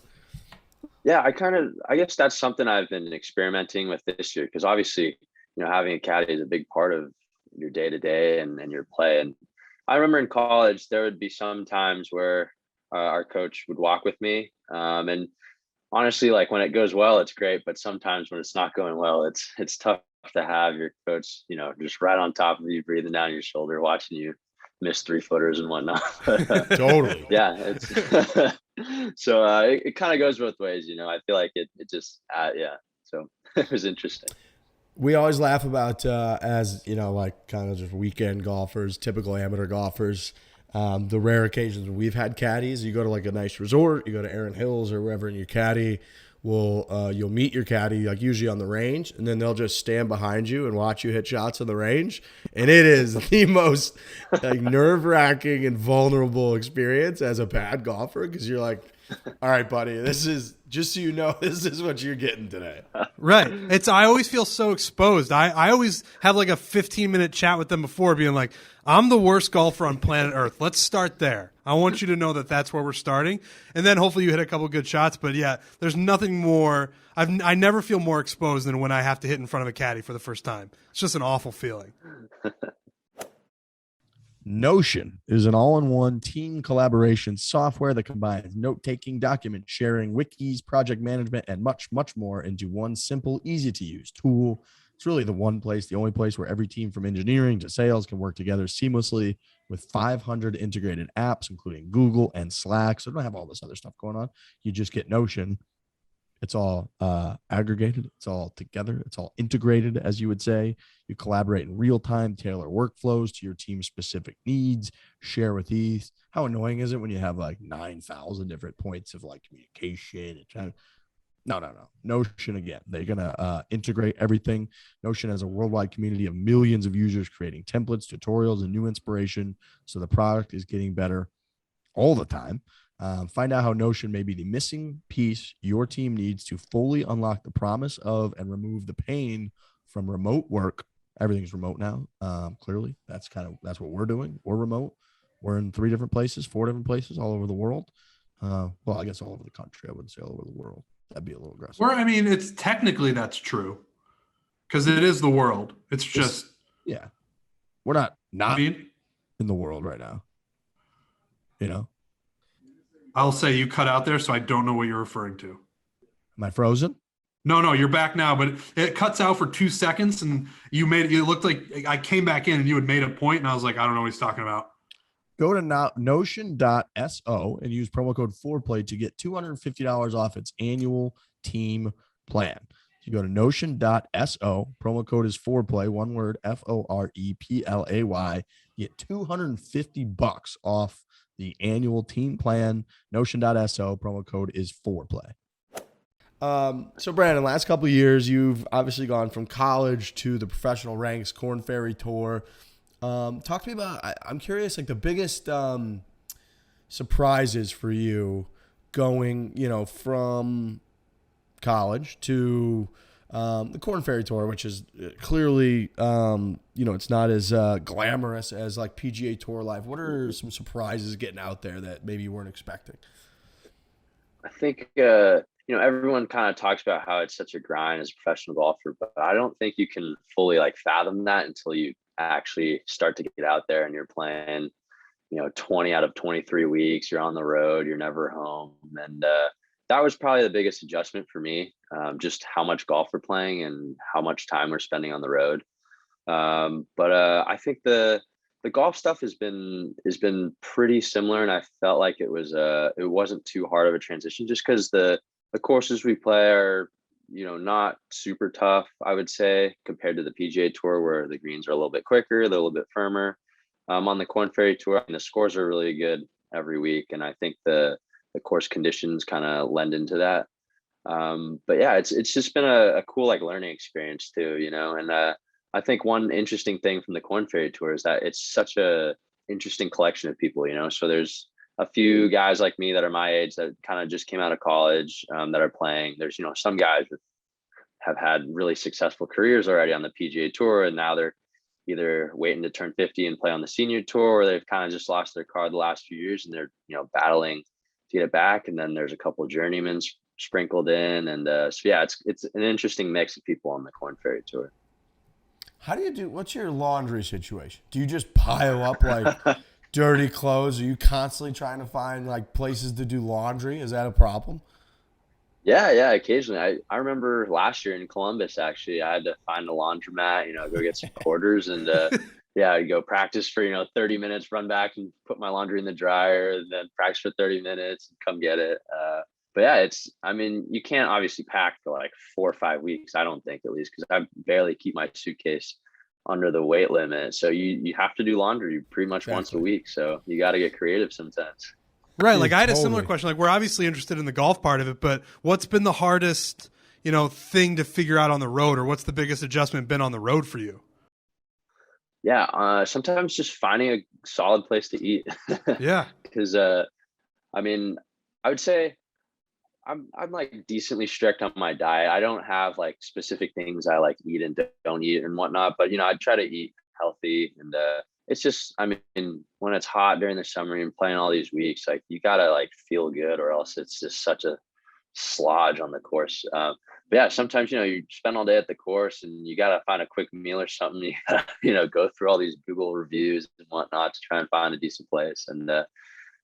Yeah, I guess that's something I've been experimenting with this year, because obviously, having a caddy is a big part of your day to day and your play. And I remember in college, there would be some times where our coach would walk with me. And honestly, like when it goes well, it's great. But sometimes when it's not going well, it's tough to have your coach, just right on top of you, breathing down your shoulder, watching you miss 3-footers and whatnot. Totally. Yeah. It's so it kind of goes both ways. I feel like it just, so it was interesting. We always laugh about as like kind of just weekend golfers, typical amateur golfers, the rare occasions when we've had caddies. You go to like a nice resort, you go to Erin Hills or wherever, and your caddy you'll meet your caddy like usually on the range, and then they'll just stand behind you and watch you hit shots on the range, and it is the most like nerve-wracking and vulnerable experience as a bad golfer, because you're like, all right, buddy, this is, just so you know, this is what you're getting today. Right. I always feel so exposed. I always have like a 15-minute chat with them before, being like, I'm the worst golfer on planet Earth. Let's start there. I want you to know that that's where we're starting. And then hopefully you hit a couple good shots. But yeah, there's nothing more. I never feel more exposed than when I have to hit in front of a caddy for the first time. It's just an awful feeling. Notion is an all-in-one team collaboration software that combines note-taking, document sharing, wikis, project management, and much, much more into one simple, easy-to-use tool. It's really the only place where every team from engineering to sales can work together seamlessly with 500 integrated apps, including Google and Slack. So don't have all this other stuff going on. You just get Notion. It's all aggregated. It's all together. It's all integrated, as you would say. You collaborate in real time, tailor workflows to your team's specific needs, share with ease. How annoying is it when you have like 9,000 different points of like communication? No. Notion, again, they're going to integrate everything. Notion has a worldwide community of millions of users creating templates, tutorials, and new inspiration. So the product is getting better all the time. Find out how Notion may be the missing piece your team needs to fully unlock the promise of and remove the pain from remote work. Everything's remote now. Clearly, that's what we're doing. We're remote. We're in 4 different places, all over the world. Well, I guess all over the country. I wouldn't say all over the world. That'd be a little aggressive. Or, I mean, it's technically that's true, because it is the world. It's just, yeah, we're not in the world right now. I'll say you cut out there, so I don't know what you're referring to. Am I frozen? No, you're back now, but it cuts out for 2 seconds, and it looked like I came back in and you had made a point, and I was like, I don't know what he's talking about. Go to notion.so and use promo code FOREPLAY to get $250 off its annual team plan. You go to notion.so, promo code is FOREPLAY, one word, FOREPLAY. You get $250 off the annual team plan. Notion.so, promo code is FOREPLAY. So Brandon, last couple of years, you've obviously gone from college to the professional ranks, Korn Ferry Tour. Talk to me about, I'm curious, like the biggest surprises for you going, from college to the Korn Ferry Tour, which is clearly, it's not as glamorous as like PGA Tour life. What are some surprises getting out there that maybe you weren't expecting? I think, everyone kind of talks about how it's such a grind as a professional golfer, but I don't think you can fully like fathom that until you actually start to get out there and you're playing, 20 out of 23 weeks, you're on the road, you're never home. And that was probably the biggest adjustment for me, just how much golf we're playing and how much time we're spending on the road. But I think the golf stuff has been pretty similar, and I felt like it wasn't too hard of a transition just because the courses we play are, not super tough, I would say, compared to the PGA Tour where the greens are a little bit quicker, they're a little bit firmer. On the Korn Ferry Tour, the scores are really good every week, and I think the course conditions kind of lend into that. But yeah, it's just been a cool like learning experience too, and I think one interesting thing from the Korn Ferry Tour is that it's such a interesting collection of people, so there's a few guys like me that are my age that kind of just came out of college that are playing. There's, some guys that have had really successful careers already on the PGA Tour, and now they're either waiting to turn 50 and play on the senior tour, or they've kind of just lost their card the last few years and they're, battling to get it back. And then there's a couple of journeymen sprinkled in. And so, yeah, it's an interesting mix of people on the Korn Ferry Tour. What's your laundry situation? Do you just pile up like dirty clothes? Are you constantly trying to find like places to do laundry? Is that a problem? Yeah, occasionally. I remember last year in Columbus, actually, I had to find a laundromat, go get some quarters and I'd go practice for, 30 minutes, run back and put my laundry in the dryer, and then practice for 30 minutes and come get it. But yeah, you can't obviously pack for like 4 or 5 weeks, I don't think, at least, because I barely keep my suitcase under the weight limit. So you have to do laundry pretty much once a week. So you got to get creative sometimes. Right. Like I had a similar question. Like we're obviously interested in the golf part of it, but what's been the hardest, thing to figure out on the road, or what's the biggest adjustment been on the road for you? Yeah. Sometimes just finding a solid place to eat. Yeah. Because, I would say I'm like decently strict on my diet. I don't have like specific things I like eat and don't eat and whatnot, but I try to eat healthy, and it's just, when it's hot during the summer and playing all these weeks, like you gotta like feel good, or else it's just such a slodge on the course. But yeah, sometimes you spend all day at the course and you gotta find a quick meal or something. You gotta, go through all these Google reviews and whatnot to try and find a decent place. And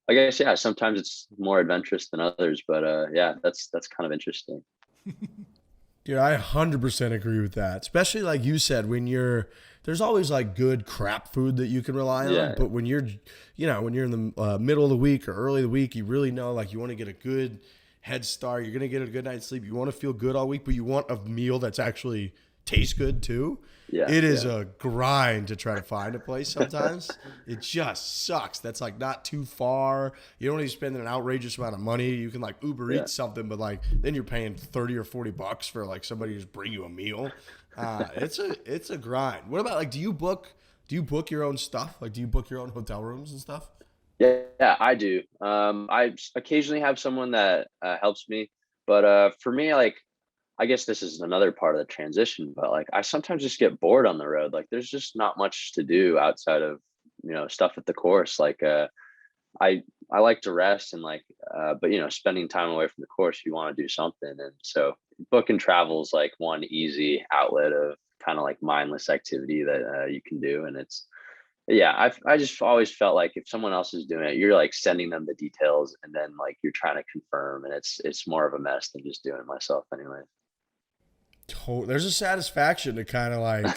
I guess, yeah, sometimes it's more adventurous than others, but yeah, that's kind of interesting. Dude, I 100% agree with that. Especially like you said, there's always like good crap food that you can rely on. Yeah. But when you're in the middle of the week or early of the week, you really know like you want to get a good head start. You're going to get a good night's sleep. You want to feel good all week, but you want a meal that's actually tastes good too. Yeah, it is a grind to try to find a place sometimes. It just sucks. That's like not too far. You don't need to spend an outrageous amount of money. You can like Uber Eats something, but like then you're paying $30 or $40 for like somebody to just bring you a meal. It's a grind. What about like do you book your own stuff? Like do you book your own hotel rooms and stuff? Yeah, I do. I occasionally have someone that helps me, but for me, like, I guess this is another part of the transition, but like I sometimes just get bored on the road. Like there's just not much to do outside of, stuff at the course. Like I like to rest and like, but spending time away from the course, you want to do something. And so book and travel is like one easy outlet of kind of like mindless activity that you can do. And I just always felt like if someone else is doing it, you're like sending them the details and then like you're trying to confirm, and it's more of a mess than just doing it myself anyway. There's a satisfaction to kind of like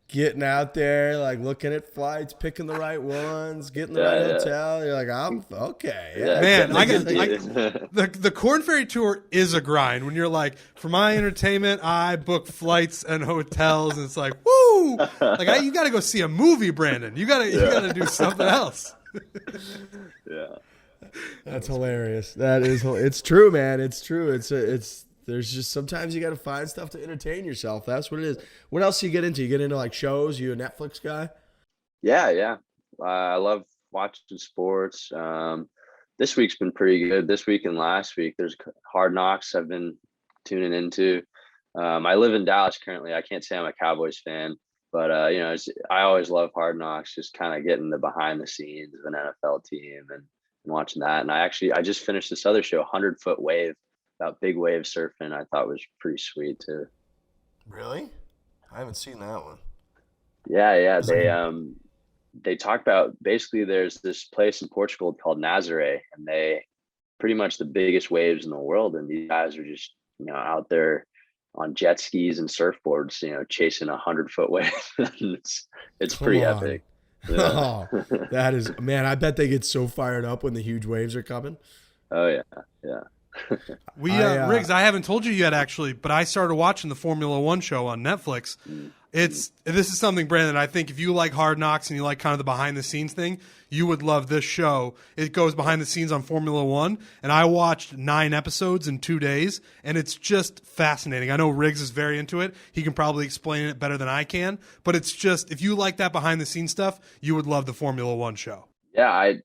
getting out there, like looking at flights, picking the right ones, getting the right hotel. You're like, I'm okay. Yeah. Man, the Korn Ferry Tour is a grind. When you're like, for my entertainment, I book flights and hotels, and it's like, woo! Like you got to go see a movie, Brandon. You got to do something else. Yeah, that's hilarious. That is, it's true, man. It's true. There's just sometimes you got to find stuff to entertain yourself. That's what it is. What else do you get into? You get into like shows? You a Netflix guy? Yeah. I love watching sports. This week's been pretty good. This week and last week, there's Hard Knocks I've been tuning into. I live in Dallas currently. I can't say I'm a Cowboys fan, but I always love Hard Knocks. Just kind of getting the behind the scenes of an NFL team and watching that. And I just finished this other show, 100-Foot Wave, about big wave surfing. I thought was pretty sweet too. Really? I haven't seen that one. Yeah. They talk about, basically there's this place in Portugal called Nazaré, and they pretty much the biggest waves in the world. And these guys are just, out there on jet skis and surfboards, chasing 100-foot wave. it's pretty epic. Yeah. Oh, that is, man, I bet they get so fired up when the huge waves are coming. Oh yeah. Riggs, I haven't told you yet actually, but I started watching the Formula One show on Netflix. This is something, Brandon, I think if you like Hard Knocks and you like kind of the behind the scenes thing, you would love this show. It goes behind the scenes on Formula One, and I watched 9 episodes in 2 days, and it's just fascinating. I know Riggs is very into it. He can probably explain it better than I can, but it's just, if you like that behind the scenes stuff, you would love the Formula One show. Yeah, I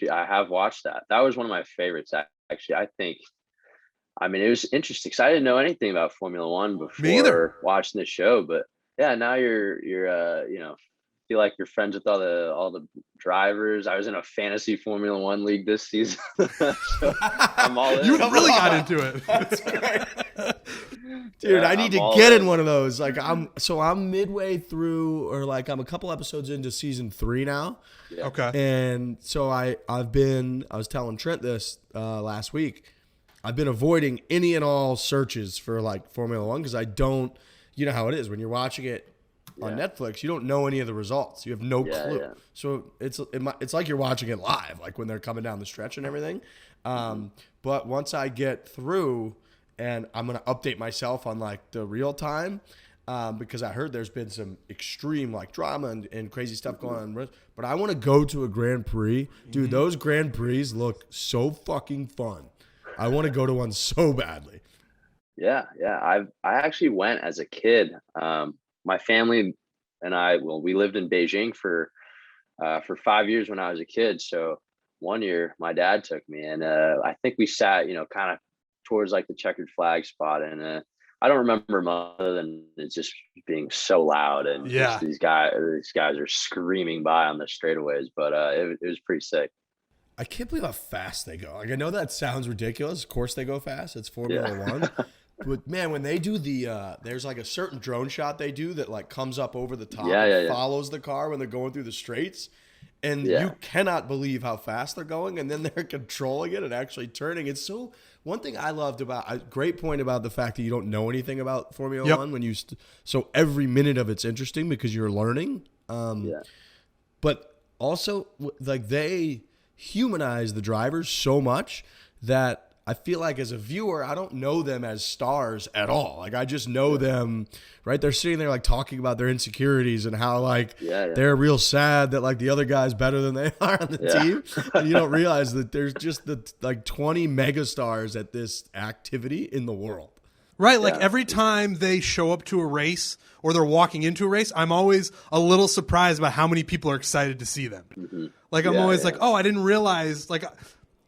have watched that. That was one of my favorites, actually. It was interesting because I didn't know anything about Formula One before watching the show. But yeah, now you're feel like you're friends with all the drivers. I was in a fantasy Formula One league this season. So I'm all in. You really got into it. That's great. Dude, I need to get in one of those. Like I'm midway through, or like I'm a couple episodes into season 3 now. Yeah. Okay. And so I was telling Trent this last week. I've been avoiding any and all searches for like Formula One because I don't, you know how it is when you're watching it on Netflix, you don't know any of the results. You have no clue. Yeah. So it's like you're watching it live, like when they're coming down the stretch and everything. But once I get through, and I'm going to update myself on like the real time, because I heard there's been some extreme like drama and crazy stuff going on. But I want to go to a Grand Prix. Dude, those Grand Prix look so fucking fun. I want to go to one so badly. Yeah. I actually went as a kid. My family and we lived in Beijing for 5 years when I was a kid. So one year my dad took me, and I think we sat, kind of towards like the checkered flag spot, and I don't remember much other than it just being so loud, and just these guys are screaming by on the straightaways, but it was pretty sick. I can't believe how fast they go. Like, I know that sounds ridiculous. Of course they go fast. It's Formula One. But man, when they do there's like a certain drone shot they do that like comes up over the top and follows the car when they're going through the straights. And you cannot believe how fast they're going, and then they're controlling it and actually turning. It's so, one thing I loved about, a great point about the fact that you don't know anything about Formula One when so every minute of it's interesting because you're learning. But also like they humanize the drivers so much that I feel like as a viewer, I don't know them as stars at all. Like I just know them, right? They're sitting there like talking about their insecurities and how like they're real sad that like the other guy's better than they are on the team. And you don't realize that there's just the like 20 megastars at this activity in the world. Right, like every time they show up to a race or they're walking into a race, I'm always a little surprised by how many people are excited to see them. Mm-hmm. Like I'm always like, oh, I didn't realize, like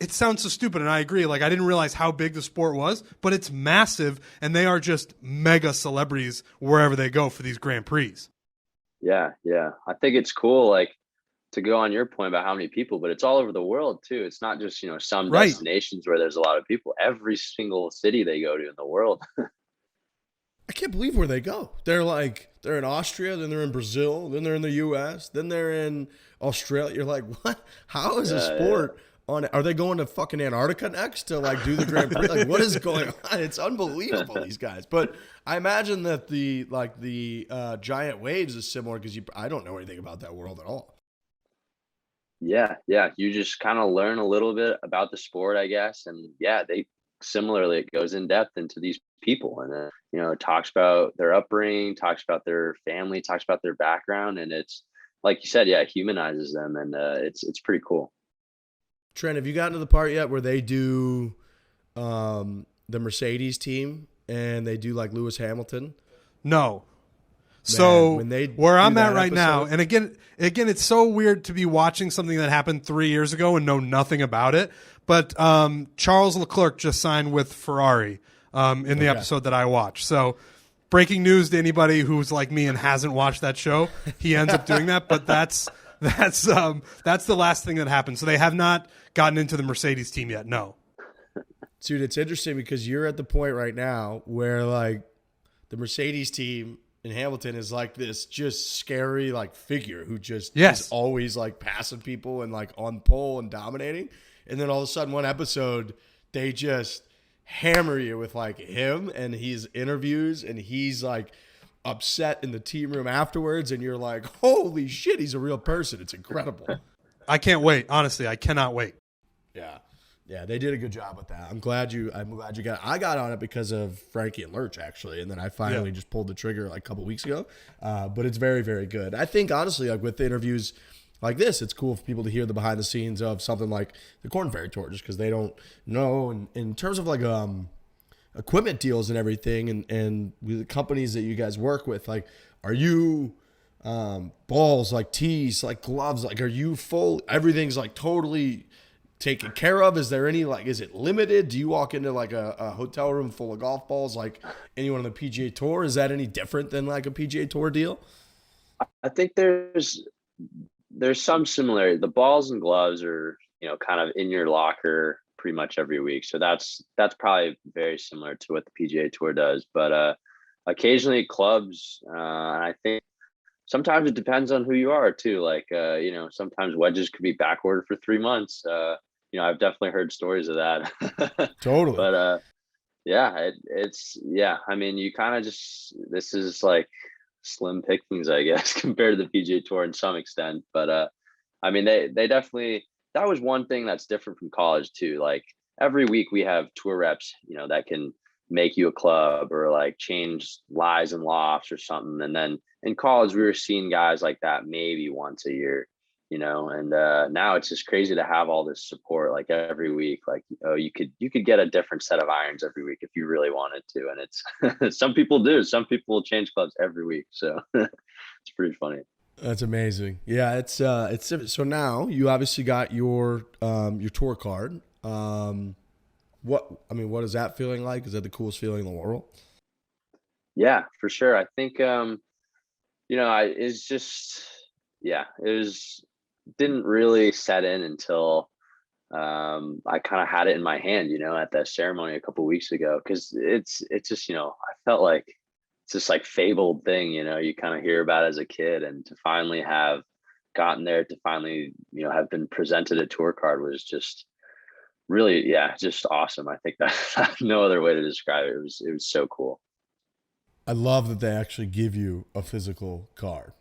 it sounds so stupid, and I agree. Like I didn't realize how big the sport was, but it's massive, and they are just mega celebrities wherever they go for these Grand Prix. Yeah. I think it's cool, like to go on your point about how many people, but it's all over the world too. It's not just some destinations where there's a lot of people. Every single city they go to in the world. I can't believe where they go. They're in Austria, then they're in Brazil, then they're in the U.S., then they're in Australia. You're like, what? How is a sport Are they going to fucking Antarctica next to like do the Grand Prix? Like, what is going on? It's unbelievable, these guys. But I imagine that the giant waves is similar because I don't know anything about that world at all. Yeah. You just kind of learn a little bit about the sport, I guess. And yeah, similarly, it goes in depth into these people, and it talks about their upbringing, talks about their family, talks about their background, and it's like you said, it humanizes them, and it's pretty cool. Trent, have you gotten to the part yet where they do the Mercedes team and they do like Lewis Hamilton? No. So where I'm at right episode, now, and again, it's so weird to be watching something that happened 3 years ago and know nothing about it. But Charles Leclerc just signed with Ferrari in the episode that I watched. So breaking news to anybody who's like me and hasn't watched that show, he ends up doing that. But that's the last thing that happened. So they have not gotten into the Mercedes team yet. No. Dude, it's interesting because you're at the point right now where like the Mercedes team in Hamilton is like this just scary like figure who just is always like passing people and like on pole and dominating. And then all of a sudden one episode they just hammer you with like him and his interviews, and he's like upset in the team room afterwards, and you're like, holy shit, he's a real person. It's incredible. I can't wait. Honestly, I cannot wait. Yeah, they did a good job with that. I'm glad you got. I got on it because of Frankie and Lurch actually, and then I finally just pulled the trigger like a couple weeks ago. But it's very, very good. I think honestly, like with the interviews like this, it's cool for people to hear the behind the scenes of something like the Korn Ferry Tour, just because they don't know. And in terms of like equipment deals and everything, and with the companies that you guys work with, like, are you balls, like tees, like gloves, like are you full? Everything's like totally taken care of? Is there any like, is it limited? Do you walk into like a hotel room full of golf balls like anyone on the PGA Tour? Is that any different than like a PGA Tour deal? I think there's some similarity. The balls and gloves are, kind of in your locker pretty much every week. So that's probably very similar to what the PGA Tour does. But occasionally clubs, and I think sometimes it depends on who you are too. Like, sometimes wedges could be back ordered for 3 months. I've definitely heard stories of that. Totally. But I mean, you kind of this is like slim pickings, I guess, compared to the PGA Tour in some extent. But I mean, they definitely, that was one thing that's different from college too. Like every week we have tour reps, that can make you a club or like change lies and lofts or something. And then in college we were seeing guys like that maybe once a year, and now it's just crazy to have all this support like every week. Like, you could get a different set of irons every week if you really wanted to. And it's some people do. Some people will change clubs every week. So it's pretty funny. That's amazing. Yeah, it's so now you obviously got your tour card. What is that feeling like? Is that the coolest feeling in the world? Yeah, for sure. I think didn't really set in until I kind of had it in my hand, at that ceremony a couple of weeks ago, because it's just, I felt like it's this like fabled thing, you kind of hear about as a kid, and to finally have gotten there, to finally, have been presented a tour card was just really, just awesome. I think that's no other way to describe it. It was so cool. I love that they actually give you a physical card.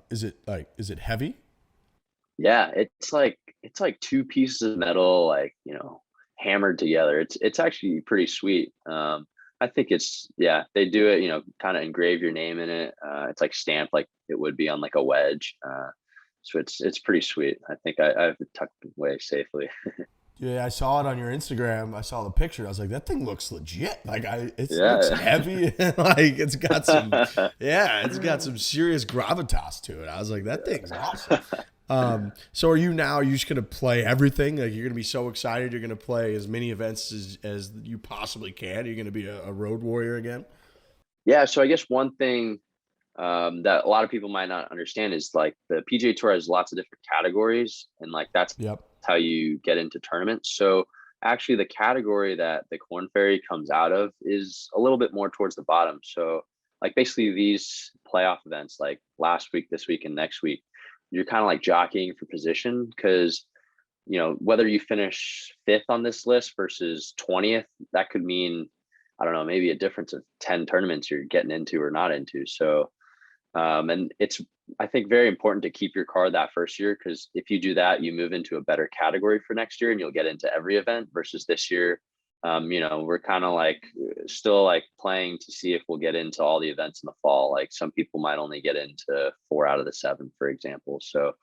Is it heavy? Yeah, it's like 2 pieces of metal, like, hammered together. It's actually pretty sweet. I think they do it, kind of engrave your name in it. It's like stamped like it would be on like a wedge. So it's pretty sweet. I think I have it tucked away safely. Yeah, I saw it on your Instagram. I saw the picture. I was like, that thing looks legit. Like it looks heavy. Like it's got some serious gravitas to it. I was like, that thing's awesome. So are you just going to play everything? Like you're going to be so excited. You're going to play as many events as you possibly can. You're going to be a road warrior again. Yeah. So I guess one thing that a lot of people might not understand is like the PGA Tour has lots of different categories, and like that's how you get into tournaments. So actually the category that the Korn Ferry comes out of is a little bit more towards the bottom. So like basically these playoff events, like last week, this week, and next week, you're kind of like jockeying for position, because whether you finish 5th on this list versus 20th, that could mean, I don't know, maybe a difference of 10 tournaments you're getting into or not into. So, and it's, I think, very important to keep your card that first year, because if you do that, you move into a better category for next year and you'll get into every event versus this year. We're kind of like still like playing to see if we'll get into all the events in the fall. Like some people might only get into 4 out of the 7, for example. So,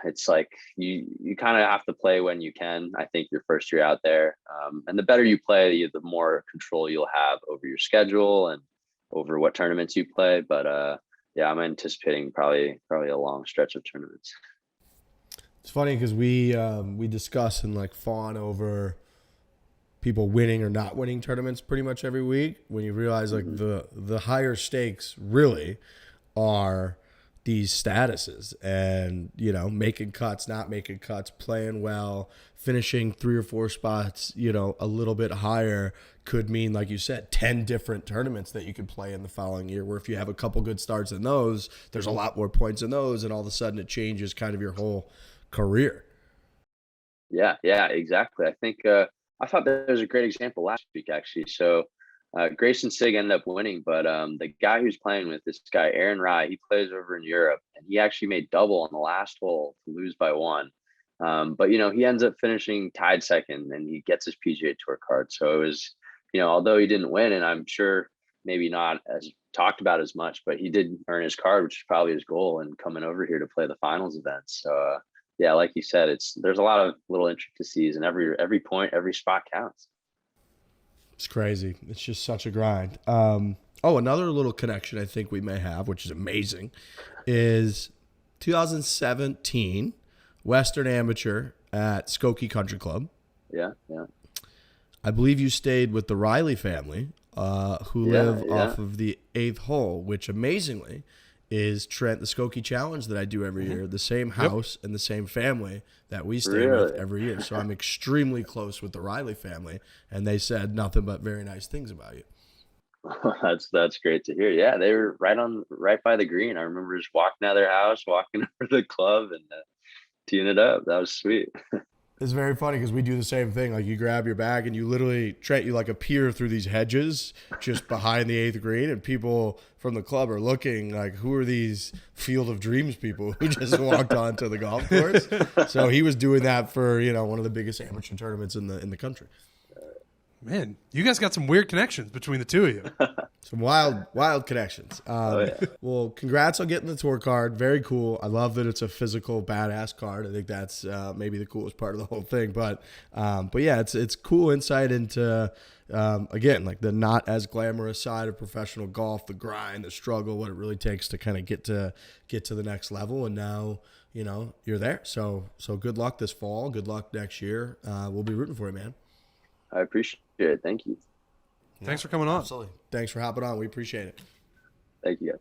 it's like you kind of have to play when you can. I think your first year out there, and the better you play, the more control you'll have over your schedule and over what tournaments you play. But I'm anticipating probably a long stretch of tournaments. It's funny because we discuss and like fawn over people winning or not winning tournaments pretty much every week, when you realize like the higher stakes really are these statuses and, making cuts, not making cuts, playing well, finishing 3 or 4 spots, a little bit higher could mean, like you said, 10 different tournaments that you could play in the following year, where if you have a couple good starts in those, there's a lot more points in those, and all of a sudden it changes kind of your whole career. Yeah, exactly. I think I thought there was a great example last week, actually. So Grayson Sig ended up winning, but the guy who's playing with, this guy, Aaron Rye, he plays over in Europe, and he actually made double on the last hole to lose by 1. But, he ends up finishing tied second, and he gets his PGA Tour card. So it was, although he didn't win, and I'm sure maybe not as talked about as much, but he did earn his card, which is probably his goal, and coming over here to play the finals events. So, like you said, there's a lot of little intricacies, and every point, every spot counts. It's crazy. It's just such a grind. Another little connection I think we may have, which is amazing, is 2017 Western Amateur at Skokie Country Club. Yeah. I believe you stayed with the Riley family, who live off of the 8th hole, which amazingly is Trent, the Skokie Challenge that I do every year, the same house and the same family that we stay with every year. So I'm extremely close with the Riley family, and they said nothing but very nice things about you. That's great to hear. Yeah, they were right by the green. I remember just walking out of their house, walking over to the club, and teeing it up. That was sweet. It's very funny because we do the same thing. Like, you grab your bag and you literally, Trent, you like appear through these hedges just behind the 8th green, and people from the club are looking like, who are these Field of Dreams people who just walked onto the golf course? So he was doing that for, one of the biggest amateur tournaments in the country. Man, you guys got some weird connections between the two of you. Some wild connections. Well, congrats on getting the tour card. Very cool. I love that it's a physical, badass card. I think that's maybe the coolest part of the whole thing. But yeah, it's cool insight into, again, like the not as glamorous side of professional golf, the grind, the struggle, what it really takes to kind of get to the next level. And now, you're there. So good luck this fall. Good luck next year. We'll be rooting for you, man. I appreciate it. Thank you. Thanks for coming on. Absolutely. Thanks for hopping on. We appreciate it. Thank you, guys.